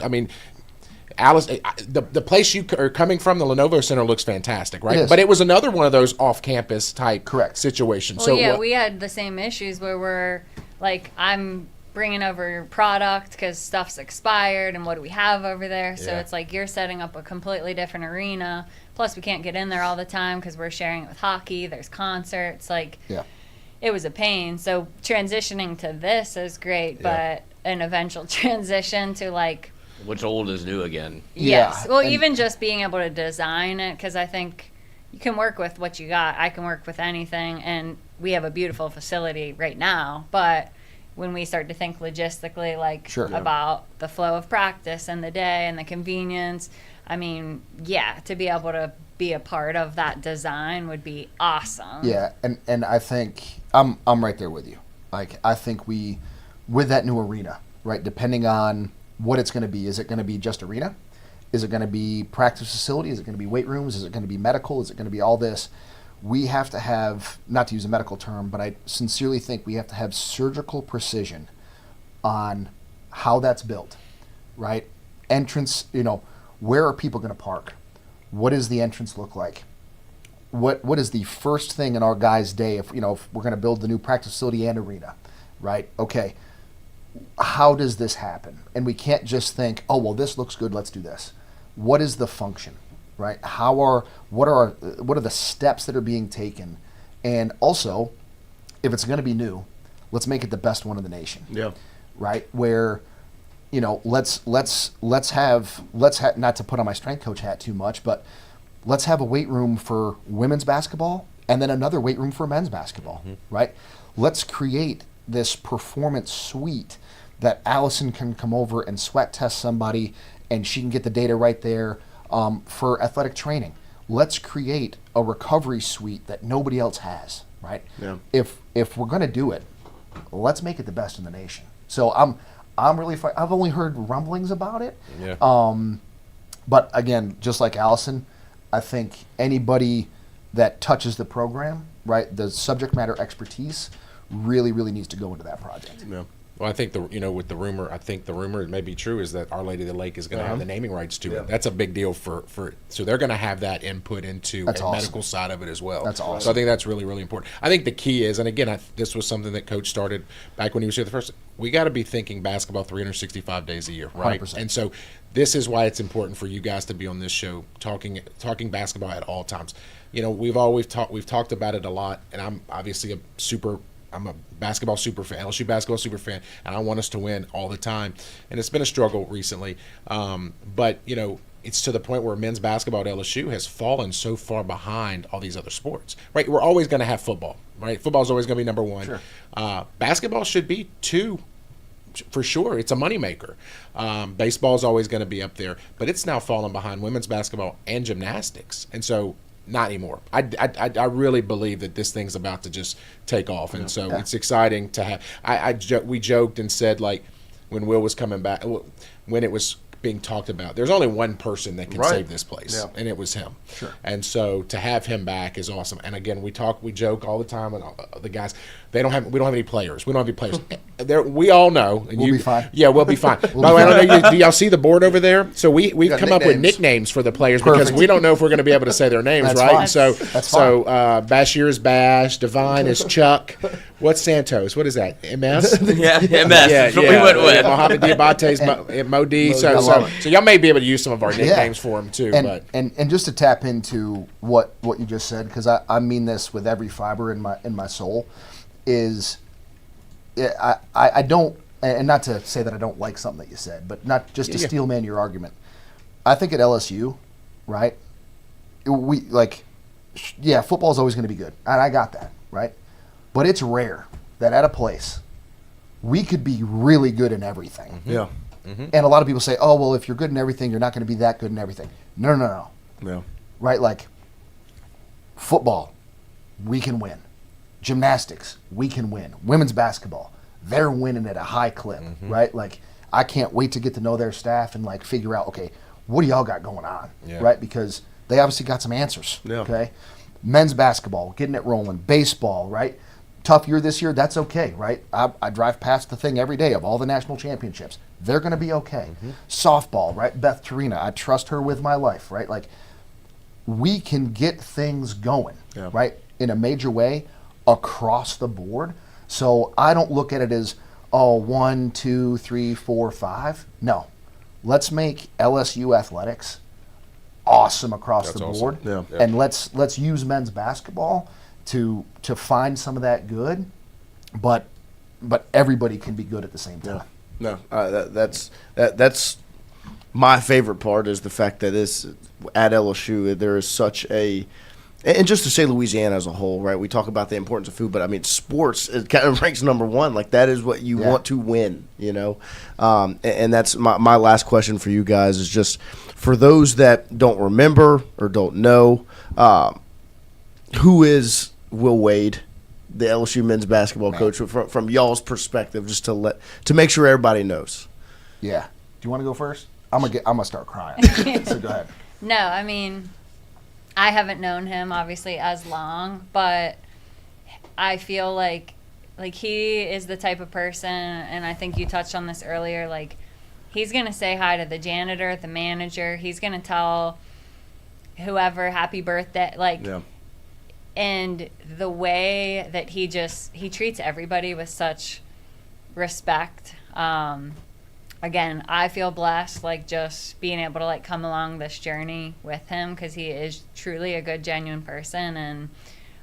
Alice, the place you are coming from, the Lenovo Center, looks fantastic, right? But it was another one of those off-campus type situations. Well, we had the same issues where we're like, I'm bringing over product because stuff's expired, and what do we have over there? So it's like you're setting up a completely different arena. Plus, we can't get in there all the time because we're sharing it with hockey. There's concerts. It was a pain. So transitioning to this is great, but an eventual transition to what's old is new again. Yes. Well, even just being able to design it, because I think you can work with what you got. I can work with anything, and we have a beautiful facility right now. But when we start to think logistically, about the flow of practice and the day and the convenience, to be able to be a part of that design would be awesome. Yeah, and I think I'm right there with you. I think with that new arena, right, depending on what it's going to be. Is it going to be just arena? Is it going to be practice facility? Is it going to be weight rooms? Is it going to be medical? Is it going to be all this? We have to have, not to use a medical term, but I sincerely think we have to have surgical precision on how that's built, right? Entrance, where are people going to park? What does the entrance look like? What is the first thing in our guys' day if we're going to build the new practice facility and arena, right? Okay, how does this happen? And we can't just think, oh, well, this looks good, let's do this. What is the function, right? What are the steps that are being taken? And also, if it's going to be new, let's make it the best one in the nation. Yeah. Right? Where, let's have not to put on my strength coach hat too much, but let's have a weight room for women's basketball and then another weight room for men's basketball, right? Let's create this performance suite that Allison can come over and sweat test somebody and she can get the data right there for athletic training. Let's create a recovery suite that nobody else has, right? Yeah. If we're going to do it, let's make it the best in the nation. So I'm really I've only heard rumblings about it. Yeah. But again, just like Allison, I think anybody that touches the program, right, the subject matter expertise really, really needs to go into that project. Yeah. Well, I think with the rumor, it may be true is that Our Lady of the Lake is going to have the naming rights to it. That's a big deal for so they're going to have that input into the medical side of it as well. That's awesome. So I think that's really, really important. I think the key is, and again, this was something that Coach started back when he was here the first. We got to be thinking basketball 365 days a year, right? 100%. And so this is why it's important for you guys to be on this show talking basketball at all times. We've talked about it a lot, and I'm obviously I'm a basketball super fan, LSU basketball super fan, and I want us to win all the time. And it's been a struggle recently. But it's to the point where men's basketball at LSU has fallen so far behind all these other sports, right? We're always going to have football, right? Football is always going to be number one. Sure. Basketball should be two, for sure. It's a moneymaker. Baseball is always going to be up there, but it's now fallen behind women's basketball and gymnastics. And so not anymore. I really believe that this thing's about to just take off, and so it's exciting to have. We joked and said, like, when Will was coming back, when it was being talked about, there's only one person that can save this place, and it was him. Sure. And so to have him back is awesome. And again, we joke all the time, and the guys, we don't have any players. We don't have any players. We all know. And we'll be fine. Yeah, we'll be fine. By the way, I don't know, do y'all see the board over there? So we've come up with nicknames for the players because we don't know if we're going to be able to say their names, right? Fine. So Bashir is Bash, Divine is Chuck. What's Santos? What is that? MS? Yeah, MS. Yeah, That's what we went with. Mohamed Diabate's Modi. So y'all may be able to use some of our nicknames for him too. And just to tap into what you just said, because I mean this with every fiber in my soul, is I don't, and not to say that I don't like something that you said, but not just to steel man your argument. I think at LSU, right, football is always going to be good, and I got that, right? But it's rare that at a place we could be really good in everything. Mm-hmm. Yeah. Mm-hmm. And a lot of people say, oh, well, if you're good in everything, you're not going to be that good in everything. No. Yeah. Right? Like, football, we can win. Gymnastics, we can win. Women's basketball, they're winning at a high clip, right? Like, I can't wait to get to know their staff and, like, figure out, okay, what do y'all got going on, right? Because they obviously got some answers, okay? Men's basketball, getting it rolling. Baseball, right? Tough year this year, that's okay, right? I drive past the thing every day of all the national championships. They're going to be okay. Softball, right? Beth Tarina, I trust her with my life, right? Like, we can get things going, right, in a major way across the board. So I don't look at it as, 1, 2, 3, 4, 5. No. Let's make LSU athletics awesome across the board. Yeah. And let's use men's basketball to find some of that good, but everybody can be good at the same time. No, that's my favorite part is the fact that this at LSU there is such a, and just to say Louisiana as a whole, right? We talk about the importance of food, but I mean sports it kind of ranks number one. Like that is what you want to win, and that's my last question for you guys is just for those that don't remember or don't know, who is Will Wade, the LSU men's basketball coach, from y'all's perspective, just to make sure everybody knows. Yeah. you want to go first? I'm gonna start crying. So go ahead. No, I mean, I haven't known him obviously as long, but I feel like he is the type of person, and I think you touched on this earlier, like he's going to say hi to the janitor, the manager, he's going to tell whoever happy birthday, like, and the way that he treats everybody with such respect. Again, I feel blessed, like, just being able to, like, come along this journey with him, because he is truly a good, genuine person. And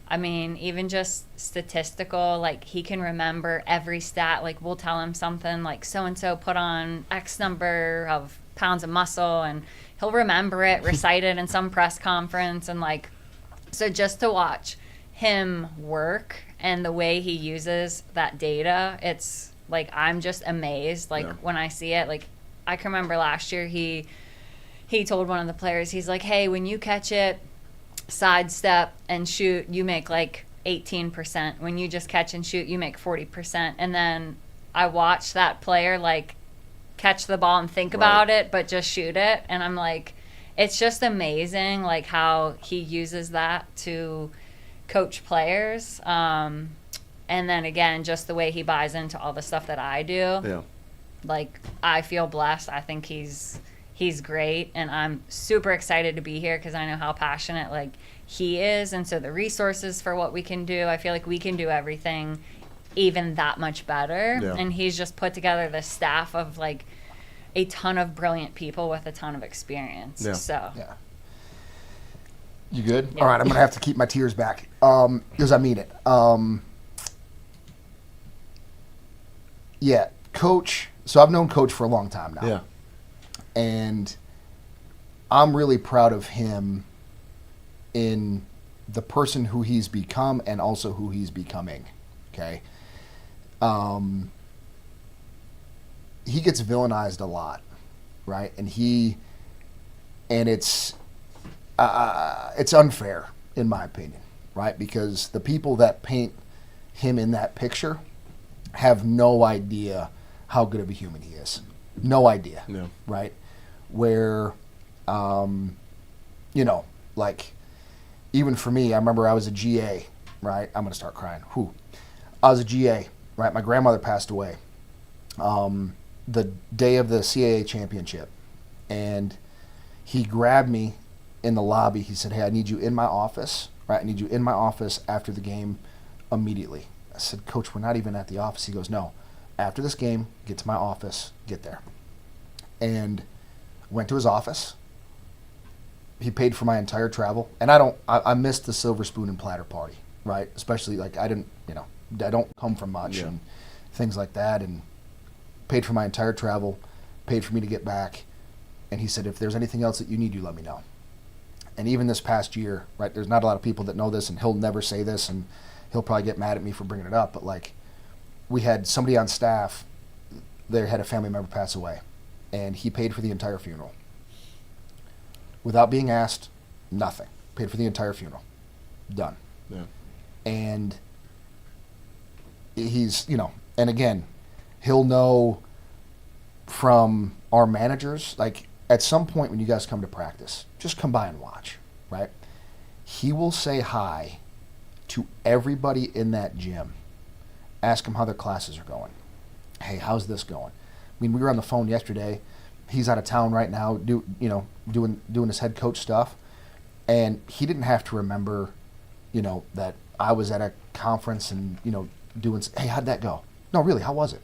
I mean, even just statistical, like, he can remember every stat. Like, we'll tell him something like so-and-so put on X number of pounds of muscle, and he'll remember it, recite it in some press conference. And, like, so just to watch him work and the way he uses that data, it's, like, I'm just amazed. Like, when I see it, like, I can remember last year he told one of the players, he's like, hey, when you catch it, sidestep and shoot, you make like 18%. When you just catch and shoot, you make 40%. And then I watched that player like catch the ball and think about it, but just shoot it. And I'm like, it's just amazing, like, how he uses that to coach players. And then again, just the way he buys into all the stuff that I do. Yeah. Like, I feel blessed. I think he's great, and I'm super excited to be here because I know how passionate, like, he is. And so the resources for what we can do, I feel like we can do everything even that much better. Yeah. And he's just put together this staff of, like, a ton of brilliant people with a ton of experience. Yeah. So Yeah. You good? Yeah. All right, I'm gonna have to keep my tears back because I mean it. Yeah, Coach. So I've known Coach for a long time now. Yeah. And I'm really proud of him in the person who he's become and also who he's becoming. Okay. He gets villainized a lot, right? And it's unfair in my opinion, right? Because the people that paint him in that picture have no idea how good of a human he is. No idea. Yeah. Right? Where, like, even for me, I remember I was a GA, right? I'm going to start crying. Whew. I was a GA, right? My grandmother passed away the day of the CAA championship. And he grabbed me in the lobby. He said, hey, I need you in my office, right? I need you in my office after the game immediately. I said, Coach, we're not even at the office. He goes, no, after this game, get to my office, get there. And went to his office. He paid for my entire travel. And I missed the silver spoon and platter party, right? Especially, like, I don't come from much and things like that. And paid for my entire travel, paid for me to get back. And he said, if there's anything else that you need, you let me know. And even this past year, right, there's not a lot of people that know this, and he'll never say this, and he'll probably get mad at me for bringing it up, but, like, we had somebody on staff, they had a family member pass away, and he paid for the entire funeral. Without being asked, nothing. Paid for the entire funeral. Done. Yeah. And he's, and again, he'll know from our managers, like, at some point when you guys come to practice, just come by and watch, right? He will say hi to everybody in that gym. Ask them how their classes are going. Hey, how's this going? I mean, we were on the phone yesterday. He's out of town right now, doing his head coach stuff, and he didn't have to remember, that I was at a conference and doing. Hey, how'd that go? No, really, how was it?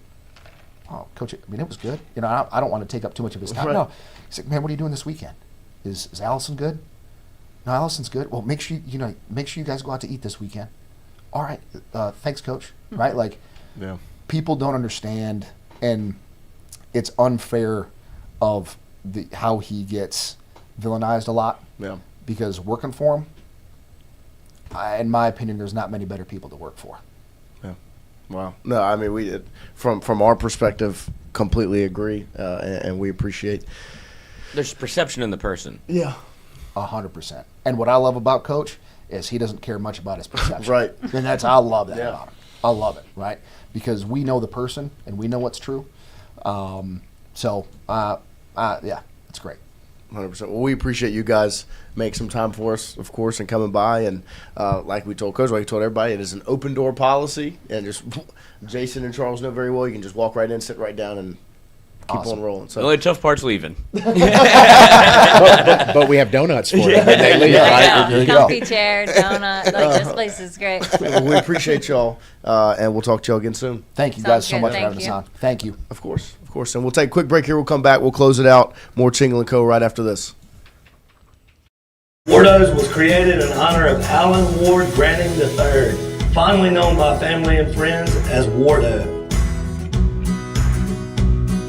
Oh, Coach, I mean, it was good. I don't want to take up too much of his time. Right. No, he's like, man, what are you doing this weekend? Is Allison good? No, Allison's good. Well, make sure you guys go out to eat this weekend. All right, thanks, Coach. Right, like, yeah. People don't understand, and it's unfair of how he gets villainized a lot. Yeah. Because working for him, in my opinion, there's not many better people to work for. Yeah. Wow. No, I mean, we from our perspective completely agree, and we appreciate. There's perception in the person. Yeah. 100%. And what I love about Coach is he doesn't care much about his perception. Right. And I love that Yeah. about him. I love it, right? Because we know the person and we know what's true. So, yeah, it's great. 100%. Well, we appreciate you guys making some time for us, of course, and coming by. And like we told Coach, like we told everybody, it is an open door policy. And just Jason and Charles know very well, you can just walk right in, sit right down, and keep on rolling. So the only tough part's leaving. but we have donuts for them when they leave, right? There you go. Comfy chair, donut. Like, this place is great. We appreciate y'all, and we'll talk to y'all again soon. Thank you Sounds guys so good. much Thank for having us you. on. Thank you. Of course. And we'll take a quick break here. We'll come back. We'll close it out. More Tingle Co. right after this. Wardos was created in honor of Alan Ward Granning III, fondly known by family and friends as Wardo.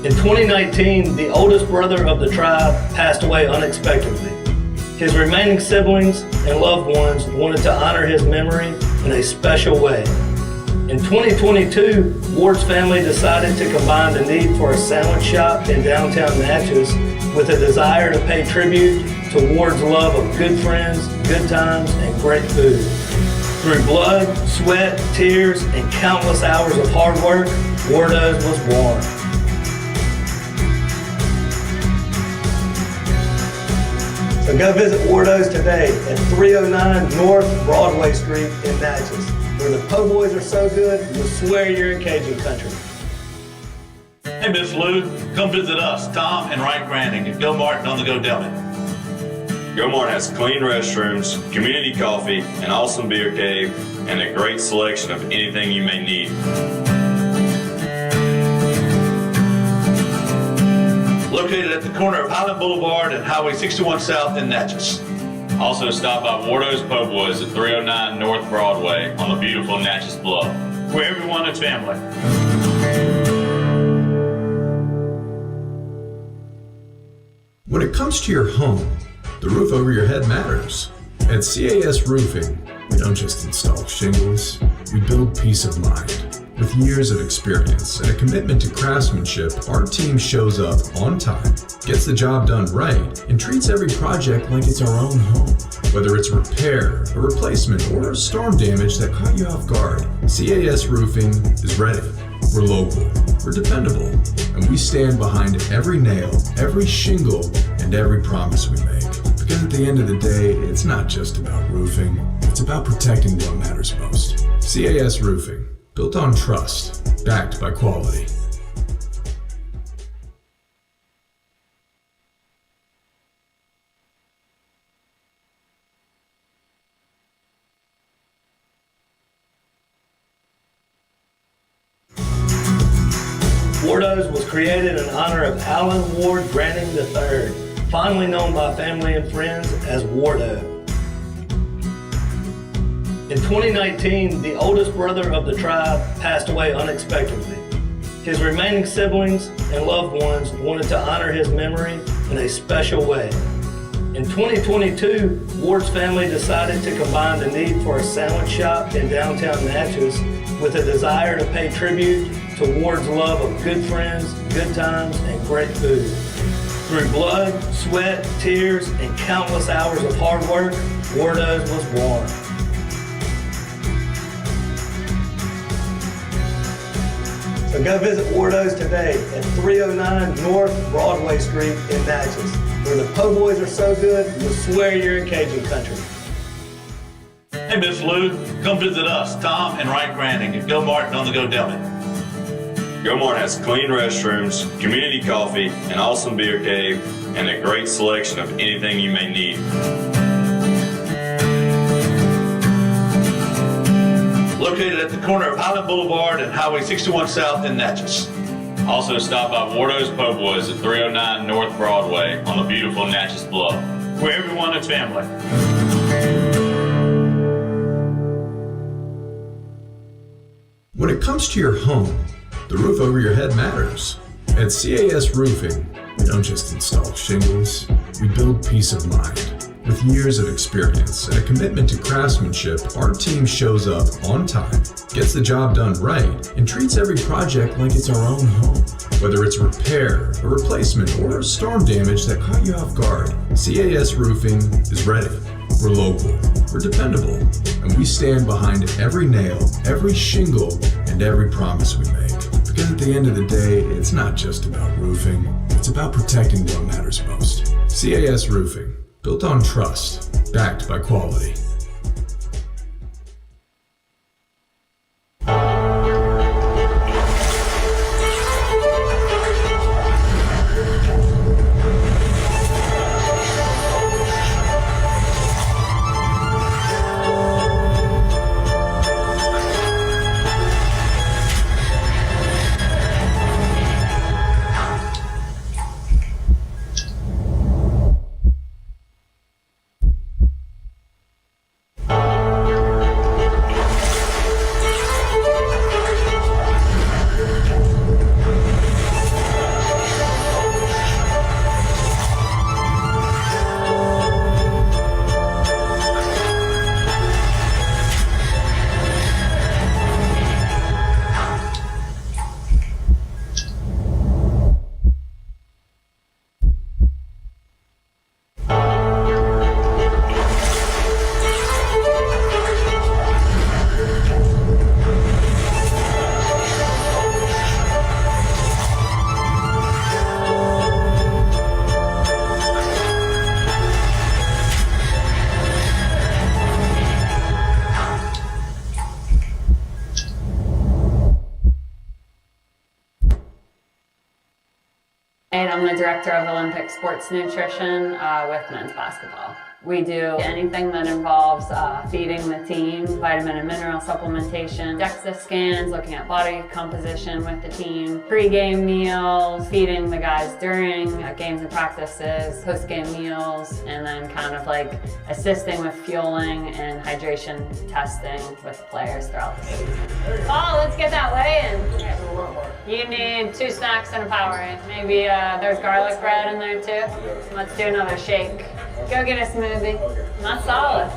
In 2019, the oldest brother of the tribe passed away unexpectedly. His remaining siblings and loved ones wanted to honor his memory in a special way. In 2022, Ward's family decided to combine the need for a sandwich shop in downtown Natchez with a desire to pay tribute to Ward's love of good friends, good times, and great food. Through blood, sweat, tears, and countless hours of hard work, Wardo's was born. So go visit Wardo's today at 309 North Broadway Street in Natchez, where the po' boys are so good, you'll swear you're in Cajun country. Hey, Miss Lou, come visit us, Tom and Wright Granding at Go Martin on the Go Deli. Go Martin has clean restrooms, community coffee, an awesome beer cave, and a great selection of anything you may need. Located at the corner of Highland Boulevard and Highway 61 South in Natchez. Also stop by Wardo's Po' Boys at 309 North Broadway on the beautiful Natchez Bluff, where everyone is family. When it comes to your home, the roof over your head matters. At CAS Roofing, we don't just install shingles, we build peace of mind. With years of experience and a commitment to craftsmanship, our team shows up on time, gets the job done right, and treats every project like it's our own home. Whether it's repair, a replacement, or storm damage that caught you off guard, CAS Roofing is ready. We're local, we're dependable, and we stand behind every nail, every shingle, and every promise we make. Because at the end of the day, it's not just about roofing, it's about protecting what matters most. CAS Roofing, built on trust, backed by quality. Wardo's was created in honor of Alan Ward Granning III, fondly known by family and friends as Wardo. In 2019, the oldest brother of the tribe passed away unexpectedly. His remaining siblings and loved ones wanted to honor his memory in a special way. In 2022, Ward's family decided to combine the need for a sandwich shop in downtown Natchez with a desire to pay tribute to Ward's love of good friends, good times, and great food. Through blood, sweat, tears, and countless hours of hard work, Wardo's was born. So go visit Wardo's today at 309 North Broadway Street in Natchez, where the po' boys are so good, you'll swear you're in Cajun country. Hey, Miss Lou, come visit us, Tom and Wright Granding at Go Martin on the Go Deli. Go Martin has clean restrooms, community coffee, an awesome beer cave, and a great selection of anything you may need. Located at the corner of Highland Boulevard and Highway 61 South in Natchez. Also stop by Wardo's Po' Boys at 309 North Broadway on the beautiful Natchez Bluff, where everyone is family. When it comes to your home, the roof over your head matters. At CAS Roofing, we don't just install shingles, we build peace of mind. With years of experience and a commitment to craftsmanship, our team shows up on time, gets the job done right, and treats every project like it's our own home. Whether it's repair, a replacement, or storm damage that caught you off guard, CAS Roofing is ready. We're local, we're dependable, and we stand behind every nail, every shingle, and every promise we make. Because at the end of the day, it's not just about roofing, it's about protecting what matters most. CAS Roofing, built on trust, backed by quality. I'm the director of Olympic sports nutrition with men's basketball. We do anything that involves feeding the team, vitamin and mineral supplementation, DEXA scans, looking at body composition with the team, pre-game meals, feeding the guys during games and practices, post-game meals, and then kind of like assisting with fueling and hydration testing with the players throughout the season. Oh, let's get that weigh in. You need 2 snacks and a Powerade. Maybe there's garlic bread in there too. Let's do another shake. Go get a smoothie. That's solid.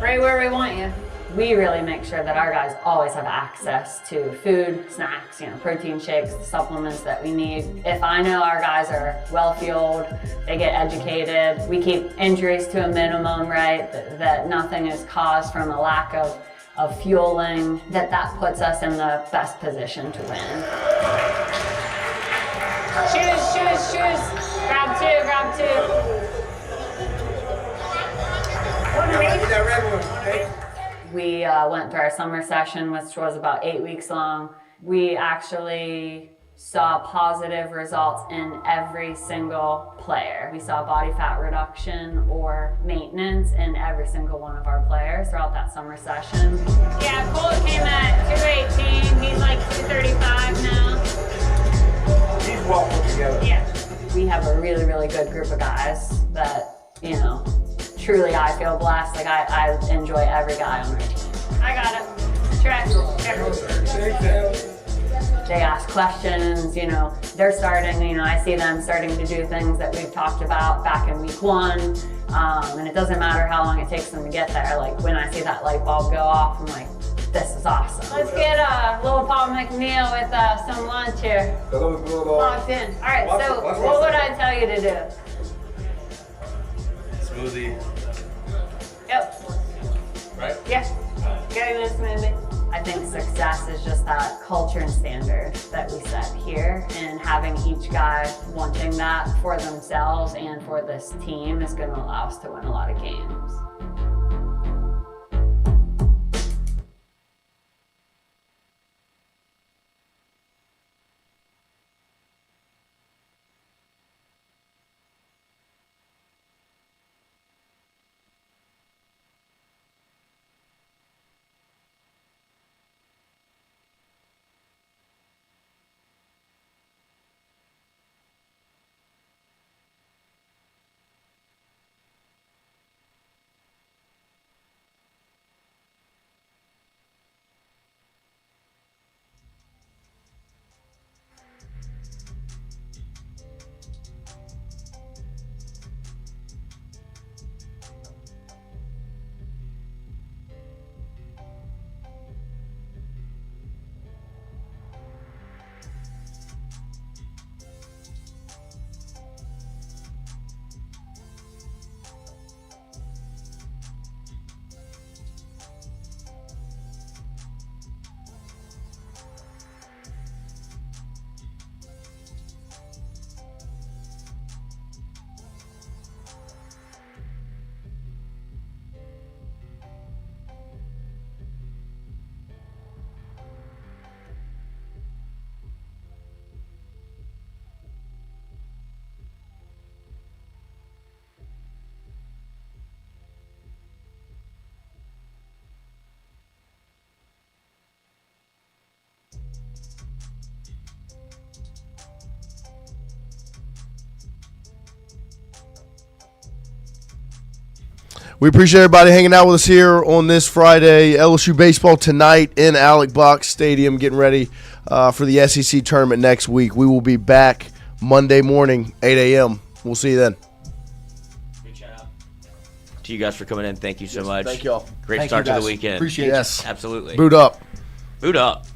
Right where we want you. We really make sure that our guys always have access to food, snacks, protein shakes, supplements that we need. If I know our guys are well fueled, they get educated, we keep injuries to a minimum, right? That nothing is caused from a lack of fueling, that puts us in the best position to win. Choose. Grab two. We went through our summer session, which was about 8 weeks long. We actually saw positive results in every single player. We saw body fat reduction or maintenance in every single one of our players throughout that summer session. Yeah, Cole came at 218. He's like 235 now. He's well put together. Yeah. We have a really, really good group of guys that, truly I feel blessed. Like I enjoy every guy on our team. I got it. Check. They ask questions, they're starting, I see them starting to do things that we've talked about back in week 1. And it doesn't matter how long it takes them to get there. Like when I see that light bulb go off, I'm like, this is awesome. Let's get little Paul McNeil with some lunch here. Locked in. All right, so what would I tell you to do? Smoothie. Yep. Right? Yeah. Getting a smoothie. I think success is just that culture and standard that we set here, and having each guy wanting that for themselves and for this team is going to allow us to win a lot of games. We appreciate everybody hanging out with us here on this Friday. LSU baseball tonight in Alec Box Stadium, getting ready for the SEC tournament next week. We will be back Monday morning, 8 a.m. We'll see you then. Big shout out to you guys for coming in. Thank you so much. Thank y'all. Great Thank start you to guys. the weekend. Appreciate it. Yes. Absolutely. Boot up. Boot up.